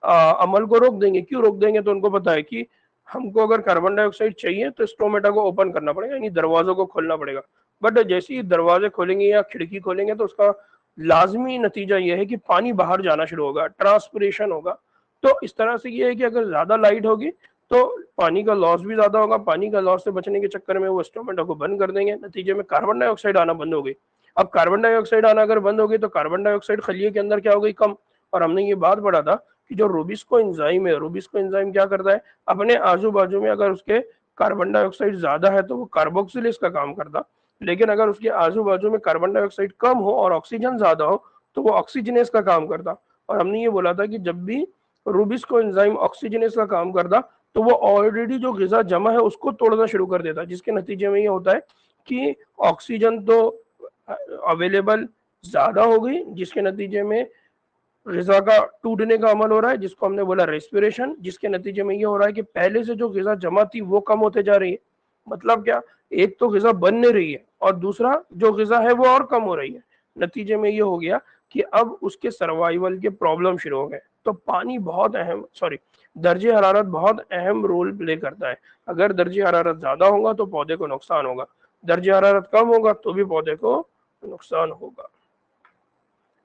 अमल को रोक देंगे। क्यों रोक देंगे, तो उनको पता है कि हमको अगर कार्बन डाइऑक्साइड चाहिए तो स्टोमेटा को ओपन करना पड़ेगा, यानी दरवाजों को खोलना पड़ेगा। बट जैसे ही दरवाजे खोलेंगे या खिड़की खोलेंगे तो उसका लाजमी नतीजा यह है कि पानी बाहर जाना शुरू होगा, ट्रांसपिरेशन होगा। तो इस तरह से ये है कि अगर ज़्यादा लाइट होगी तो पानी का लॉस भी ज़्यादा होगा, पानी का लॉस से बचने के चक्कर में वो स्टोमेटा को बंद कर देंगे, नतीजे में कार्बन डाइऑक्साइड आना बंद हो गई। अब कार्बन डाइऑक्साइड आना अगर बंद हो गई तो कार्बन डाइऑक्साइड खलिए के अंदर क्या हो गई, कम। और हमने ये बात पढ़ा था कि जो रूबिस्को एंजाइम है, रूबिस्को एंजाइम क्या करता है, अपने आजू बाजू में अगर उसके कार्बन डाइऑक्साइड ज्यादा है तो वो कार्बोक्सिलेज का काम करता, लेकिन अगर उसके आजू बाजू में कार्बन डाइऑक्साइड कम हो और ऑक्सीजन ज्यादा हो तो वो ऑक्सीजनेस का काम करता। और हमने ये बोला था कि जब भी रूबिस्को एंजाइम ऑक्सीजनेस का काम करता तो वो ऑलरेडी जो ग़िज़ा जमा है उसको तोड़ना शुरू कर देता, जिसके नतीजे में ये होता है कि ऑक्सीजन तो अवेलेबल ज्यादा हो गई, जिसके नतीजे में ग़िज़ा का टूटने का अमल हो रहा है, जिसको हमने बोला रेस्पिरेशन, जिसके नतीजे में ये हो रहा है कि पहले से जो ग़िज़ा जमा थी वो कम होते जा रही है। मतलब क्या, एक तो ग़िज़ा बन नहीं रही है और दूसरा जो ग़िज़ा है वो और कम हो रही है। नतीजे में ये हो गया कि अब उसके सर्वाइवल के प्रॉब्लम शुरू हो गए। तो पानी बहुत अहम, सॉरी, दर्जे हरारत बहुत अहम रोल प्ले करता है। अगर दर्जे हरारत ज़्यादा होगा तो पौधे को नुकसान होगा, दर्जे हरारत कम होगा तो भी पौधे को नुकसान होगा।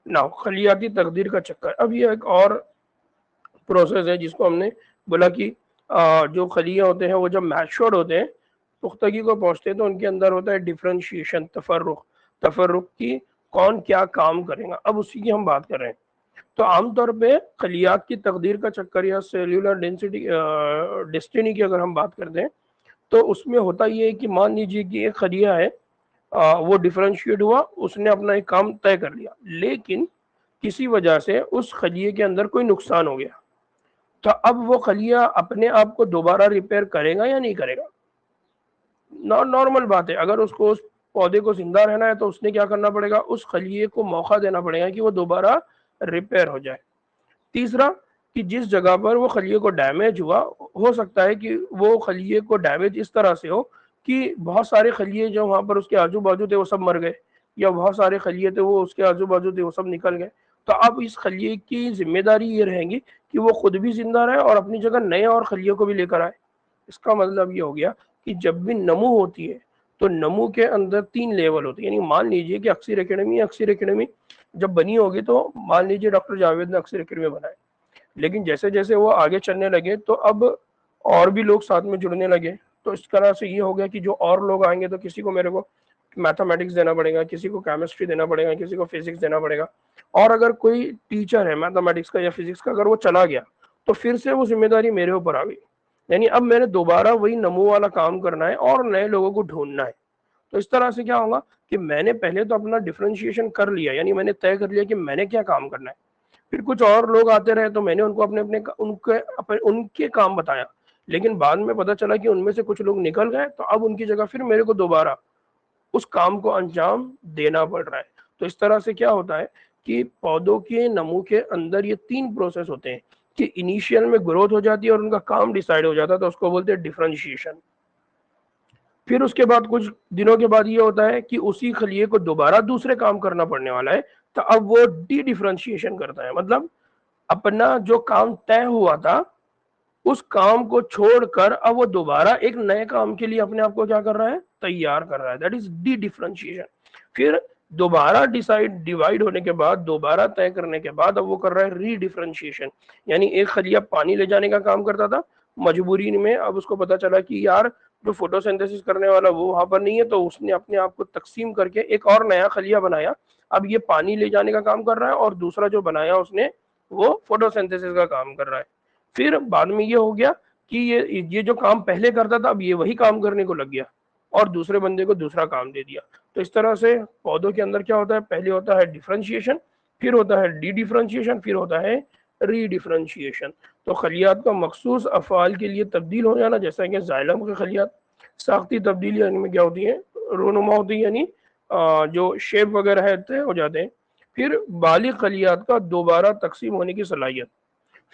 ना खलियाती तकदीर का चक्कर, अब ये एक और प्रोसेस है जिसको हमने बोला कि जो खलिया होते हैं वो जब मैच्योर्ड होते हैं, पुख्तगी को पहुंचते हैं, तो उनके अंदर होता है डिफ्रेंशिएशन, तफर्रुख। तफर्रुख की कौन क्या काम करेगा, अब उसी की हम बात कर रहे हैं। तो आमतौर पे खलियात की तकदीर का चक्कर या सेल्यूलर डेंसिटी डेस्टिनी की अगर हम बात करते हैं तो उसमें होता ये है कि मान लीजिए कि एक खलिया है, वो डिफरेंशिएट हुआ, उसने अपना एक काम तय कर लिया, लेकिन किसी वजह से उस खलिए के अंदर कोई नुकसान हो गया, तो अब वो खलिया अपने आप को दोबारा रिपेयर करेगा या नहीं करेगा? नॉर्मल बात है, अगर उसको उस पौधे को जिंदा रहना है तो उसने क्या करना पड़ेगा, उस खलिए को मौका देना पड़ेगा कि वो दोबारा रिपेयर हो जाए। तीसरा, कि जिस जगह पर वो खलिए को डैमेज हुआ, हो सकता है कि वो खलिए को डैमेज इस तरह से हो कि बहुत सारे खलिए जो वहाँ पर उसके आजू बाजू थे वो सब मर गए, या बहुत सारे खलिए थे वो उसके आजू बाजू थे वो सब निकल गए। तो अब इस खलिए की जिम्मेदारी ये रहेगी कि वो खुद भी जिंदा रहे और अपनी जगह नए और खलियों को भी लेकर आए। इसका मतलब ये हो गया कि जब भी नमू होती है तो नमू के अंदर 3 लेवल होते हैं। यानी मान लीजिए कि अक्सर एकेडमी जब बनी होगी, तो मान लीजिए डॉक्टर जावेद ने अक्सर एकेडमी बनाई, लेकिन जैसे जैसे वो आगे चलने लगे तो अब और भी लोग साथ में जुड़ने लगे। तो इस तरह से ये हो गया कि जो और लोग आएंगे तो किसी को मेरे को मैथमेटिक्स देना पड़ेगा, किसी को केमिस्ट्री देना पड़ेगा, किसी को फिजिक्स देना पड़ेगा। और अगर कोई टीचर है मैथमेटिक्स का या फिजिक्स का, अगर वो चला गया तो फिर से वो जिम्मेदारी मेरे ऊपर आ गई। यानी अब मैंने दोबारा वही नमो वाला काम करना है और नए लोगों को ढूंढना है। तो इस तरह से क्या होगा कि मैंने पहले तो अपना डिफरेंशिएशन कर लिया, यानी मैंने तय कर लिया कि मैंने क्या काम करना है। फिर कुछ और लोग आते रहे तो मैंने उनको उनके काम बताया, लेकिन बाद में पता चला कि उनमें से कुछ लोग निकल गए, तो अब उनकी जगह फिर मेरे को दोबारा उस काम को अंजाम देना पड़ रहा है। तो इस तरह से क्या होता है कि पौधों के नमू के अंदर ये 3 प्रोसेस होते हैं कि इनिशियल में ग्रोथ हो जाती है और उनका काम डिसाइड हो जाता है, तो उसको बोलते हैं डिफरेंशिएशन। फिर उसके बाद कुछ दिनों के बाद ये होता है कि उसी खलिए को दोबारा दूसरे काम करना पड़ने वाला है, तो अब वो डी डिफरेंशिएशन करता है। मतलब अपना जो काम तय हुआ था उस काम को छोड़कर अब वो दोबारा एक नए काम के लिए अपने आप को क्या कर रहा है, तैयार कर रहा है। That is D differentiation. फिर दोबारा डिवाइड होने के बाद, दोबारा तय करने के बाद अब वो कर रहा है री डिफरेंशिएशन। यानी एक खलिया पानी ले जाने का काम करता था, मजबूरी में अब उसको पता चला कि यार जो फोटोसिंथेसिस करने वाला वो वहां पर नहीं है, तो उसने अपने आप को तकसीम करके एक और नया खलिया बनाया। अब ये पानी ले जाने का काम कर रहा है और दूसरा जो बनाया उसने वो फोटोसिंथेसिस का काम कर रहा है। फिर बाद में ये हो गया कि ये जो काम पहले करता था अब ये वही काम करने को लग गया और दूसरे बंदे को दूसरा काम दे दिया। तो इस तरह से पौधों के अंदर क्या होता है, पहले होता है डिफरेंशिएशन, फिर होता है डी डिफरेंशिएशन, फिर होता है री डिफरेंशिएशन। तो खलियात का मखसूस अफ़ाल के लिए तब्दील हो जाना, जैसा कि जाइलम के खलियात साख्ती तब्दीली में क्या होती है, रोनुमा होती है, यानी जो शेप वगैरह है तय हो जाते हैं। फिर बालिग खलियात का दोबारा तकसीम होने की सलाहियत।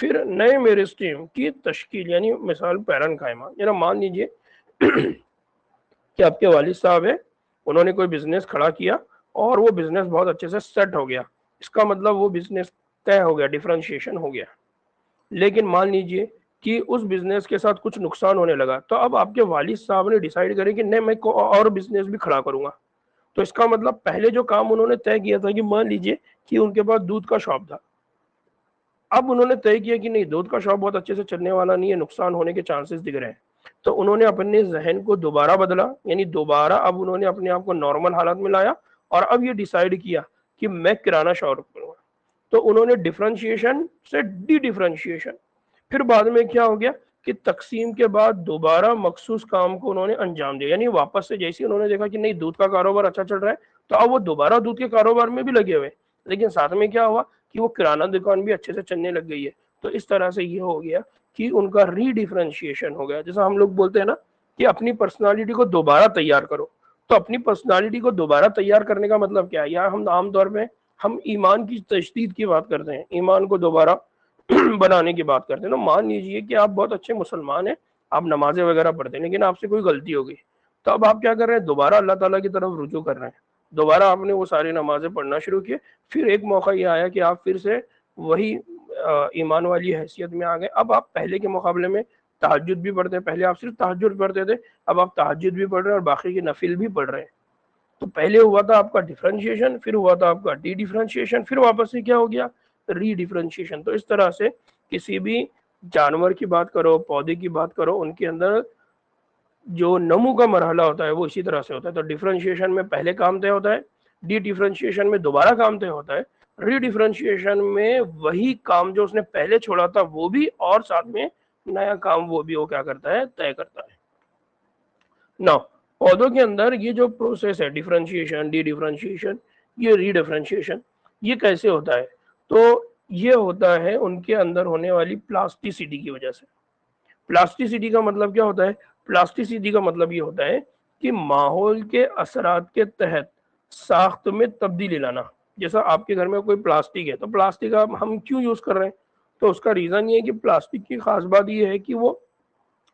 फिर नए मेरिस्टेम की तश्कील, यानी मिसाल पैरन कायमा। जरा मान लीजिए कि आपके वालिद साहब है, उन्होंने कोई बिजनेस खड़ा किया और वो बिजनेस बहुत अच्छे से सेट हो गया, इसका मतलब वो बिजनेस तय हो गया, डिफरेंशिएशन हो गया। लेकिन मान लीजिए कि उस बिजनेस के साथ कुछ नुकसान होने लगा, तो अब आपके वालिद साहब ने डिसाइड करे कि नहीं, मैं को और बिजनेस भी खड़ा करूंगा। तो इसका मतलब पहले जो काम उन्होंने तय किया था कि मान लीजिए कि उनके पास दूध का शॉप था, अब उन्होंने तय किया कि नहीं, दूध का शॉप बहुत अच्छे से चलने वाला नहीं है, नुकसान होने के चांसेस दिख रहे हैं। तो उन्होंने अपने जहन को दोबारा बदला, यानी दोबारा अब उन्होंने अपने आप को नॉर्मल हालत में लाया और अब ये डिसाइड किया कि मैं किराना शॉप करूंगा। तो उन्होंने डिफरेंशिएशन से डी डिफरेंशिएशन। फिर बाद में क्या हो गया कि तकसीम के बाद दोबारा मखसूस काम को उन्होंने अंजाम दिया, यानी वापस से जैसे उन्होंने देखा कि नहीं, दूध का कारोबार अच्छा चल रहा है, तो अब वो दोबारा दूध के कारोबार में भी लगे हुए। लेकिन साथ में क्या हुआ कि वो किराना दुकान भी अच्छे से चलने लग गई है। तो इस तरह से ये हो गया कि उनका री डिफरेंशिएशन हो गया। जैसा हम लोग बोलते हैं ना कि अपनी पर्सनालिटी को दोबारा तैयार करो, तो अपनी पर्सनालिटी को दोबारा तैयार करने का मतलब क्या है, यहाँ हम आमतौर में हम ईमान की तजदीद की बात करते हैं, ईमान को दोबारा बनाने की बात करते हैं। तो मान लीजिए कि आप बहुत अच्छे मुसलमान हैं, आप नमाजें वगैरह पढ़ते हैं, लेकिन आपसे कोई गलती हो गई, तो अब आप क्या कर रहे हैं, दोबारा अल्लाह ताला की तरफ रुजू कर रहे हैं, दोबारा आपने वो सारी नमाजें पढ़ना शुरू किए। फिर एक मौका ये आया कि आप फिर से वही ईमान वाली हैसियत में आ गए। अब आप पहले के मुकाबले में तहज्जुद भी पढ़ते हैं, पहले आप सिर्फ तहज्जुद पढ़ते थे, अब आप तहज्जुद भी पढ़ रहे हैं और बाकी की नफिल भी पढ़ रहे हैं। तो पहले हुआ था आपका डिफरेंशिएशन, फिर हुआ था आपका डी डिफरेंशिएशन, फिर वापस से क्या हो गया, री डिफरेंशिएशन। तो इस तरह से किसी भी जानवर की बात करो, पौधे की बात करो, उनके अंदर जो नमू का मरहला होता है वो इसी तरह से होता है। तो डिफरेंशिएशन में पहले काम तय होता है, डी डिफरेंशिएशन में दोबारा काम तय होता है, री डिफरेंशिएशन में वही काम जो उसने पहले छोड़ा था वो भी, और साथ में नया काम वो भी वो क्या करता है, तय करता है। ना पौधों के अंदर ये जो प्रोसेस है डिफरेंशिएशन, डी डिफरेंशिएशन, ये रीडिफरेंशिएशन, ये कैसे होता है? तो ये होता है उनके अंदर होने वाली प्लास्टिसिटी की वजह से। प्लास्टिसिटी का मतलब क्या होता है? प्लास्टिसिटी का मतलब ये होता है कि माहौल के असरात के तहत साख्त में तब्दीली लाना। जैसा आपके घर में कोई प्लास्टिक है, तो प्लास्टिक हम क्यों यूज कर रहे हैं? तो उसका रीजन ये है कि प्लास्टिक की खास बात ये है कि वो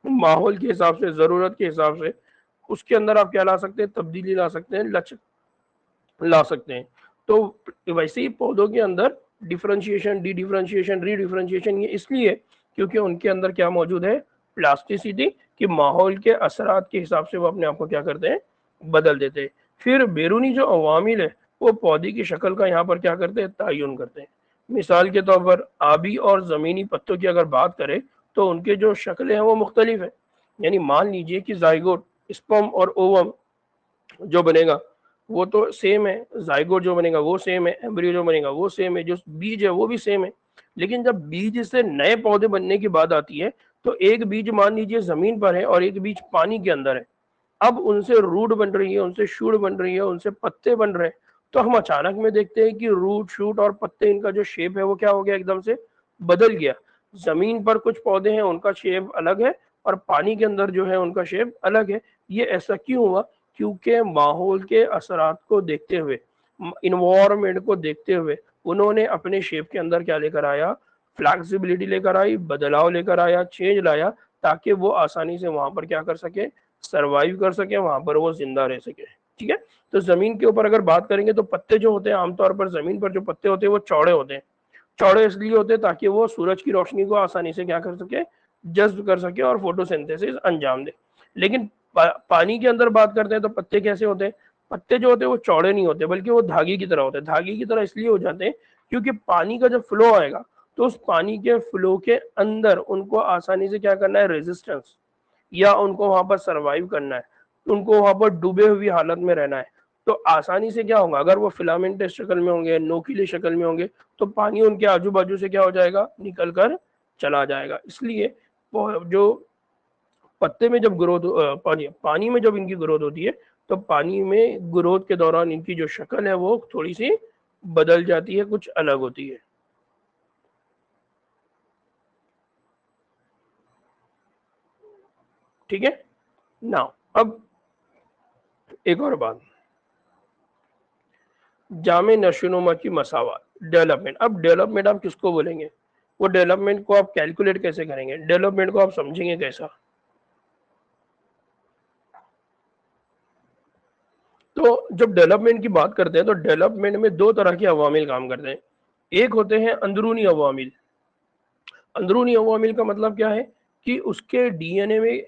माहौल के हिसाब से, जरूरत के हिसाब से उसके अंदर आप क्या ला सकते हैं? तब्दीली ला सकते हैं, लचक ला सकते हैं। तो वैसे ही पौधों के अंदर डिफरेंशिएशन, डी डिफरेंशिएशन, री डिफरेंशिएशन ये इसलिए क्योंकि उनके अंदर क्या मौजूद है? प्लास्टिसिटी, कि माहौल के असरात के हिसाब से वो अपने आप को क्या करते हैं? बदल देते हैं। फिर बैरूनी जो अवामिल है वो पौधे की शक्ल का यहाँ पर क्या करते हैं? तयन करते हैं। मिसाल के तौर पर आबी और ज़मीनी पत्तों की अगर बात करें तो उनके जो शक्लें हैं वो मुख्तलिफ है। यानी मान लीजिए कि जाइगोट, स्पर्म और ओवम जो बनेगा वो तो सेम है, जाइगोट जो बनेगा वो सेम है, एम्ब्रियो जो बनेगा वो सेम है, जो बीज है वो भी सेम है। लेकिन जब बीज से नए पौधे बनने की बात आती है तो एक बीज मान लीजिए जमीन पर है और एक बीज पानी के अंदर है। अब उनसे रूट बन रही है, उनसे शूट बन रही है, उनसे पत्ते बन रहे हैं। तो हम अचानक में देखते हैं कि रूट, शूट और पत्ते, इनका जो शेप है वो क्या हो गया? एकदम से बदल गया। जमीन पर कुछ पौधे हैं उनका शेप अलग है और पानी के अंदर जो है उनका शेप अलग है। ये ऐसा क्यों हुआ? क्योंकि माहौल के असरात को देखते हुए, इन्वायरमेंट को देखते हुए उन्होंने अपने शेप के अंदर क्या लेकर आया? फ्लैक्सिबिलिटी लेकर आई, बदलाव लेकर आया, चेंज लाया, ताकि वो आसानी से वहां पर क्या कर सके? सरवाइव कर सके, वहां पर वो जिंदा रह सके। ठीक है। तो जमीन के ऊपर अगर बात करेंगे तो पत्ते जो होते हैं, आमतौर पर जमीन पर जो पत्ते होते हैं वो चौड़े होते हैं। चौड़े इसलिए होते हैं ताकि वो सूरज की रोशनी को आसानी से क्या कर सके? जज्ब कर सके और फोटोसिंथेसिस अंजाम दे। लेकिन पानी के अंदर बात करते हैं तो पत्ते कैसे होते हैं? पत्ते जो होते हैं वो चौड़े नहीं होते, बल्कि वो धागे की तरह होते हैं। धागे की तरह इसलिए हो जाते हैं क्योंकि पानी का जब फ्लो आएगा तो उस पानी के फ्लो के अंदर उनको आसानी से क्या करना है? रेजिस्टेंस, या उनको वहां पर सरवाइव करना है, उनको वहां पर डूबे हुई हालत में रहना है। तो आसानी से क्या होगा? अगर वो फिलामेंटस शक्ल में होंगे, नोकीली शक्ल में होंगे, तो पानी उनके आजू बाजू से क्या हो जाएगा? निकल कर चला जाएगा। इसलिए जो पत्ते में जब ग्रोथ, पानी में जब इनकी ग्रोथ होती है तो पानी में ग्रोथ के दौरान इनकी जो शक्ल है वो थोड़ी सी बदल जाती है, कुछ अलग होती है। ठीक है ना। अब एक और बात, जामे नशोनुमा की मसावत, डेवलपमेंट। अब डेवलपमेंट आप किसको बोलेंगे? वो डेवलपमेंट को आप कैलकुलेट कैसे करेंगे? डेवलपमेंट को आप समझेंगे कैसा? तो जब डेवलपमेंट की बात करते हैं तो डेवलपमेंट में दो तरह के अवामिल काम करते हैं। एक होते हैं अंदरूनी अवामिल। अंदरूनी अवामिल का मतलब क्या है? कि उसके डीएनए में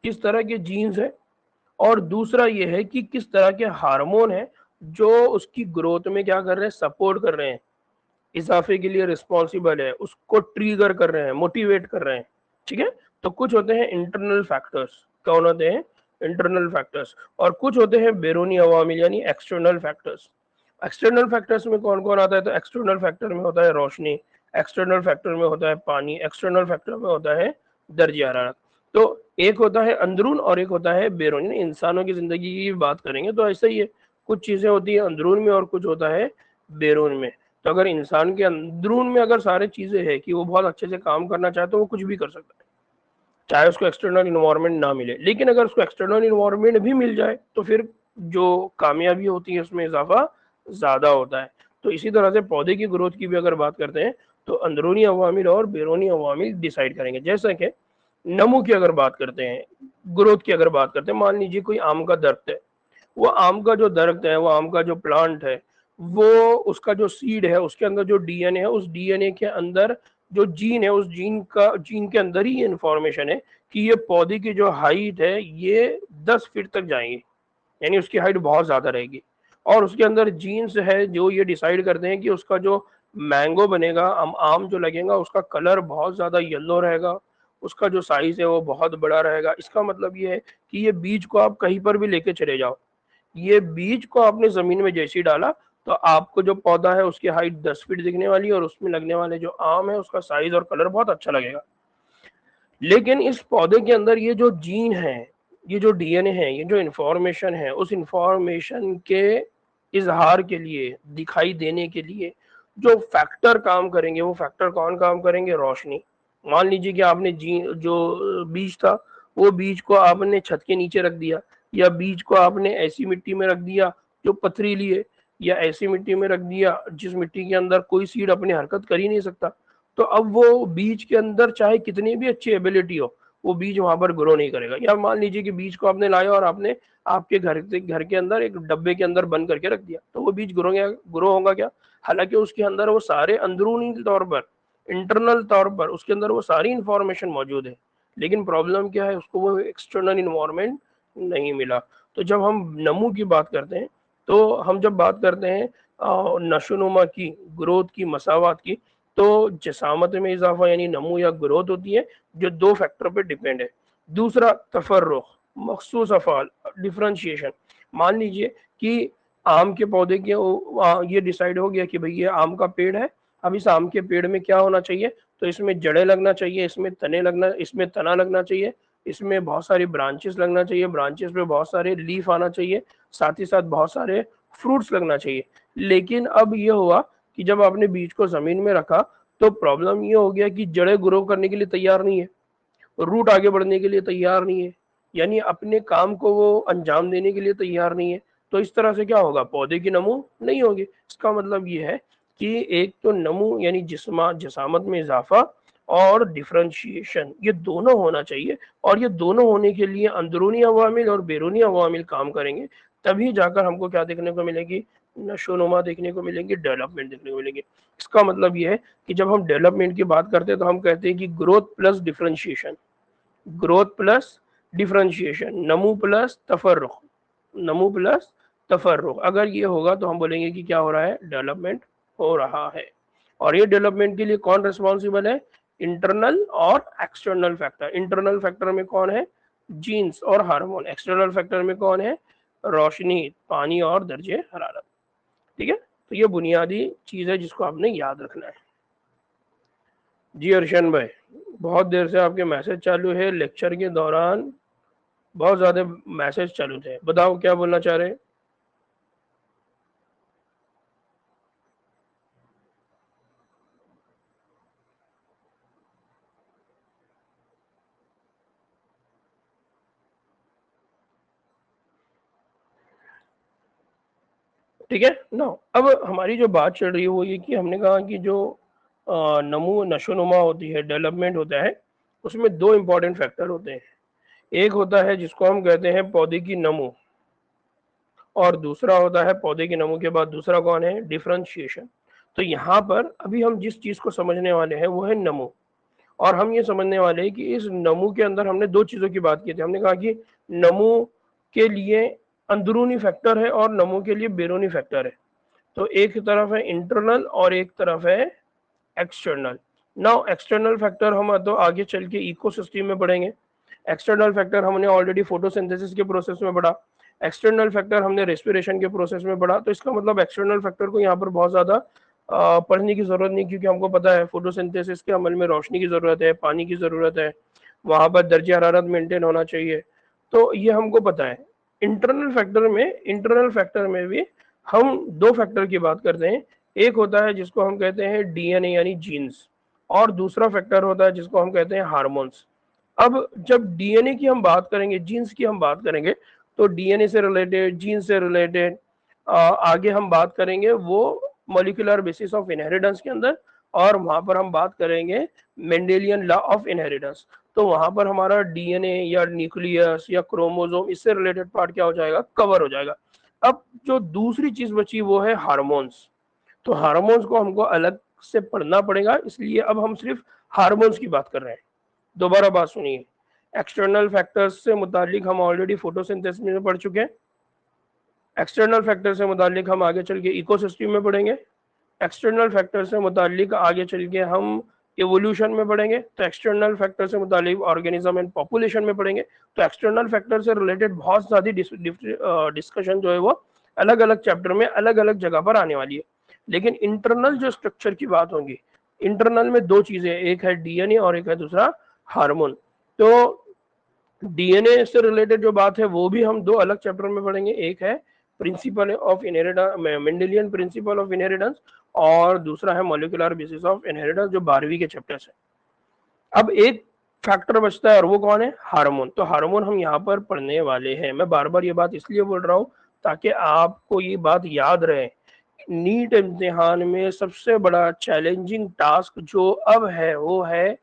किस तरह के जीन्स है, और दूसरा ये है कि किस तरह के हार्मोन है जो उसकी ग्रोथ में क्या कर रहे हैं? सपोर्ट कर रहे हैं, इजाफे के लिए रिस्पॉन्सिबल है, उसको ट्रिगर कर रहे हैं, मोटिवेट कर रहे हैं। ठीक है। तो कुछ होते हैं इंटरनल फैक्टर्स। कौन होते हैं? Internal factors. और कुछ होते हैं बैरूनी अवामिल यानी एक्सटर्नल फैक्टर्स। एक्सटर्नल फैक्टर्स में कौन कौन आता है? तो एक्सटर्नल फैक्टर में होता है रोशनी, एक्सटर्नल फैक्टर में होता है पानी, एक्सटर्नल फैक्टर में होता है दर्जे हरारत। तो एक होता है अंदरून और एक होता है बैरूनी। इंसानों की जिंदगी की बात करेंगे तो ऐसा ही है, कुछ चीजें होती है अंदरून में और कुछ होता है बैरून में। तो अगर इंसान के अंदरून में अगर सारी चीजें हैं कि वो बहुत अच्छे से काम करना चाहे तो वो कुछ भी कर सकता है, चाहे उसको एक्सटर्नल इन्वायरमेंट ना मिले। लेकिन अगर उसको एक्सटर्नल इन्वायरमेंट भी मिल जाए तो फिर जो कामयाबी होती है उसमें इजाफा ज्यादा होता है। तो इसी तरह से पौधे की ग्रोथ की भी अगर बात करते हैं तो अंदरूनी अवामिल और बैरूनी अवामिल डिसाइड करेंगे। जैसे कि नमू की अगर बात करते हैं, ग्रोथ की अगर बात करते हैं, मान लीजिए कोई आम का दरख्त है। वो आम का जो दरख्त है, वो आम का जो प्लांट है, वो उसका जो सीड है उसके अंदर जो डीएनए है, उस डीएनए के अंदर जो जीन है, उस जीन के अंदर ही ये इंफॉर्मेशन है कि ये पौधे की जो हाइट है ये 10 फीट तक जाएंगी, यानी उसकी हाइट बहुत ज्यादा रहेगी। और उसके अंदर जीन्स है जो ये डिसाइड करते हैं कि उसका जो मैंगो बनेगा, आम जो लगेगा, उसका कलर बहुत ज्यादा येलो रहेगा, उसका जो साइज है वो बहुत बड़ा रहेगा। इसका मतलब ये है कि ये बीज को आप कहीं पर भी लेके चले जाओ, ये बीज को आपने जमीन में जैसे ही डाला तो आपको जो पौधा है उसकी हाइट 10 फीट दिखने वाली है और उसमें लगने वाले जो आम है उसका साइज और कलर बहुत अच्छा लगेगा। लेकिन इस पौधे के अंदर ये जो जीन है, ये जो डीएनए है, ये जो इंफॉर्मेशन है, उस इंफॉर्मेशन के इजहार के लिए, दिखाई देने के लिए जो फैक्टर काम करेंगे, वो फैक्टर कौन काम करेंगे? रोशनी। मान लीजिए कि आपने जी जो बीज था, वो बीज को आपने छत के नीचे रख दिया, या बीज को आपने ऐसी मिट्टी में रख दिया जो पथरीली है, या ऐसी मिट्टी में रख दिया जिस मिट्टी के अंदर कोई सीड अपनी हरकत कर ही नहीं सकता, तो अब वो बीज के अंदर चाहे कितनी भी अच्छी एबिलिटी हो, वो बीज वहां पर ग्रो नहीं करेगा। या मान लीजिए कि बीज को आपने लाया और आपने आपके घर के अंदर एक डब्बे के अंदर बंद करके रख दिया, तो वो बीज ग्रो होगा क्या? हालांकि उसके अंदर वो सारे अंदरूनी तौर पर, इंटरनल तौर पर उसके अंदर वो सारी इंफॉर्मेशन मौजूद है, लेकिन प्रॉब्लम क्या है? उसको वो एक्सटर्नल इन्वायरमेंट नहीं मिला। तो जब हम नमू की बात करते हैं, तो हम जब बात करते हैं नशोनुमा की, ग्रोथ की, मसावत की, तो जसामत में इजाफा यानी नमू या ग्रोथ होती है, जो दो फैक्टर पे डिपेंड है। दूसरा तफर्रुख, मखसूस अफाल, डिफरेंशिएशन। मान लीजिए कि आम के पौधे के ये डिसाइड हो गया कि भाई ये आम का पेड़ है, अब इस आम के पेड़ में क्या होना चाहिए? तो इसमें जड़ें लगना चाहिए, इसमें तना लगना चाहिए, इसमें बहुत सारी ब्रांचेस लगना चाहिए, ब्रांचेस पे बहुत सारे लीफ आना चाहिए, साथ ही साथ बहुत सारे फ्रूट्स लगना चाहिए। लेकिन अब ये हुआ कि जब आपने बीज को जमीन में रखा, तो प्रॉब्लम ये हो गया कि जड़ें ग्रो करने के लिए तैयार नहीं है, रूट आगे बढ़ने के लिए तैयार नहीं है, यानी अपने काम को वो अंजाम देने के लिए तैयार नहीं है। तो इस तरह से क्या होगा? पौधे की नमू नहीं होगी। इसका मतलब ये है कि एक तो नमू यानी जसामत में इजाफा और डिफरेंशिएशन, ये दोनों होना चाहिए, और ये दोनों होने के लिए अंदरूनी अवामिल और बैरूनी अवामिल काम करेंगे, तभी जाकर हमको क्या देखने को मिलेगी? नशोनुमा देखने को मिलेंगी, डेवलपमेंट देखने को मिलेगी। इसका मतलब ये है कि जब हम डेवलपमेंट की बात करते हैं, तो हम कहते हैं कि growth plus differentiation, growth plus differentiation, नमू प्लस तफर्रुख, नमू प्लस तफर्रुख। अगर ये होगा तो हम बोलेंगे कि क्या हो रहा है? डेवलपमेंट हो रहा है। और ये डेवलपमेंट के लिए कौन रिस्पॉन्सिबल है? इंटरनल और एक्सटर्नल फैक्टर। इंटरनल फैक्टर में कौन है? जीन्स और हार्मोन। एक्सटर्नल फैक्टर में कौन है? रोशनी, पानी और दर्जे हरारत। ठीक है, तो ये बुनियादी चीज है जिसको आपने याद रखना है। जी अर्शन भाई, बहुत देर से आपके मैसेज चालू है, लेक्चर के दौरान बहुत ज्यादा मैसेज चालू थे, बताओ क्या बोलना चाह रहे हैं? ठीक है ना। अब हमारी जो बात चल रही है वो ये कि हमने कहा कि जो नमो नशोनुमा होती है, डेवलपमेंट होता है, उसमें दो इंपॉर्टेंट फैक्टर होते हैं। एक होता है जिसको हम कहते हैं पौधे की नमो, और दूसरा होता है पौधे की नमो के बाद दूसरा कौन है? डिफरेंशिएशन। तो यहाँ पर अभी हम जिस चीज को समझने वाले हैं वो है नमो। और हम ये समझने वाले हैं कि इस नमू के अंदर हमने दो चीजों की बात की थी। हमने कहा कि नमू के लिए अंदरूनी फैक्टर है और नमू के लिए बैरूनी फैक्टर है। तो एक तरफ है इंटरनल और एक तरफ है एक्सटर्नल। नाउ एक्सटर्नल फैक्टर हम तो आगे चल के इकोसिस्टम में पढ़ेंगे। एक्सटर्नल फैक्टर हमने ऑलरेडी फोटोसिंथेसिस के प्रोसेस में पढ़ा, एक्सटर्नल फैक्टर हमने रेस्पिरेशन के प्रोसेस में पढ़ा। तो इसका मतलब एक्सटर्नल फैक्टर को यहाँ पर बहुत ज्यादा पढ़ने की जरूरत नहीं, क्योंकि हमको पता है फोटोसिंथेसिस के अमल में रोशनी की जरूरत है, पानी की जरूरत है, वहां पर दर्जे हरारत मेंटेन होना चाहिए, तो ये हमको पता है। इंटरनल फैक्टर में भी हम दो फैक्टर की बात करते हैं। एक होता है जिसको हम कहते हैं डीएनए यानी जीन्स, और दूसरा फैक्टर होता है जिसको हम कहते हैं हार्मोन्स। अब जब डीएनए की हम बात करेंगे, जीन्स की हम बात करेंगे, तो डीएनए से रिलेटेड, जीन से रिलेटेड आगे हम बात करेंगे वो मॉलिक्यूलर बेसिस ऑफ इनहेरिटेंस के अंदर, और वहां पर हम बात करेंगे मेंडेलियन लॉ ऑफ इनहेरिटेंस। तो वहां पर हमारा डीएनए या न्यूक्लियस या क्रोमोसोम, इससे रिलेटेड पार्ट क्या हो जाएगा? कवर हो जाएगा। अब जो दूसरी चीज बची वो है हार्मोन्स। तो हार्मोन्स को हमको अलग से पढ़ना पड़ेगा, इसलिए अब हम सिर्फ हार्मोन्स की बात कर रहे हैं। दोबारा बात सुनिए, एक्सटर्नल फैक्टर्स से मुतालिक हम ऑलरेडी फोटोसिंथेसिस में पढ़ चुके हैं, एक्सटर्नल फैक्टर से मुतालिक हम आगे चल के इकोसिस्टम में पढ़ेंगे, एक्सटर्नल फैक्टर से मुतालिक आगे चल के हम एवोल्यूशन में पढ़ेंगे, तो एक्सटर्नल फैक्टर से मुतालिक ऑर्गेनिज्म एंड पॉपुलेशन में पढ़ेंगे। तो एक्सटर्नल फैक्टर से रिलेटेड बहुत सारी डिस्कशन जो है वो अलग अलग चैप्टर में अलग अलग जगह पर आने वाली है। लेकिन इंटरनल जो स्ट्रक्चर की बात होगी, इंटरनल में दो चीजें, एक है डीएनए और एक है दूसरा हार्मोन। तो डीएनए से रिलेटेड जो बात है वो भी हम दो अलग चैप्टर में पढ़ेंगे, एक है principle of inheritance, Mendelian principle of inheritance, और दूसरा है मॉलिक्यूलर बेसिस ऑफ इनहेरिटेंस, जो 12वीं के चैप्टर है। अब एक फैक्टर बचता है और वो कौन है? हार्मोन। तो हार्मोन हम यहाँ पर पढ़ने वाले हैं। मैं बार बार ये बात इसलिए बोल रहा हूँ ताकि आपको ये बात याद रहे। नीट इम्तिहान में सबसे बड़ा चैलेंजिंग टास्क जो अब है वो है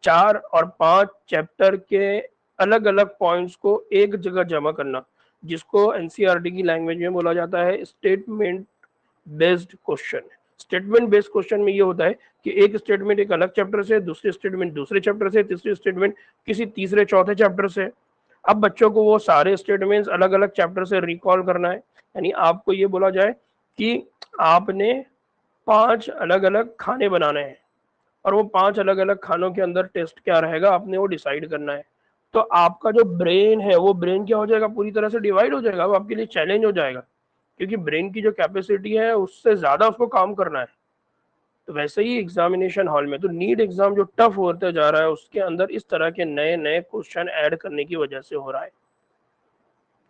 4 और 5 चैप्टर के अलग अलग पॉइंट्स को एक जगह जमा करना, जिसको एनसीईआरटी की लैंग्वेज में बोला जाता है statement based question. Statement based question में ये होता है कि एक स्टेटमेंट एक अलग चैप्टर से, दूसरी स्टेटमेंट दूसरे चैप्टर से, तीसरी स्टेटमेंट किसी तीसरे चौथे चैप्टर से। अब बच्चों को वो सारे स्टेटमेंट्स अलग अलग चैप्टर से रिकॉल करना है। यानी आपको ये बोला जाए कि आपने 5 अलग अलग खाने बनाने हैं और वो 5 अलग अलग खानों के अंदर टेस्ट क्या रहेगा आपने वो डिसाइड करना है। तो आपका जो ब्रेन है वो ब्रेन क्या हो जाएगा? पूरी तरह से डिवाइड हो जाएगा। वो आपके लिए चैलेंज हो जाएगा, क्योंकि ब्रेन की जो कैपेसिटी है उससे ज्यादा उसको काम करना है। तो वैसे ही एग्जामिनेशन हॉल में तो नीट एग्जाम जो टफ होते जा रहा है उसके अंदर इस तरह के नए नए क्वेश्चन ऐड करने की वजह से हो रहा है।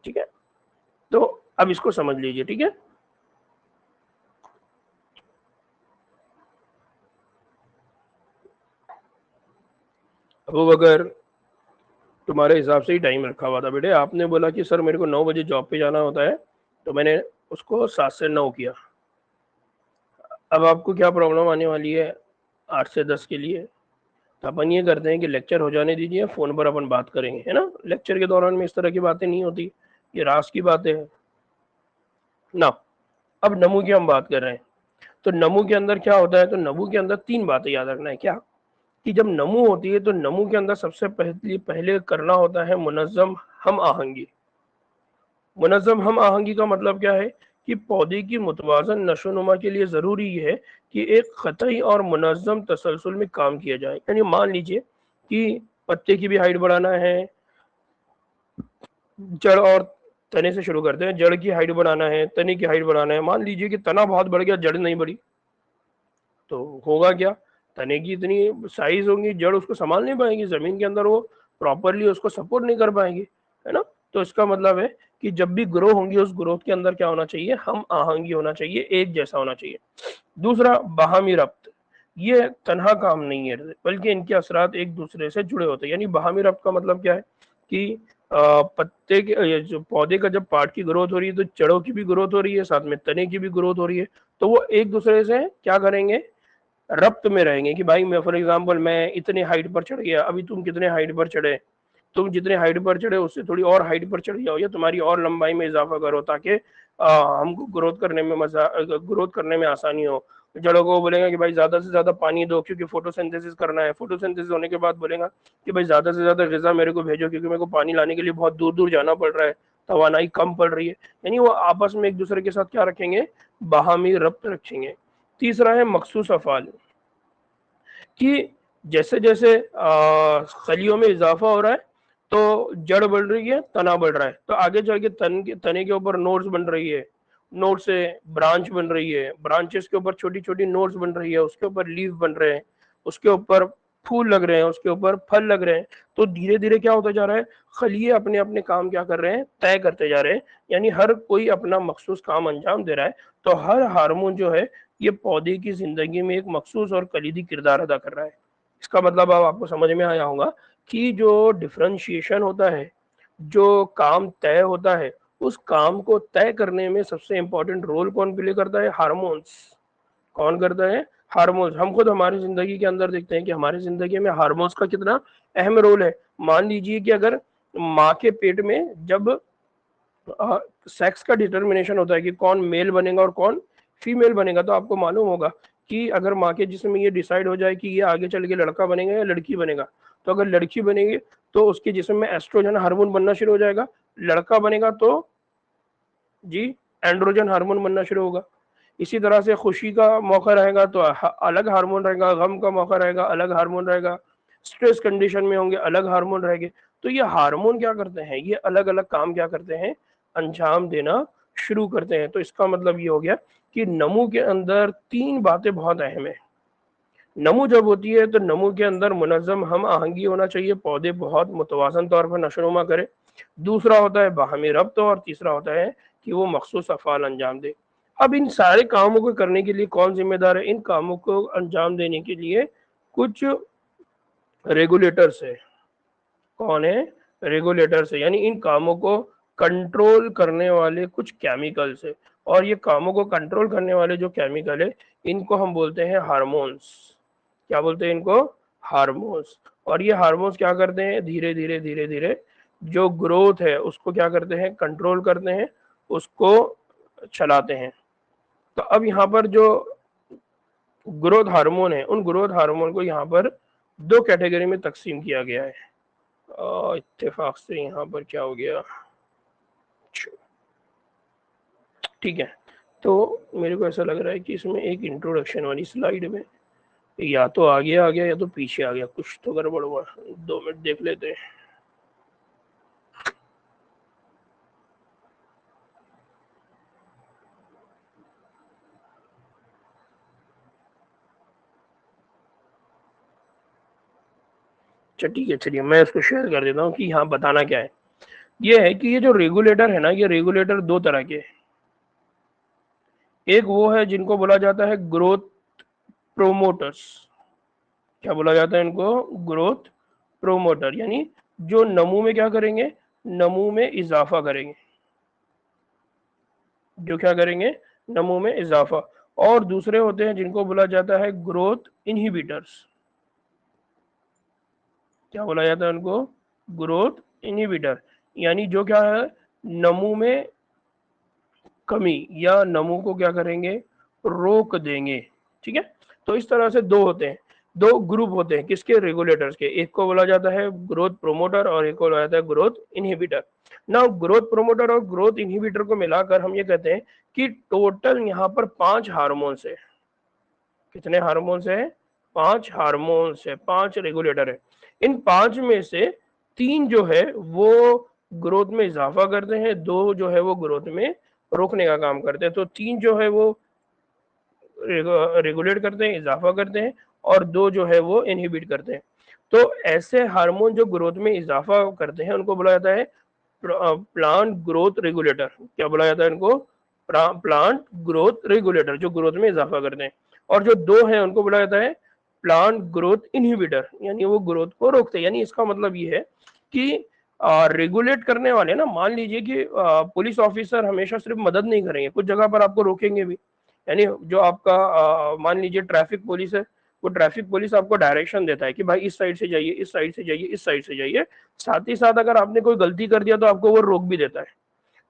ठीक है, तो अब इसको समझ लीजिए। ठीक है, अब अगर तुम्हारे हिसाब से ही टाइम रखा हुआ था बेटे, आपने बोला कि सर मेरे को 9 बजे जॉब पे जाना होता है, तो मैंने उसको 7 से 9 किया। अब आपको क्या प्रॉब्लम आने वाली है 8 से 10 के लिए? तो अपन ये करते हैं कि लेक्चर हो जाने दीजिए, फोन पर अपन बात करेंगे, है ना। लेक्चर के दौरान में इस तरह की बातें नहीं होती, ये रास की बातें हैं ना। अब नमू की हम बात कर रहे हैं, तो नमू के अंदर क्या होता है? तो नमू के अंदर 3 बातें याद रखना है। क्या? कि जब नमू होती है तो नमू के अंदर सबसे पहले करना होता है मुनज़्ज़म हम आहंगी। मुनज़्ज़म हम आहंगी का मतलब क्या है? कि पौधे की मुतवाज़न नशोनुमा के लिए ज़रूरी है कि एक क़तई और मुनज़्ज़म तसलसल में काम किया जाए। यानी मान लीजिए कि पत्ते की भी हाइट बढ़ाना है, जड़ और तने से शुरू करते हैं। जड़ की हाइट बढ़ाना है, तने की हाइट बढ़ाना है। मान लीजिए कि तना बहुत बढ़ गया, जड़ नहीं बढ़ी, तो होगा क्या? तने की इतनी साइज होगी, जड़ उसको संभाल नहीं पाएगी, जमीन के अंदर वो प्रॉपरली उसको सपोर्ट नहीं कर पाएंगे, है ना। तो इसका मतलब है कि जब भी ग्रो होंगी उस ग्रोथ के अंदर क्या होना चाहिए? हम आहंगी होना चाहिए, एक जैसा होना चाहिए। दूसरा, बाहमी रब्त। ये तनहा काम नहीं है, बल्कि इनके असरात एक दूसरे से जुड़े होते हैं। यानी बाहमी रब्त का मतलब क्या है? कि पत्ते के जो पौधे का जब पार्ट की ग्रोथ हो रही है तो जड़ों की भी ग्रोथ हो रही है, साथ में तने की भी ग्रोथ हो रही है। तो वो एक दूसरे से क्या करेंगे? रब्त में रहेंगे कि भाई मैं फॉर एग्जांपल मैं इतने हाइट पर चढ़ गया, अभी तुम कितने हाइट पर चढ़े, तुम जितने हाइट पर चढ़े उससे थोड़ी और हाइट पर चढ़ जाओ या तुम्हारी और लंबाई में इजाफा करो, ताकि हमको ग्रोथ करने में आसानी हो। जड़ों को बोलेगा कि भाई ज्यादा से ज्यादा पानी दो क्योंकि फोटोसिंथेसिस करना है। फोटोसिंथेसिस होने के बाद बोलेगा कि भाई ज्यादा से ज्यादा ग़िज़ा मेरे को भेजो क्योंकि मेरे को पानी लाने के लिए बहुत दूर दूर जाना पड़ रहा है, तवानाई कम पड़ रही है। यानी वो आपस में एक दूसरे के साथ क्या रखेंगे? बाहमी रब्त रखेंगे। तीसरा है मखसूस अफ़ाल, कि जैसे जैसे खलियों में इजाफा हो रहा है तो जड़ बढ़ रही है, तना बढ़ रहा है, तो आगे चल के तने के ऊपर नोड्स बन रही है, नोड से ब्रांच बन रही है, ब्रांचेस के ऊपर छोटी छोटी नोड्स बन रही है, उसके ऊपर लीफ बन रहे हैं, उसके ऊपर फूल लग रहे हैं, उसके ऊपर फल लग रहे हैं। तो धीरे धीरे क्या होता जा रहा है? खलिए अपने अपने काम क्या कर रहे हैं? तय करते जा रहे हैं। यानी हर कोई अपना मखसूस काम अंजाम दे रहा है। तो हर हार्मोन जो है ये पौधे की जिंदगी में एक मखसूस और कलीदी किरदार अदा कर रहा है। इसका मतलब अब आपको समझ में आया होगा कि जो डिफरेंशिएशन होता है, जो काम तय होता है, उस काम को तय करने में सबसे इंपॉर्टेंट रोल कौन प्ले करता है? हार्मोन्स। कौन करता है? हार्मोन्स। हम खुद हमारी जिंदगी के अंदर देखते हैं कि हमारी जिंदगी में हार्मोन्स का कितना अहम रोल है। मान लीजिए कि अगर माँ के पेट में जब सेक्स का डिटर्मिनेशन होता है कि कौन मेल बनेगा और कौन फीमेल बनेगा, तो आपको मालूम होगा कि अगर माँ के जिस्म में ये डिसाइड हो जाए कि ये आगे चल के लड़का बनेगा या लड़की बनेगा, तो अगर लड़की बनेगी तो उसके जिस्म में एस्ट्रोजन हार्मोन बनना शुरू हो जाएगा। लड़का बनेगा तो जी एंड्रोजन हार्मोन बनना शुरू होगा। इसी तरह से खुशी का मौका रहेगा तो अलग हार्मोन रहेगा, गम का मौका रहेगा अलग हार्मोन रहेगा, स्ट्रेस कंडीशन में होंगे अलग हार्मोन रहेंगे। तो ये हार्मोन क्या करते हैं? ये अलग अलग काम क्या करते हैं? अंजाम देना शुरू करते हैं। तो इसका मतलब ये हो गया कि नमू के अंदर 3 बातें बहुत अहम है। नमू जब होती है तो नमू के अंदर मुनज़्ज़म हम आहंगी होना चाहिए, पौधे बहुत मुतवाज़न तौर पर नशोनुमा करें। दूसरा होता है बाहमी रब्त और तीसरा होता है कि वो मखसूस अफ़आल अंजाम दे। अब इन सारे कामों को करने के लिए कौन ज़िम्मेदार है? इन कामों को अंजाम देने के लिए कुछ रेगुलेटर्स है। कौन है? रेगुलेटर्स है, यानी इन कामों को कंट्रोल करने वाले कुछ केमिकल्स है, और ये कामों को कंट्रोल करने वाले जो केमिकल है इनको हम बोलते हैं हार्मोन्स। क्या बोलते हैं इनको? हार्मोन्स। और ये हार्मोन्स क्या करते हैं? धीरे धीरे धीरे धीरे जो ग्रोथ है उसको क्या करते हैं? कंट्रोल करते हैं, उसको चलाते हैं। तो अब यहाँ पर जो ग्रोथ हार्मोन है, उन ग्रोथ हार्मोन को यहाँ पर दो कैटेगरी में तकसीम किया गया है। इत्तेफाक से यहाँ पर क्या हो गया, ठीक है। तो मेरे को ऐसा लग रहा है कि इसमें एक इंट्रोडक्शन वाली स्लाइड में या तो आगे आ गया या तो पीछे आ गया, कुछ तो गड़बड़ हुआ। 2 मिनट देख लेते हैं। अच्छा ठीक है, चलिए मैं इसको शेयर कर देता हूँ कि यहाँ बताना क्या है। ये है कि ये जो रेगुलेटर है ना, ये रेगुलेटर दो तरह के। एक वो है जिनको बोला जाता है ग्रोथ प्रोमोटर्स। क्या बोला जाता है इनको? ग्रोथ प्रोमोटर, यानी जो नमू में क्या करेंगे? नमू में इजाफा करेंगे। जो क्या करेंगे? नमू में इजाफा। और दूसरे होते हैं जिनको बोला जाता है ग्रोथ इनहिबिटर्स। क्या बोला जाता है उनको? ग्रोथ इनहिबिटर, यानी जो क्या है? नमू में कमी या नमू को क्या करेंगे? रोक देंगे। ठीक है। तो इस तरह से दो होते हैं, दो ग्रुप होते हैं किसके? रेगुलेटर्स के। एक को बोला जाता है ग्रोथ प्रोमोटर और एक को बोला जाता है ग्रोथ इनहिबिटर। ना ग्रोथ प्रोमोटर और ग्रोथ इनहिबिटर को मिलाकर हम ये कहते हैं कि टोटल यहाँ पर 5 हार्मोन्स है। कितने हार्मोन्स है? 5 हार्मोन्स है, 5 रेगुलेटर है। इन 5 में से 3 जो है वो ग्रोथ में इजाफा करते हैं, 2 जो है वो ग्रोथ में रोकने का काम करते हैं। तो 3 जो है वो रेगुलेट करते हैं, इजाफा करते हैं, और 2 जो है वो इनहिबिट करते हैं। तो ऐसे हार्मोन जो ग्रोथ में इजाफा करते हैं उनको बोला जाता है प्लांट ग्रोथ रेगुलेटर। क्या बोला जाता है इनको? प्लांट ग्रोथ रेगुलेटर, जो ग्रोथ में इजाफा करते हैं। और जो 2 है उनको बोला जाता है प्लांट ग्रोथ इनहिबिटर, यानी वो ग्रोथ को रोकते हैं। यानी इसका मतलब ये है कि रेगुलेट करने वाले ना, मान लीजिए कि पुलिस ऑफिसर हमेशा सिर्फ मदद नहीं करेंगे, कुछ जगह पर आपको रोकेंगे भी। यानी जो आपका मान लीजिए ट्रैफिक पुलिस है, वो ट्रैफिक पुलिस आपको डायरेक्शन देता है कि भाई इस साइड से जाइए, इस साइड से जाइए, इस साइड से जाइए। साथ ही साथ अगर आपने कोई गलती कर दिया तो आपको वो रोक भी देता है।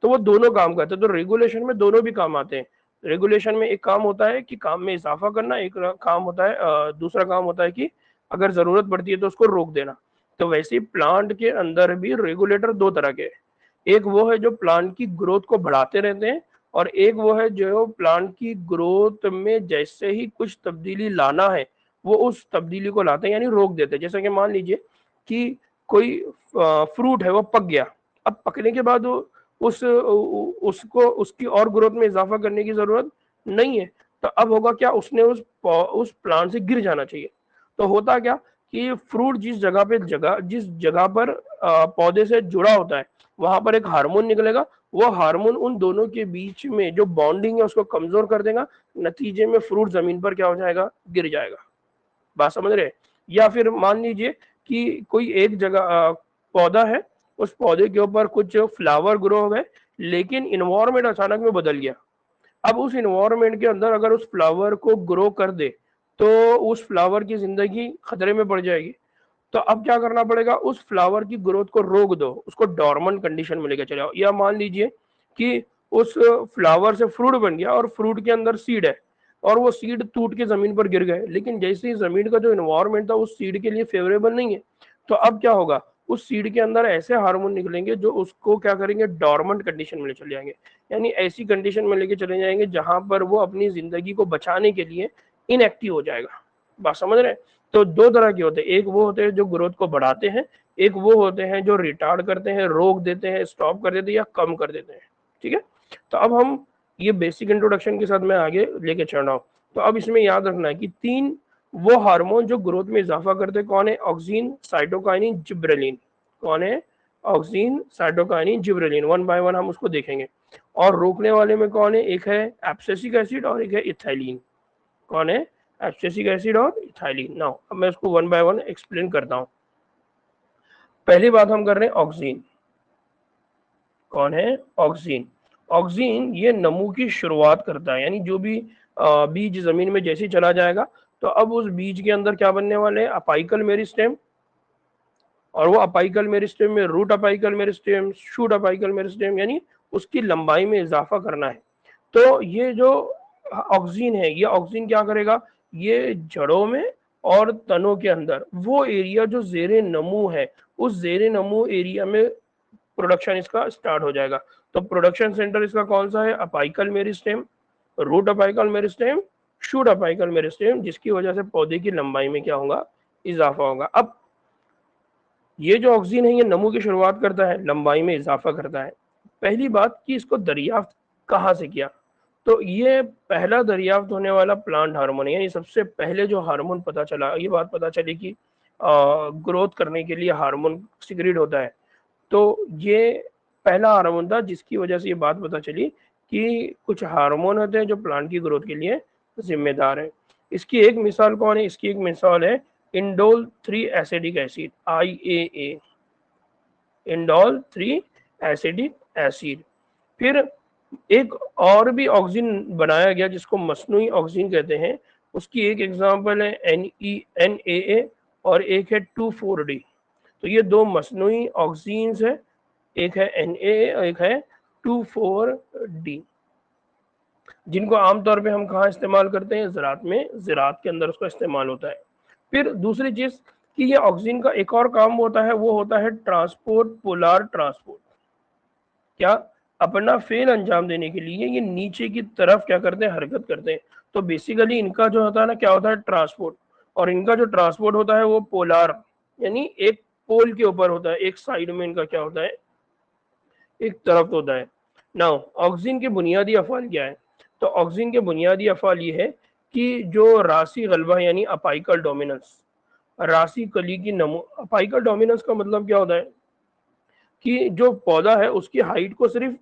तो वो दोनों काम करते हैं। तो रेगुलेशन में दोनों भी काम आते हैं। रेगुलेशन में एक काम होता है कि काम में इजाफा करना, एक काम होता है दूसरा काम होता है कि अगर जरूरत पड़ती है तो उसको रोक देना। तो वैसे ही प्लांट के अंदर भी रेगुलेटर दो तरह के हैं। एक वो है जो प्लांट की ग्रोथ को बढ़ाते रहते हैं, और एक वो है जो प्लांट की ग्रोथ में जैसे ही कुछ तब्दीली लाना है वो उस तब्दीली को लाते हैं, यानी रोक देते हैं। जैसे कि मान लीजिए कि कोई फ्रूट है वो पक गया। अब पकने के बाद उसको उसकी और ग्रोथ में इजाफा करने की जरूरत नहीं है। तो अब होगा क्या? उसने उस प्लांट से गिर जाना चाहिए। तो होता क्या कि फ्रूट जिस जगह पर पौधे से जुड़ा होता है वहां पर एक हार्मोन निकलेगा। वो हार्मोन उन दोनों के बीच में जो बॉन्डिंग है उसको कमजोर कर देगा। नतीजे में फ्रूट जमीन पर क्या हो जाएगा? गिर जाएगा। बात समझ रहे हैं? या फिर मान लीजिए कि कोई एक जगह पौधा है, उस पौधे के ऊपर कुछ फ्लावर ग्रो हो गए, लेकिन इन्वायरमेंट अचानक में बदल गया। अब उस इन्वायरमेंट के अंदर अगर उस फ्लावर को ग्रो कर दे तो उस फ्लावर की जिंदगी खतरे में पड़ जाएगी। तो अब क्या करना पड़ेगा? उस फ्लावर की ग्रोथ को रोक दो, उसको डॉर्मेंट कंडीशन में लेके चले आओ। या मान लीजिए कि उस फ्लावर से फ्रूट बन गया और फ्रूट के अंदर सीड है, और वो सीड टूट के जमीन पर गिर गए, लेकिन जैसे ही जमीन का जो इन्वायरमेंट था उस सीड के लिए फेवरेबल नहीं है। तो अब क्या होगा? उस सीड के अंदर ऐसे हार्मोन निकलेंगे जो उसको क्या करेंगे? डॉर्मेंट कंडीशन में ले चले जाएंगे, यानी ऐसी कंडीशन में लेके चले जाएंगे जहां पर वो अपनी जिंदगी को बचाने के लिए इनएक्टिव हो जाएगा। बात समझ रहे हैं? तो दो तरह के होते हैं, एक वो होते हैं जो ग्रोथ को बढ़ाते हैं, एक वो होते हैं जो रिटार्ड करते हैं, रोक देते हैं, स्टॉप कर देते हैं या कम कर देते हैं। ठीक है। तो अब हम ये बेसिक इंट्रोडक्शन के साथ मैं आगे लेके चल रहा हूँ। तो अब इसमें याद रखना है कि 3 वो हार्मोन जो ग्रोथ में इजाफा करते कौन है? Oxygen, cytokinin, gibberellin. कौन है? Oxygen, cytokinin, gibberellin. One by one हम उसको देखेंगे। और रोकने वाले में कौन है? एक है एब्सिसिक एसिड और एक है इथाइलिन। कौन है? एब्सिसिक एसिड और इथाइलिन। नाउ अब मैं इसको वन बाय वन एक्सप्लेन करता हूँ। पहली बात हम कर रहे हैं ऑक्सीन। कौन है? ऑक्सीन। ऑक्सीन ये नमू की शुरुआत करता है, यानी जो भी बीज जमीन में जैसे ही चला जाएगा तो अब उस बीज के अंदर क्या बनने वाले हैं? Apical meristem. और वो अपाइकल मेरिस्टेम में root apical meristem, shoot apical meristem, यानी उसकी लंबाई में इजाफा करना है। तो ये जो ऑक्सीन है, ये ऑक्सीन क्या करेगा? ये जड़ों में और तनों के अंदर वो एरिया जो जेरे नमू है, उस जेरे नमू एरिया में प्रोडक्शन इसका स्टार्ट हो जाएगा। तो प्रोडक्शन सेंटर इसका कौन सा है? Apical meristem, root apical meristem, shoot apical meristem, जिसकी वजह से पौधे की लंबाई में क्या होगा? इजाफा होगा। अब ये जो ऑक्सीजन है ये नमू की शुरुआत करता है, लंबाई में इजाफा करता है। पहली बात कि इसको दरियाफ्त कहाँ से किया? तो ये पहला दरियाफ्त होने वाला प्लांट हार्मोन है, यानी सबसे पहले जो हार्मोन पता चला, ये बात पता चली कि ग्रोथ करने के लिए हार्मोन सिक्रीट होता है। तो ये पहला हार्मोन था जिसकी वजह से ये बात पता चली कि कुछ हार्मोन होते हैं जो प्लांट की ग्रोथ के लिए जिम्मेदार है। इसकी एक मिसाल कौन है? इसकी एक मिसाल है indole 3 acidic acid, IAA, indole 3 acidic acid. फिर एक और भी ऑक्सीजन बनाया गया जिसको मसनूई ऑक्सीजन कहते हैं, उसकी एक एग्जांपल है NAA और एक है 2,4-D। तो ये दो मसनूई ऑक्सीजन्स है, एक है NAA और एक है 2,4-D, जिनको आमतौर पे हम कहाँ इस्तेमाल करते हैं? ज़राअत में, ज़राअत के अंदर उसका इस्तेमाल होता है। फिर दूसरी चीज़ कि ये ऑक्सीजन का एक और काम होता है, वो होता है ट्रांसपोर्ट, पोलार ट्रांसपोर्ट। क्या? अपना फेल अंजाम देने के लिए ये नीचे की तरफ क्या करते हैं? हरकत करते हैं। तो बेसिकली इनका जो होता है ना, क्या होता है? ट्रांसपोर्ट। और इनका जो ट्रांसपोर्ट होता है वो पोलार, यानी एक पोल के ऊपर होता है, एक साइड में इनका क्या होता है? एक तरफ होता है। नाउ ऑक्सीजन के बुनियादी अफाल क्या है? तो ऑक्सीजन के बुनियादी अफाल ये है कि जो रासी गलबा यानी अपाइकल डोमिनेंस, रासी कली की नमो। अपाइकल डोमिनेंस का मतलब क्या होता है? कि जो पौधा है उसकी हाइट को सिर्फ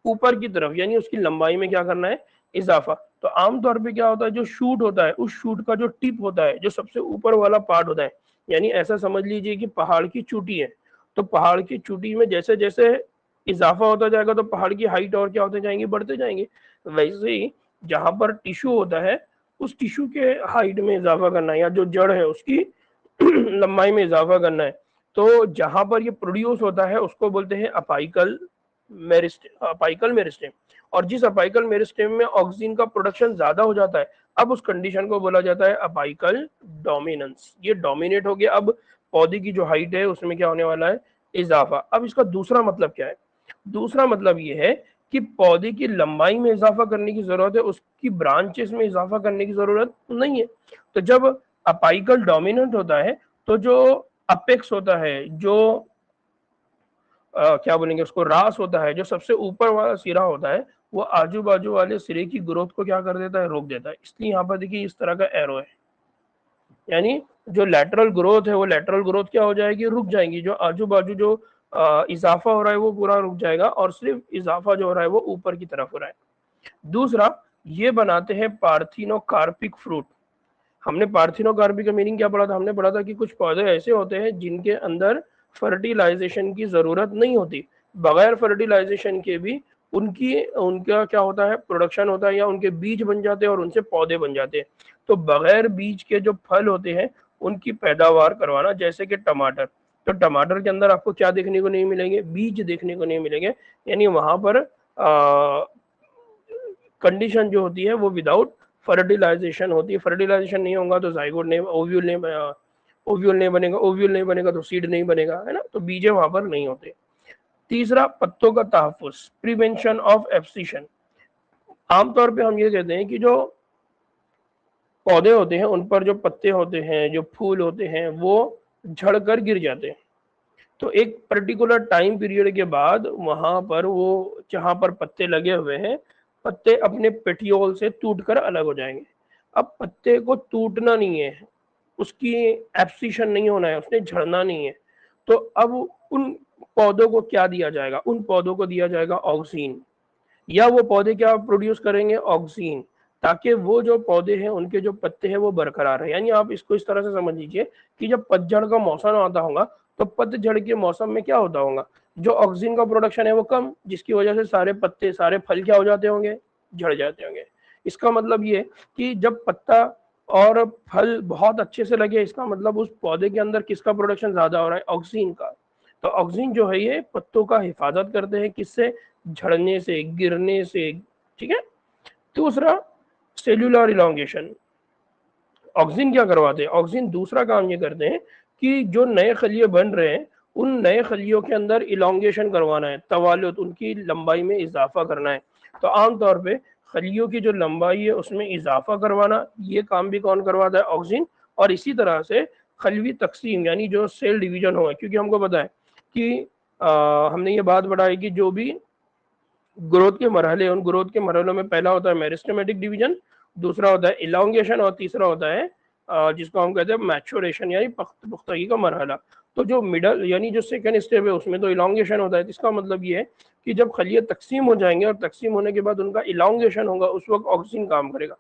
ऊपर की तरफ, यानी उसकी लंबाई में क्या करना है? इजाफा। तो आमतौर पे क्या होता है? जो शूट होता है, उस शूट का जो टिप होता है, जो सबसे ऊपर वाला पार्ट होता है, यानी ऐसा समझ लीजिए कि पहाड़ की चोटी है, तो पहाड़ की चोटी में जैसे जैसे इजाफा होता जाएगा तो पहाड़ की हाइट और क्या होते जाएंगे? बढ़ते जाएंगे। वैसे ही जहां पर टिश्यू होता है, उस टिश्यू के हाइट में इजाफा करना है, या जो जड़ है उसकी लंबाई में इजाफा करना है। तो जहां पर ये प्रोड्यूस होता है उसको बोलते हैं अपाइकल मेरिस्टेम, अपाइकल मेरिस्टेम। और जिस अपाइकल मेरिस्टेम में ऑक्सीजन का प्रोडक्शन ज्यादा हो जाता है, अब उस कंडीशन को बोला जाता है अपाइकल डोमिनेंस। ये डोमिनेट हो गया, अब पौधे की जो हाइट है उसमें क्या होने वाला है? इजाफा। अब इसका दूसरा मतलब क्या है? दूसरा मतलब ये है कि पौधे की लंबाई में इजाफा करने की जरूरत है, उसकी ब्रांचेस में इजाफा करने की जरूरत नहीं है। तो जब अपाइकल डोमिनेंट होता है तो जो अपेक्स होता है, जो क्या बोलेंगे उसको, रास होता है, जो सबसे ऊपर वाला सिरा होता है, वो आजू बाजू वाले सिरे की ग्रोथ को क्या कर देता है? रोक देता है। इसलिए यहाँ पर देखिए इस तरह का एरो है, यानी जो लेटरल ग्रोथ है वो लेटरल ग्रोथ क्या हो जाएगी? रुक जाएगी। जो आजू बाजू जो इजाफा हो रहा है वो पूरा रुक जाएगा, और सिर्फ इजाफा जो हो रहा है वो ऊपर की तरफ हो रहा है। दूसरा, ये बनाते हैं पार्थिनोकार्पिक फ्रूट। हमने पार्थिनोकार्पी का मीनिंग क्या पढ़ा था? हमने पढ़ा था कि कुछ पौधे ऐसे होते हैं जिनके अंदर फर्टिलाइजेशन की जरूरत नहीं होती, बगैर फर्टिलाइजेशन के भी उनकी उनका क्या होता है? प्रोडक्शन होता है, या उनके बीज बन जाते हैं और उनसे पौधे बन जाते हैं। तो बगैर बीज के जो फल होते हैं उनकी पैदावार करवाना, जैसे कि टमाटर। तो टमाटर के अंदर आपको क्या देखने को नहीं मिलेंगे? बीज देखने को नहीं मिलेंगे, यानी वहां पर कंडीशन जो होती है वो विदाउट फर्टिलाइजेशन होती है। फर्टिलाइजेशन नहीं होगा तो जाइगोट नहीं, ओव्यूल नहीं बनेगा, ओव्यूल नहीं बनेगा तो सीड नहीं बनेगा, है ना? तो बीजे वहां पर नहीं होते। तीसरा, पत्तों का तहफ्फुज, प्रिवेंशन ऑफ एब्सिशन। आमतौर पे हम ये कहते हैं कि जो पौधे होते हैं उन पर जो पत्ते होते हैं, जो फूल होते हैं, वो झड़ कर गिर जाते हैं। तो एक पर्टिकुलर टाइम पीरियड के बाद वहां पर वो जहां पर पत्ते लगे हुए हैं, पत्ते अपने पेटियोल से टूटकर अलग हो जाएंगे। अब पत्ते को टूटना नहीं है, उसकी एब्सिशन नहीं होना है, उसने झड़ना नहीं है। तो अब उन पौधों को क्या दिया जाएगा? उन पौधों को दिया जाएगा ऑक्सीन, या वो पौधे क्या प्रोड्यूस करेंगे? ऑक्सीन, ताकि वो जो पौधे हैं उनके जो पत्ते हैं वो बरकरार है। यानी आप इसको इस तरह से समझ लीजिए कि जब पतझड़ का मौसम आता होगा तो पतझड़ के मौसम में क्या होता होगा? जो ऑक्सीजन का प्रोडक्शन है वो कम, जिसकी वजह से सारे पत्ते सारे फल क्या हो जाते होंगे? झड़ जाते होंगे। इसका मतलब ये कि जब पत्ता और फल बहुत अच्छे से लगे, इसका मतलब उस पौधे के अंदर किसका प्रोडक्शन ज्यादा हो रहा है? ऑक्सीजन का। तो ऑक्सीजन जो है ये पत्तों का हिफाजत करते हैं, किससे? झड़ने से, गिरने से। ठीक है। दूसरा, सेल्यूलर इलांगेशन। ऑक्सीजन क्या करवाते हैं? ऑक्सीजन दूसरा काम ये करते हैं कि जो नए खलिये बन रहे हैं उन नए खलियों के अंदर इलांगेशन करवाना है, तवालुत, उनकी लंबाई में इजाफा करना है। तो आमतौर पे खलियों की जो लंबाई है उसमें इजाफा करवाना, ये काम भी कौन करवाता है? ऑक्सीजन। और इसी तरह से खलवी तकसीम यानी जो सेल डिवीजन होगा, क्योंकि हमको पता है कि हमने ये बात बढ़ाई कि जो भी ग्रोथ के मरहले, उन ग्रोथ के मरहलों में पहला होता है मेरिस्टेमेटिक डिवीजन, दूसरा होता है इलांगेशन और तीसरा होता है जिसको हम कहते हैं मैच्योरेशन यानी पुख्तगी का मरहला। तो जो मिडल यानी जो सेकंड स्टेप है उसमें तो इलांगेशन होता है। इसका मतलब ये है कि जब खलिए तकसीम हो जाएंगे और तकसीम होने के बाद उनका इलांगेशन होगा, उस वक्त ऑक्सीजन काम करेगा।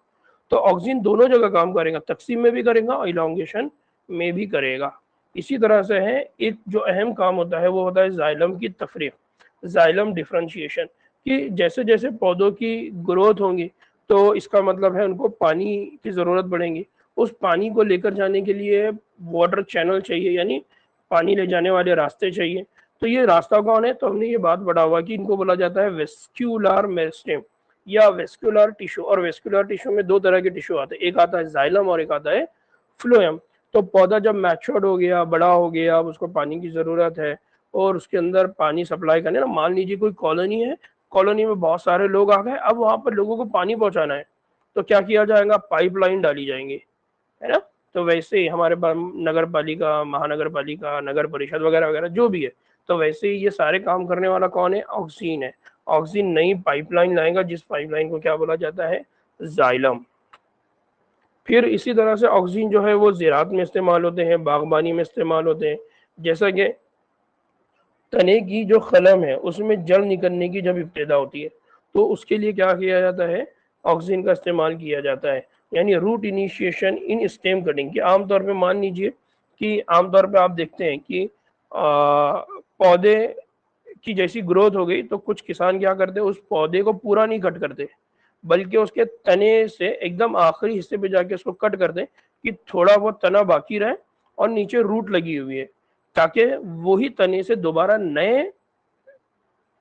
तो ऑक्सीजन दोनों जगह काम करेगा, तकसीम में भी करेगा और इलांगेशन में भी करेगा। इसी तरह से है एक जो अहम काम होता है वो होता है जाइलम की तफरीक, जाइलम डिफरेंशिएशन। कि जैसे जैसे पौधों की ग्रोथ होंगी तो इसका मतलब है उनको पानी की ज़रूरत पड़ेगी। उस पानी को लेकर जाने के लिए वाटर चैनल चाहिए, यानी पानी ले जाने वाले रास्ते चाहिए। तो ये रास्ता कौन है? तो हमने ये बात बढ़ा हुआ कि इनको बोला जाता है वेस्क्यूलर मेरिस्टेम या वेस्क्यूलर टिश्यू। और वेस्क्यूलर टिश्यू में दो तरह के टिश्यू आते हैं, एक आता है जाइलम और एक आता है फ्लोएम। तो पौधा जब मैच्योर्ड हो गया, बड़ा हो गया, अब उसको पानी की ज़रूरत है और उसके अंदर पानी सप्लाई करने ना, मान लीजिए कोई कॉलोनी है, कॉलोनी में बहुत सारे लोग आ गए, अब वहां पर लोगों को पानी पहुंचाना है, तो क्या किया जाएगा? पाइपलाइन डाली जाएंगी, है ना। तो वैसे ही हमारे नगर पालिका, महानगर पालिका, नगर परिषद वगैरह वगैरह जो भी है, तो वैसे ही ये सारे काम करने वाला कौन है? ऑक्सीजन है। ऑक्सीजन नई पाइपलाइन लाएगा, जिस पाइपलाइन को क्या बोला जाता है? जाइलम। फिर इसी तरह से ऑक्सीजन जो है वो ज़राअत में इस्तेमाल होते हैं, बागबानी में इस्तेमाल होते हैं। जैसा कि तने की जो कलम है उसमें जड़ निकलने की जब इब्तिदा होती है तो उसके लिए क्या किया जाता है? ऑक्सीजन का इस्तेमाल किया जाता है। यानी रूट इनिशिएशन इन स्टेम कटिंग की आमतौर पे मान लीजिए कि आमतौर पे आप देखते हैं कि पौधे की जैसी ग्रोथ हो गई तो कुछ किसान क्या करते हैं? उस पौधे को पूरा नहीं कट करते, बल्कि उसके तने से एकदम आखिरी हिस्से पे जाके उसको कट कर दें कि थोड़ा बहुत तना बाकी रहे और नीचे रूट लगी हुई है, ताकि वही तने से दोबारा नए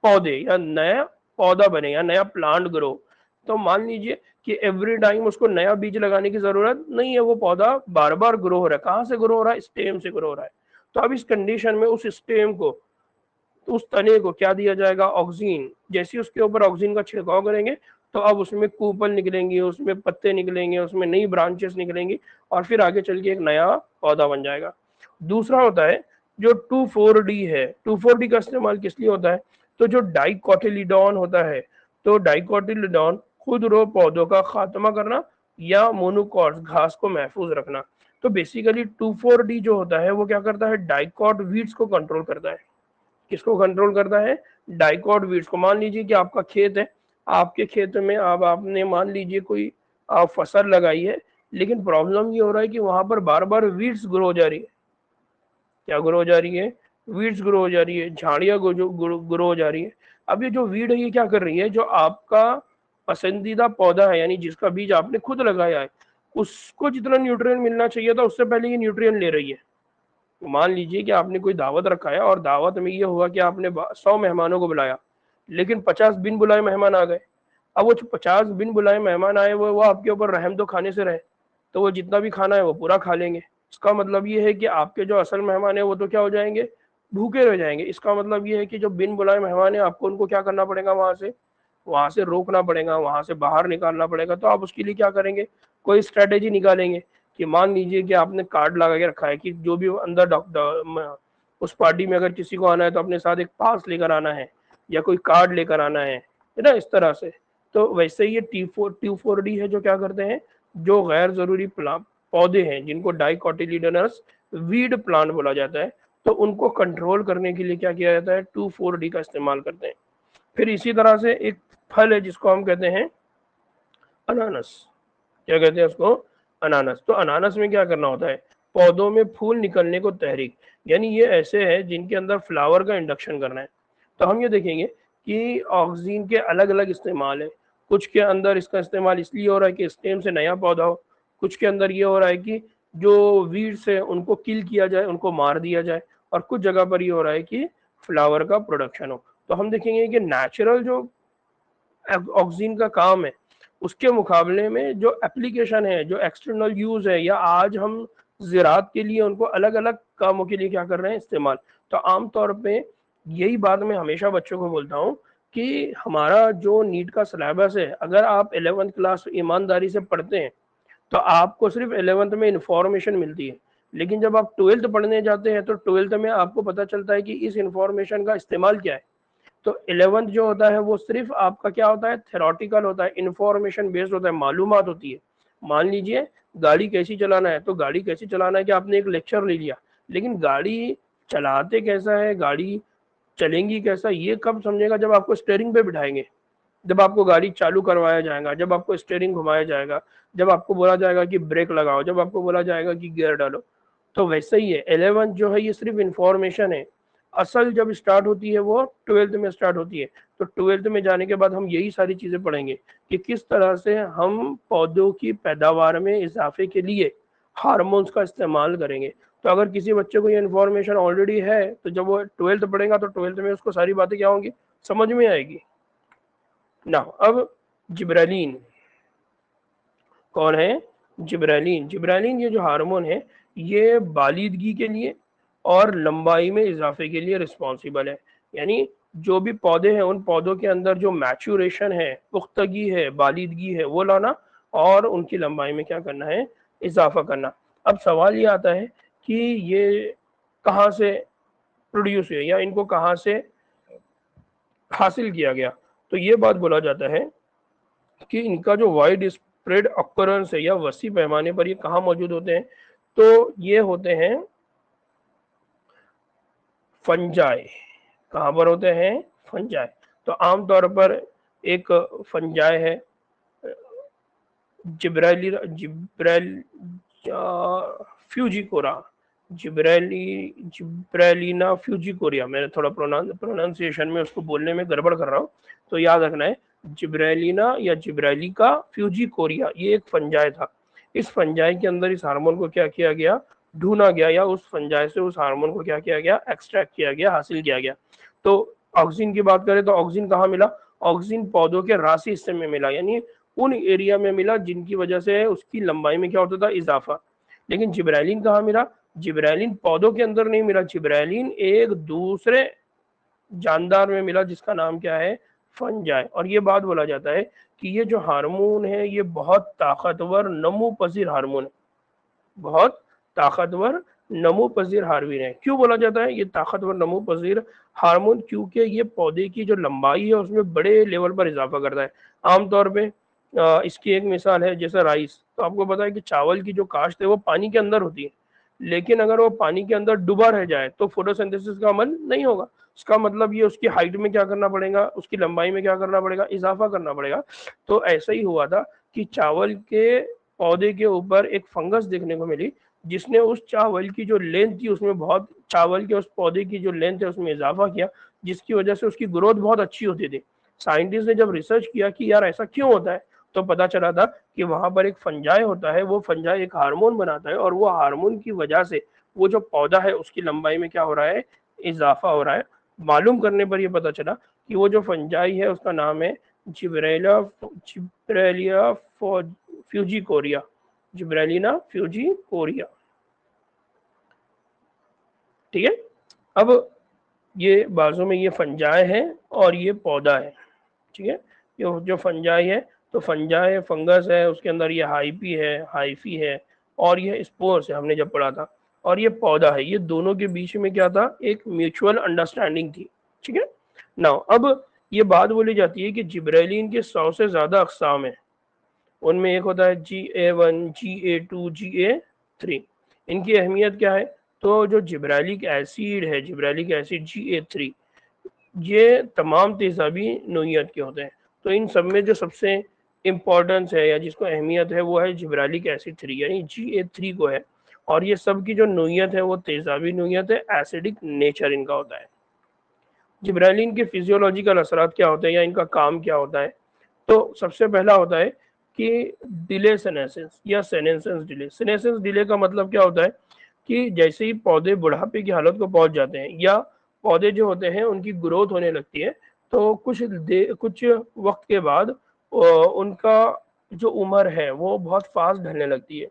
पौधे या नया पौधा बने या नया प्लांट ग्रो। तो मान लीजिए कि एवरी टाइम उसको नया बीज लगाने की जरूरत नहीं है, वो पौधा बार बार ग्रो हो रहा है। कहाँ से ग्रो हो रहा है? स्टेम से ग्रो हो रहा है। तो अब इस कंडीशन में उस स्टेम को, तो उस तने को क्या दिया जाएगा? ऑक्सीजन। जैसे उसके ऊपर ऑक्सीजन का छिड़काव करेंगे तो अब उसमें कूपल निकलेंगी, उसमें पत्ते निकलेंगे, उसमें नई ब्रांचेस निकलेंगी और फिर आगे चल के एक नया पौधा बन जाएगा। दूसरा होता है जो 2,4-D है। 2,4-D का इस्तेमाल किस लिए होता है? तो जो डाइकोटिलीडॉन होता है, तो डाइकोटिलीडॉन खुद रो पौधों का खात्मा करना या मोनोकॉट्स घास को महफूज रखना। तो बेसिकली 2,4-D जो होता है वो क्या करता है? डाइकॉट वीड्स को कंट्रोल करता है। किसको कंट्रोल करता है? डाइकॉट वीड्स को। मान लीजिए कि आपका खेत है, आपके खेत में अब आपने मान लीजिए कोई फसल लगाई है, लेकिन प्रॉब्लम ये हो रहा है कि वहां पर बार बार वीड्स ग्रो हो जा रही है। क्या ग्रो हो जा रही है? वीड्स ग्रो हो जा रही है, झाड़ियां ग्रो हो जा रही है। अब ये जो वीड है ये क्या कर रही है? जो आपका पसंदीदा पौधा है यानी जिसका बीज आपने खुद लगाया है, उसको जितना न्यूट्रिएंट मिलना चाहिए था उससे पहले ये न्यूट्रिएंट ले रही है। मान लीजिए कि आपने कोई दावत रखा है और दावत में ये हुआ कि आपने 100 मेहमानों को बुलाया, लेकिन 50 बिन बुलाए मेहमान आ गए। अब वो 50 बिन बुलाए मेहमान आए, वो आपके ऊपर रहम तो खाने से रहे, तो वो जितना भी खाना है वो पूरा खा लेंगे। इसका मतलब ये है कि आपके जो असल मेहमान है वो तो क्या हो जाएंगे? भूखे रह जाएंगे। इसका मतलब ये है कि जो बिन बुलाए मेहमान है आपको उनको क्या करना पड़ेगा? वहां से रोकना पड़ेगा, वहां से बाहर निकालना पड़ेगा। तो आप उसके लिए क्या करेंगे? कोई स्ट्रेटेजी निकालेंगे कि मान लीजिए कि आपने कार्ड लगा के रखा है कि जो भी अंदर डॉक्टर उस पार्टी में अगर किसी को आना है तो अपने साथ एक पास लेकर आना है या कोई कार्ड लेकर आना है ना, इस तरह से। तो वैसे ही ये T4D है जो क्या करते हैं? जो गैर जरूरी पौधे हैं जिनको डाइकोटिलीडनस वीड प्लांट बोला जाता है, तो उनको कंट्रोल करने के लिए क्या किया जाता है, 2,4-D का इस्तेमाल करते हैं। फिर इसी तरह से एक फल है जिसको हम कहते हैं अनानस। क्या कहते हैं उसको, अनानस। तो अनानस में क्या करना होता है, पौधों में फूल निकलने को तहरीक, यानी ये ऐसे है जिनके अंदर फ्लावर का इंडक्शन करना है। तो हम ये देखेंगे कि ऑक्सीजन के अलग अलग इस्तेमाल है। कुछ के अंदर इसका इस्तेमाल इसलिए हो रहा है कि स्टेम से नया पौधा हो, कुछ के अंदर ये हो रहा है कि जो वीड्स है उनको किल किया जाए, उनको मार दिया जाए, और कुछ जगह पर ये हो रहा है कि फ्लावर का प्रोडक्शन हो। तो हम देखेंगे कि नेचुरल जो ऑक्सीजन का काम है उसके मुकाबले में जो एप्लीकेशन है, जो एक्सटर्नल यूज है, या आज हम ज़राअत के लिए उनको अलग अलग कामों के लिए क्या कर रहे हैं, इस्तेमाल। तो आमतौर पे यही बात मैं हमेशा बच्चों को बोलता हूँ कि हमारा जो नीट का सिलेबस है, अगर आप 11th क्लास ईमानदारी से पढ़ते हैं तो आपको सिर्फ 11th में इंफॉर्मेशन मिलती है, लेकिन जब आप 12th पढ़ने जाते हैं तो 12th में आपको पता चलता है कि इस इंफॉर्मेशन का इस्तेमाल क्या है। तो 11th जो होता है वो सिर्फ आपका क्या होता है, थेरोटिकल होता है, इंफॉर्मेशन बेस्ड होता है, मालूमात होती है। मान लीजिए गाड़ी कैसी चलाना है, तो गाड़ी कैसी चलाना है कि आपने एक लेक्चर ले लिया, लेकिन गाड़ी चलाते कैसा है, गाड़ी चलेंगी कैसा, ये कब समझेगा, जब आपको स्टेयरिंग पे बिठाएंगे, जब आपको गाड़ी चालू करवाया जाएगा, जब आपको स्टेयरिंग घुमाया जाएगा, जब आपको बोला जाएगा कि ब्रेक लगाओ, जब आपको बोला जाएगा कि गियर डालो। तो वैसे ही है 11th जो है ये सिर्फ इंफॉर्मेशन है। असल जब स्टार्ट होती है वो 12th में स्टार्ट होती है। तो 12th में जाने के बाद हम यही सारी चीज़ें पढ़ेंगे कि किस तरह से हम पौधों की पैदावार में इजाफे के लिए हार्मोन्स का इस्तेमाल करेंगे। तो अगर किसी बच्चे को ये इन्फॉर्मेशन ऑलरेडी है तो जब वो 12th पढ़ेगा तो 12th में उसको सारी बातें क्या होंगी, समझ में आएगी ना। अब जिब्रेलिन कौन है, जिब्रेलिन। जिब्रेलिन ये जो हार्मोन है ये बालिदगी के लिए और लंबाई में इजाफे के लिए रिस्पॉन्सिबल है। यानी जो भी पौधे हैं उन पौधों के अंदर जो मैचुरेशन है, पुख्तगी है, बालिदगी है, वो लाना, और उनकी लंबाई में क्या करना है, इजाफा करना। अब सवाल ये आता है कि ये कहाँ से प्रोड्यूस हुए या इनको कहाँ से हासिल किया गया। तो ये बात बोला जाता है कि इनका जो वाइड स्प्रेड ऑकरेंस है या वसी पैमाने पर ये कहाँ मौजूद होते हैं, तो ये होते हैं फंजाई। कहाँ पर होते हैं, फंजाई। तो आमतौर पर एक फंजाई है फ्यूजिकोरा, जिब्रेलिना फ्यूजिकोरिया। मैंने थोड़ा प्रोनाउंसिएशन में उसको बोलने में गड़बड़ कर रहा हूँ, तो याद रखना है जिब्रेलिना या जिब्रेलिका फ्यूजिकोरिया, ये एक फंजाई था। इस फंजाई के अंदर इस हार्मोन को क्या किया गया, ढूंढा गया, या उस फंजाई से उस हार्मोन को क्या किया गया, एक्सट्रैक्ट किया गया, हासिल किया गया। तो ऑक्सीजन की बात करें तो ऑक्सीजन कहाँ मिला, ऑक्सीजन पौधों के रासी हिस्से में मिला, यानी उन एरिया में मिला जिनकी वजह से उसकी लंबाई में क्या होता था, इजाफा। लेकिन जिब्रेलिन कहाँ मिला, जिब्रेलिन पौधों के अंदर नहीं मिला, जिब्रेलिन एक दूसरे जानदार में मिला जिसका नाम क्या है, फंजाई। और ये बात बोला जाता है कि ये जो हार्मोन है ये बहुत ताकतवर नमो पजीर हार्मोन है, बहुत ताकतवर नमो पजीर हार्मोन है। क्यों बोला जाता है ये ताकतवर नमो पजीर हार्मोन, क्योंकि ये पौधे की जो लंबाई है उसमें बड़े लेवल पर इजाफा करता है। आमतौर पे इसकी एक मिसाल है जैसे राइस। तो आपको पता है कि चावल की जो काश्त है वो पानी के अंदर होती है, लेकिन अगर वो पानी के अंदर डूबा रह जाए तो फोटोसिंथेसिस का अमल नहीं होगा। इसका मतलब ये उसकी हाइट में क्या करना पड़ेगा, उसकी लंबाई में क्या करना पड़ेगा, इजाफा करना पड़ेगा। तो ऐसा ही हुआ था कि चावल के पौधे के ऊपर एक फंगस देखने को मिली जिसने उस चावल की जो लेंथ थी उसमें बहुत, चावल के उस पौधे की जो लेंथ है उसमें इजाफा किया, जिसकी वजह से उसकी ग्रोथ बहुत अच्छी होती थी। साइंटिस्ट ने जब रिसर्च किया कि यार ऐसा क्यों होता है, तो पता चला था कि वहां पर एक फंजाई होता है, वो फंजाई एक हार्मोन बनाता है, और वो हार्मोन की वजह से वो जो पौधा है उसकी लंबाई में क्या हो रहा है, इजाफा हो रहा है। मालूम करने पर यह पता चला कि वो जो फंजाई है उसका नाम है जिब्रेलिया जिब्रेलिया फ्यूजिकोरिया, जिब्रेलिना फ्यूजिकोरिया। ठीक है। अब ये बाजू में ये फंजाई है और ये पौधा है। ठीक है, ये जो फंजाई है तो फंजाई फंगस है, उसके अंदर ये हाइपी है, हाइफी है, और ये स्पोर्स है, हमने जब पढ़ा था, और ये पौधा है। ये दोनों के बीच में क्या था, एक म्यूचुअल अंडरस्टैंडिंग थी। ठीक है। नाउ अब ये बात बोली जाती है कि जिब्रेलिन के 100 से ज्यादा अक़साम है, उनमें एक होता है GA1, GA2, GA3। इनकी अहमियत क्या है? तो जो जिब्रेलिक एसिड है, जिब्रेलिक एसिड GA3, ये तमाम तेजाबी नोयत के होते हैं। तो इन सब में जो सबसे इम्पोर्टेंस है या जिसको अहमियत है वो है जिब्रेलिक एसिड 3 यानी GA3 को है। और ये सब की जो नोयत है वो तेजाबी नोयत है, एसिडिक नेचर इनका होता है। जिब्रेलिन के फिजियोलॉजिकल असरात क्या होते हैं या इनका काम क्या होता है? तो सबसे पहला होता है कि डिले सेनेसेंस या सेनेसेंस डिले। सेनेसेंस डिले का मतलब क्या होता है कि जैसे ही पौधे बुढ़ापे की हालत को पहुंच जाते हैं या पौधे जो होते हैं उनकी ग्रोथ होने लगती है, तो कुछ वक्त के बाद उनका जो उम्र है वो बहुत फास्ट ढलने लगती है।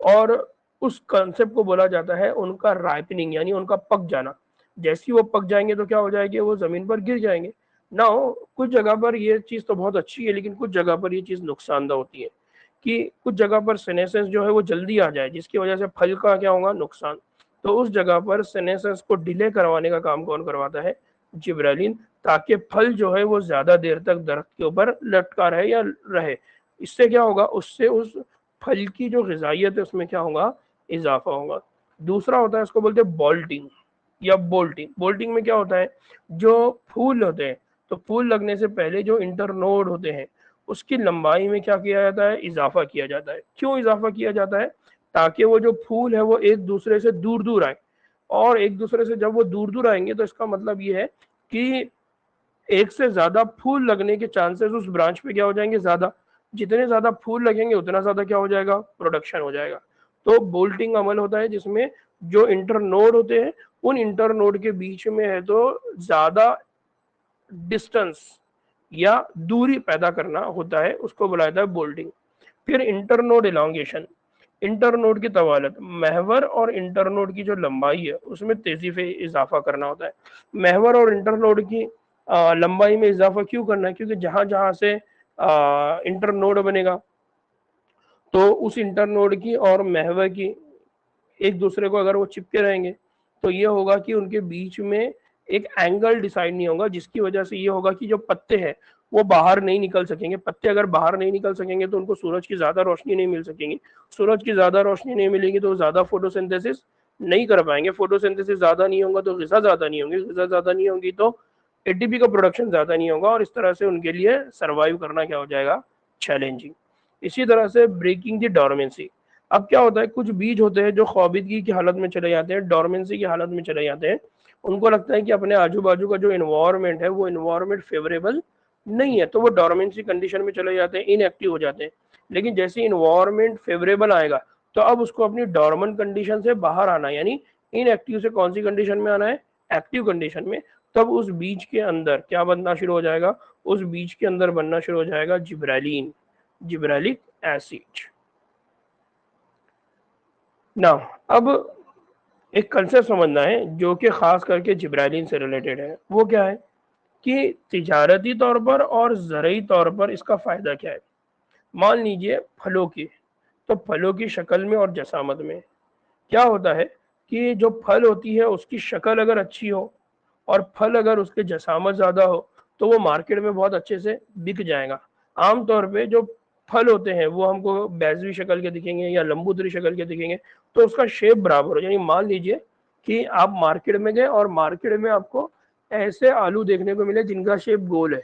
और उस कॉन्सेप्ट को बोला जाता है उनका राइपनिंग यानी उनका पक जाना। जैसे ही वो पक जाएंगे तो क्या हो जाएंगे? वो जमीन पर गिर जाएंगे। ना कुछ जगह पर ये चीज तो बहुत अच्छी है, लेकिन कुछ जगह पर ये चीज नुकसानदा होती है कि कुछ जगह पर सेनेसेंस जो है वो जल्दी आ जाए, जिसकी वजह से फल का क्या होगा? नुकसान। तो उस जगह पर सेनेसेंस को डिले करवाने का काम कौन करवाता है? जिब्रेलिन, ताकि फल जो है वो ज्यादा देर तक दरख्त के ऊपर लटका रहे या रहे। इससे क्या होगा? उससे उस फल की जो ग़िज़ाइयत है उसमें क्या होगा? इजाफा होगा। दूसरा होता है, इसको बोलते हैं बॉल्टिंग या बोल्टिंग। बोल्टिंग में क्या होता है? जो फूल होते हैं, तो फूल लगने से पहले जो इंटरनोड होते हैं उसकी लंबाई में क्या किया जाता है? इजाफा किया जाता है। क्यों इजाफा किया जाता है? ताकि वो जो फूल है वो एक दूसरे से दूर दूर आए। और एक दूसरे से जब वो दूर दूर आएंगे तो इसका मतलब ये है कि एक से ज्यादा फूल लगने के चांसेस उस ब्रांच पे क्या हो जाएंगे? ज्यादा। जितने ज्यादा फूल लगेंगे उतना ज्यादा क्या हो जाएगा? प्रोडक्शन हो जाएगा। तो बोल्टिंग अमल होता है जिसमें जो इंटरनोड होते हैं उन इंटरनोड के बीच में है तो ज्यादा डिस्टेंस या दूरी पैदा करना होता है, उसको बुलाया जाता है बोल्टिंग। फिर इंटरनोड इलांगेशन। इंटरनोड की तवालत, महवर और इंटरनोड की जो लंबाई है उसमें तेजी से इजाफा करना होता है। महवर और इंटरनोड की लंबाई में इजाफा क्यों करना है? क्योंकि जहां जहां से इंटरनोड बनेगा तो उस इंटरनोड की और महवर की एक दूसरे को अगर वो चिपके रहेंगे तो ये होगा कि उनके बीच में एक एंगल डिसाइड नहीं होगा, जिसकी वजह से ये होगा कि जो पत्ते हैं वो बाहर नहीं निकल सकेंगे। पत्ते अगर बाहर नहीं निकल सकेंगे तो उनको सूरज की ज्यादा रोशनी नहीं मिल सकेंगी। सूरज की ज्यादा रोशनी नहीं मिलेगी तो ज्यादा फोटोसिंथेसिस नहीं कर पाएंगे। फोटोसिंथेसिस ज्यादा नहीं होगा तो ग़िज़ा ज्यादा नहीं होंगी, ग़िज़ा ज्यादा नहीं होगी तो एटीपी का प्रोडक्शन ज्यादा नहीं होगा, और इस तरह से उनके लिए सर्वाइव करना क्या हो जाएगा? चैलेंजिंग। इसी तरह से ब्रेकिंग द डोरमेंसी। अब क्या होता है, कुछ बीज होते हैं जो ख्वाबिदगी की हालत में चले जाते हैं, डोरमेंसी की हालत में चले जाते हैं। उनको लगता है कि अपने आजू बाजू का जो इन्वायरमेंट है वो इन्वायरमेंट फेवरेबल नहीं है, तो वो डोरमेंसी कंडीशन में चले जाते हैं, इनएक्टिव हो जाते हैं। लेकिन जैसे इन्वायरमेंट फेवरेबल आएगा तो अब उसको अपनी डोरमेंट कंडीशन से बाहर आना है, यानी इनएक्टिव से कौन सी कंडीशन में आना है? एक्टिव कंडीशन में। तब उस बीज के अंदर क्या बनना शुरू हो जाएगा? उस बीज के अंदर बनना शुरू हो जाएगा जिब्रेलिन, जिब्रेलिक एसिड। ना अब एक कंसेप्ट समझना है जो कि खास करके जिब्रेलिन से रिलेटेड है। वो क्या है कि तिजारती तौर पर और ज़रूरी तौर पर इसका फ़ायदा क्या है? मान लीजिए फलों की, तो फलों की शक्ल में और जसामत में क्या होता है कि जो फल होती है उसकी शक्ल अगर अच्छी हो और फल अगर उसके जसामत ज़्यादा हो तो वो मार्केट में बहुत अच्छे से बिक जाएगा। आम तौर पे जो फल होते हैं वो हमको बैजवी शक्ल के दिखेंगे या लंबूदरी शक्ल के दिखेंगे, तो उसका शेप बराबर हो। यानी मान लीजिए कि आप मार्केट में गए और मार्केट में आपको ऐसे आलू देखने को मिले जिनका शेप गोल है,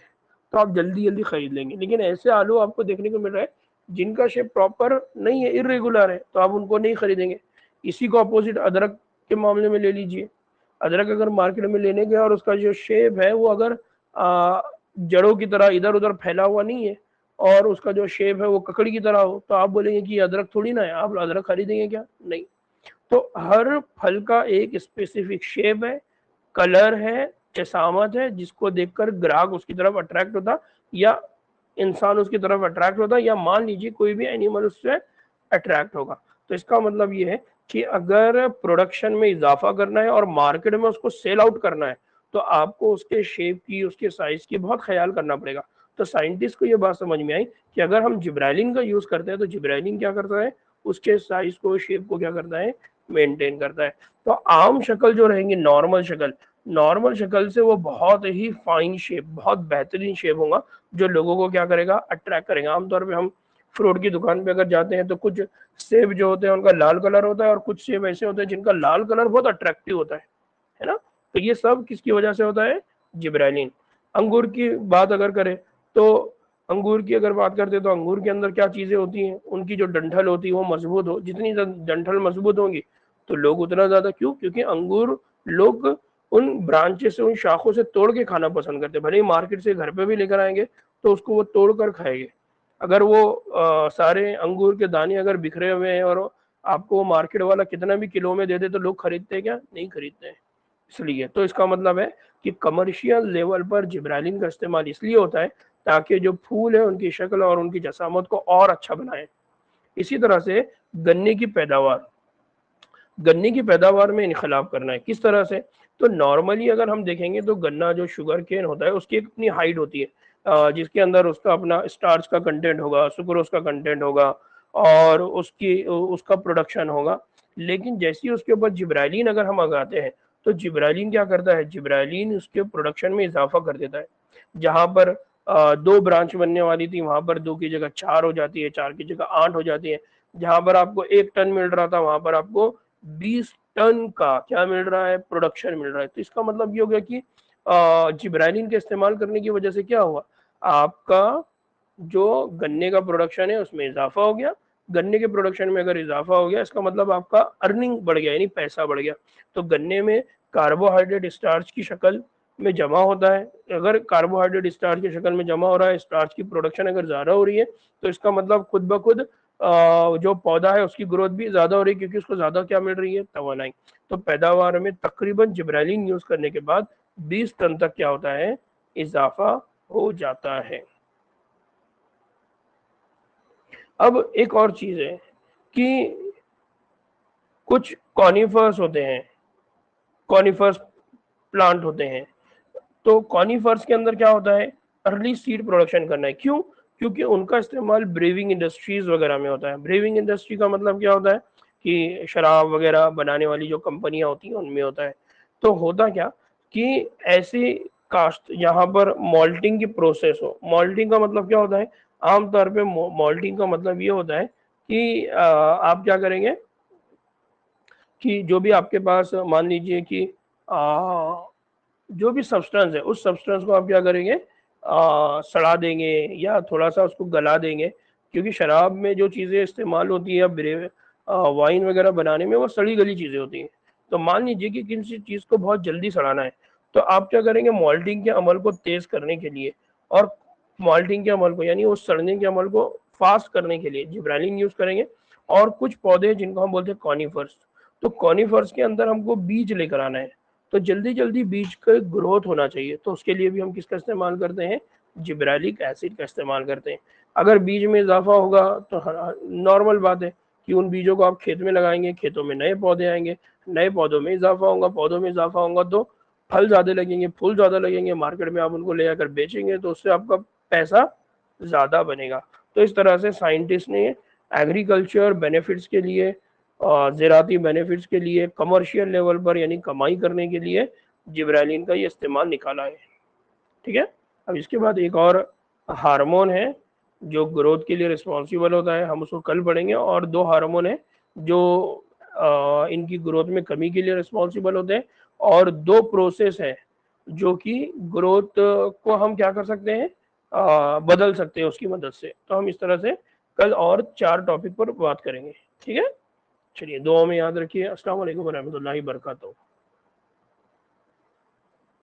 तो आप जल्दी जल्दी खरीद लेंगे। लेकिन ऐसे आलू आपको देखने को मिल रहा है जिनका शेप प्रॉपर नहीं है, इरेगुलर है, तो आप उनको नहीं खरीदेंगे। इसी को अपोजिट अदरक के मामले में ले लीजिए। अदरक अगर मार्केट में लेने गया और उसका जो शेप है वो अगर जड़ों की तरह इधर उधर फैला हुआ नहीं है और उसका जो शेप है वो ककड़ी की तरह हो, तो आप बोलेंगे कि अदरक थोड़ी ना है, आप अदरक खरीदेंगे क्या? नहीं। तो हर फल का एक स्पेसिफिक शेप है, कलर है, जसामत है, जिसको देखकर ग्राहक उसकी तरफ अट्रैक्ट होता या इंसान उसकी तरफ अट्रैक्ट होता या मान लीजिए कोई भी एनिमल उससे अट्रैक्ट होगा। तो इसका मतलब ये है कि अगर प्रोडक्शन में इजाफा करना है और मार्केट में उसको सेल आउट करना है तो आपको उसके शेप की, उसके साइज की बहुत ख्याल करना पड़ेगा। तो साइंटिस्ट को ये बात समझ में आई कि अगर हम जिब्रेलिन का यूज करते हैं तो जिब्रेलिन क्या करता है? उसके साइज को, शेप को क्या करता है? मेंटेन करता है। तो आम शक्ल जो रहेंगी, नॉर्मल शक्ल, नॉर्मल शक्ल से वो बहुत ही फाइन शेप, बहुत बेहतरीन शेप होगा जो लोगों को क्या करेगा? अट्रैक्ट करेगा। आमतौर पे हम फ्रूट की दुकान पे अगर जाते हैं तो कुछ सेब जो होते हैं उनका लाल कलर होता है और कुछ सेब ऐसे होते हैं जिनका लाल कलर बहुत अट्रैक्टिव होता है ना। तो ये सब किसकी वजह से होता है? जिब्रेलिन। अंगूर की बात अगर करें तो अंगूर की अगर बात करते हैं तो अंगूर के अंदर क्या चीजें होती हैं? उनकी जो डंठल होती है वो मजबूत हो, जितनी डंठल मजबूत होंगी तो लोग उतना ज्यादा, क्यों? क्योंकि अंगूर लोग उन ब्रांचेस से, उन शाखों से तोड़ के खाना पसंद करते हैं। भले ही मार्केट से घर पे भी लेकर आएंगे तो उसको वो तोड़ कर खाएंगे। अगर वो सारे अंगूर के दाने अगर बिखरे हुए हैं और आपको वो मार्केट वाला कितना भी किलो में दे दे तो लोग खरीदते हैं क्या? नहीं खरीदते हैं। इसलिए तो इसका मतलब है कि कमर्शियल लेवल पर जिब्रेलिन का इस्तेमाल इसलिए होता है ताकि जो फूल है उनकी शक्ल और उनकी जसामत को और अच्छा बनाए। इसी तरह से गन्ने की पैदावार, गन्ने की पैदावार में इनकलाब करना है। किस तरह से? तो नॉर्मली अगर हम देखेंगे तो गन्ना जो शुगर केन होता है उसकी एक अपनी हाइट होती है, जिसके अंदर उसका अपना स्टार्च का कंटेंट होगा, सुक्रोज का कंटेंट होगा और उसका प्रोडक्शन होगा। लेकिन जैसे ही उसके ऊपर जिब्रेलिन अगर हम लगाते हैं तो जिब्रेलिन क्या करता है? जिब्रेलिन उसके प्रोडक्शन में इजाफा कर देता है। जहां पर 2 ब्रांच बनने वाली थी वहां पर 2 की जगह 4 हो जाती है, 4 की जगह 8 हो जाती है। जहां पर आपको 1 टन मिल रहा था वहां पर आपको 20 टन का क्या मिल रहा है? प्रोडक्शन मिल रहा है। तो इसका मतलब ये हो गया कि जिब्रेलिन के इस्तेमाल करने की वजह से क्या हुआ? आपका जो गन्ने का प्रोडक्शन है उसमें इजाफा हो गया। गन्ने के प्रोडक्शन में अगर इजाफा हो गया इसका मतलब आपका अर्निंग बढ़ गया, यानी पैसा बढ़ गया। तो गन्ने में कार्बोहाइड्रेट स्टार्च की शक्ल में जमा होता है। अगर कार्बोहाइड्रेट स्टार्च की शक्ल में जमा हो रहा है, स्टार्च की प्रोडक्शन अगर ज़्यादा हो रही है तो इसका मतलब खुद ब खुद जो पौधा है उसकी ग्रोथ भी ज़्यादा हो रही है, क्योंकि उसको ज़्यादा क्या मिल रही है? तवानाई। तो पैदावार में तकरीबन जिब्रेलिन यूज़ करने के बाद 20 टन तक क्या होता है? इजाफा हो जाता है। अब एक और चीज़ है कि कुछ कॉनिफर्स होते हैं, कॉनिफर्स प्लांट होते हैं। तो कॉनिफर्स के अंदर क्या होता है? अर्ली सीड प्रोडक्शन करना है। क्यों? क्योंकि उनका इस्तेमाल ब्रीविंग इंडस्ट्रीज वगैरह में होता है। ब्रीविंग इंडस्ट्री का मतलब क्या होता है? कि शराब वगैरह बनाने वाली जो कंपनियां होती हैं उनमें होता है। तो होता क्या कि ऐसी कास्ट यहाँ पर मॉल्टिंग की प्रोसेस हो। मॉल्टिंग का मतलब क्या होता है? आमतौर पे मॉल्टिंग का मतलब ये होता है कि आप क्या करेंगे कि जो भी आपके पास मान लीजिए कि जो भी सब्सटेंस है उस सब्सटेंस को आप क्या करेंगे? सड़ा देंगे या थोड़ा सा उसको गला देंगे। क्योंकि शराब में जो चीज़ें इस्तेमाल होती है या वाइन वगैरह बनाने में वो सड़ी गली चीज़ें होती हैं। तो मान लीजिए कि किसी चीज़ को बहुत जल्दी सड़ाना है तो आप क्या करेंगे? मॉल्टिंग के अमल को तेज़ करने के लिए और मॉल्टिंग के अमल को यानी उस सड़ने के अमल को फास्ट करने के लिए जिब्रेलिन यूज़ करेंगे। और कुछ पौधे जिनको हम बोलते हैं कॉनिफर्स, तो कॉनिफर्स के अंदर हमको बीज लेकर आना है। तो जल्दी जल्दी बीज का ग्रोथ होना चाहिए तो उसके लिए भी हम किसका इस्तेमाल करते हैं? जिब्रेलिक एसिड का इस्तेमाल करते हैं। अगर बीज में इजाफा होगा तो नॉर्मल बात है कि उन बीजों को आप खेत में लगाएंगे, खेतों में नए पौधे आएंगे, नए पौधों में इजाफा होगा, पौधों में इजाफा होगा तो फल ज़्यादा लगेंगे, फूल ज़्यादा लगेंगे, मार्केट में आप उनको ले जाकर बेचेंगे तो उससे आपका पैसा ज़्यादा बनेगा। तो इस तरह से साइंटिस्ट ने एग्रीकल्चर बेनिफिट्स के लिए, ज़राअती बेनिफिट्स के लिए, कमर्शियल लेवल पर यानी कमाई करने के लिए जिब्रेलिन का ये इस्तेमाल निकाला है। ठीक है। अब इसके बाद एक और हार्मोन है जो ग्रोथ के लिए रिस्पॉन्सिबल होता है, हम उसको कल पढ़ेंगे। और 2 हार्मोन है जो इनकी ग्रोथ में कमी के लिए रिस्पॉन्सिबल होते हैं। और 2 प्रोसेस है जो कि ग्रोथ को हम क्या कर सकते हैं? बदल सकते हैं उसकी मदद से। तो हम इस तरह से कल और 4 टॉपिक पर बात करेंगे। ठीक है, चलिए दुआ में याद रखिए। अस्सलाम वालेकुम रहमतुल्लाहि बरकातहू।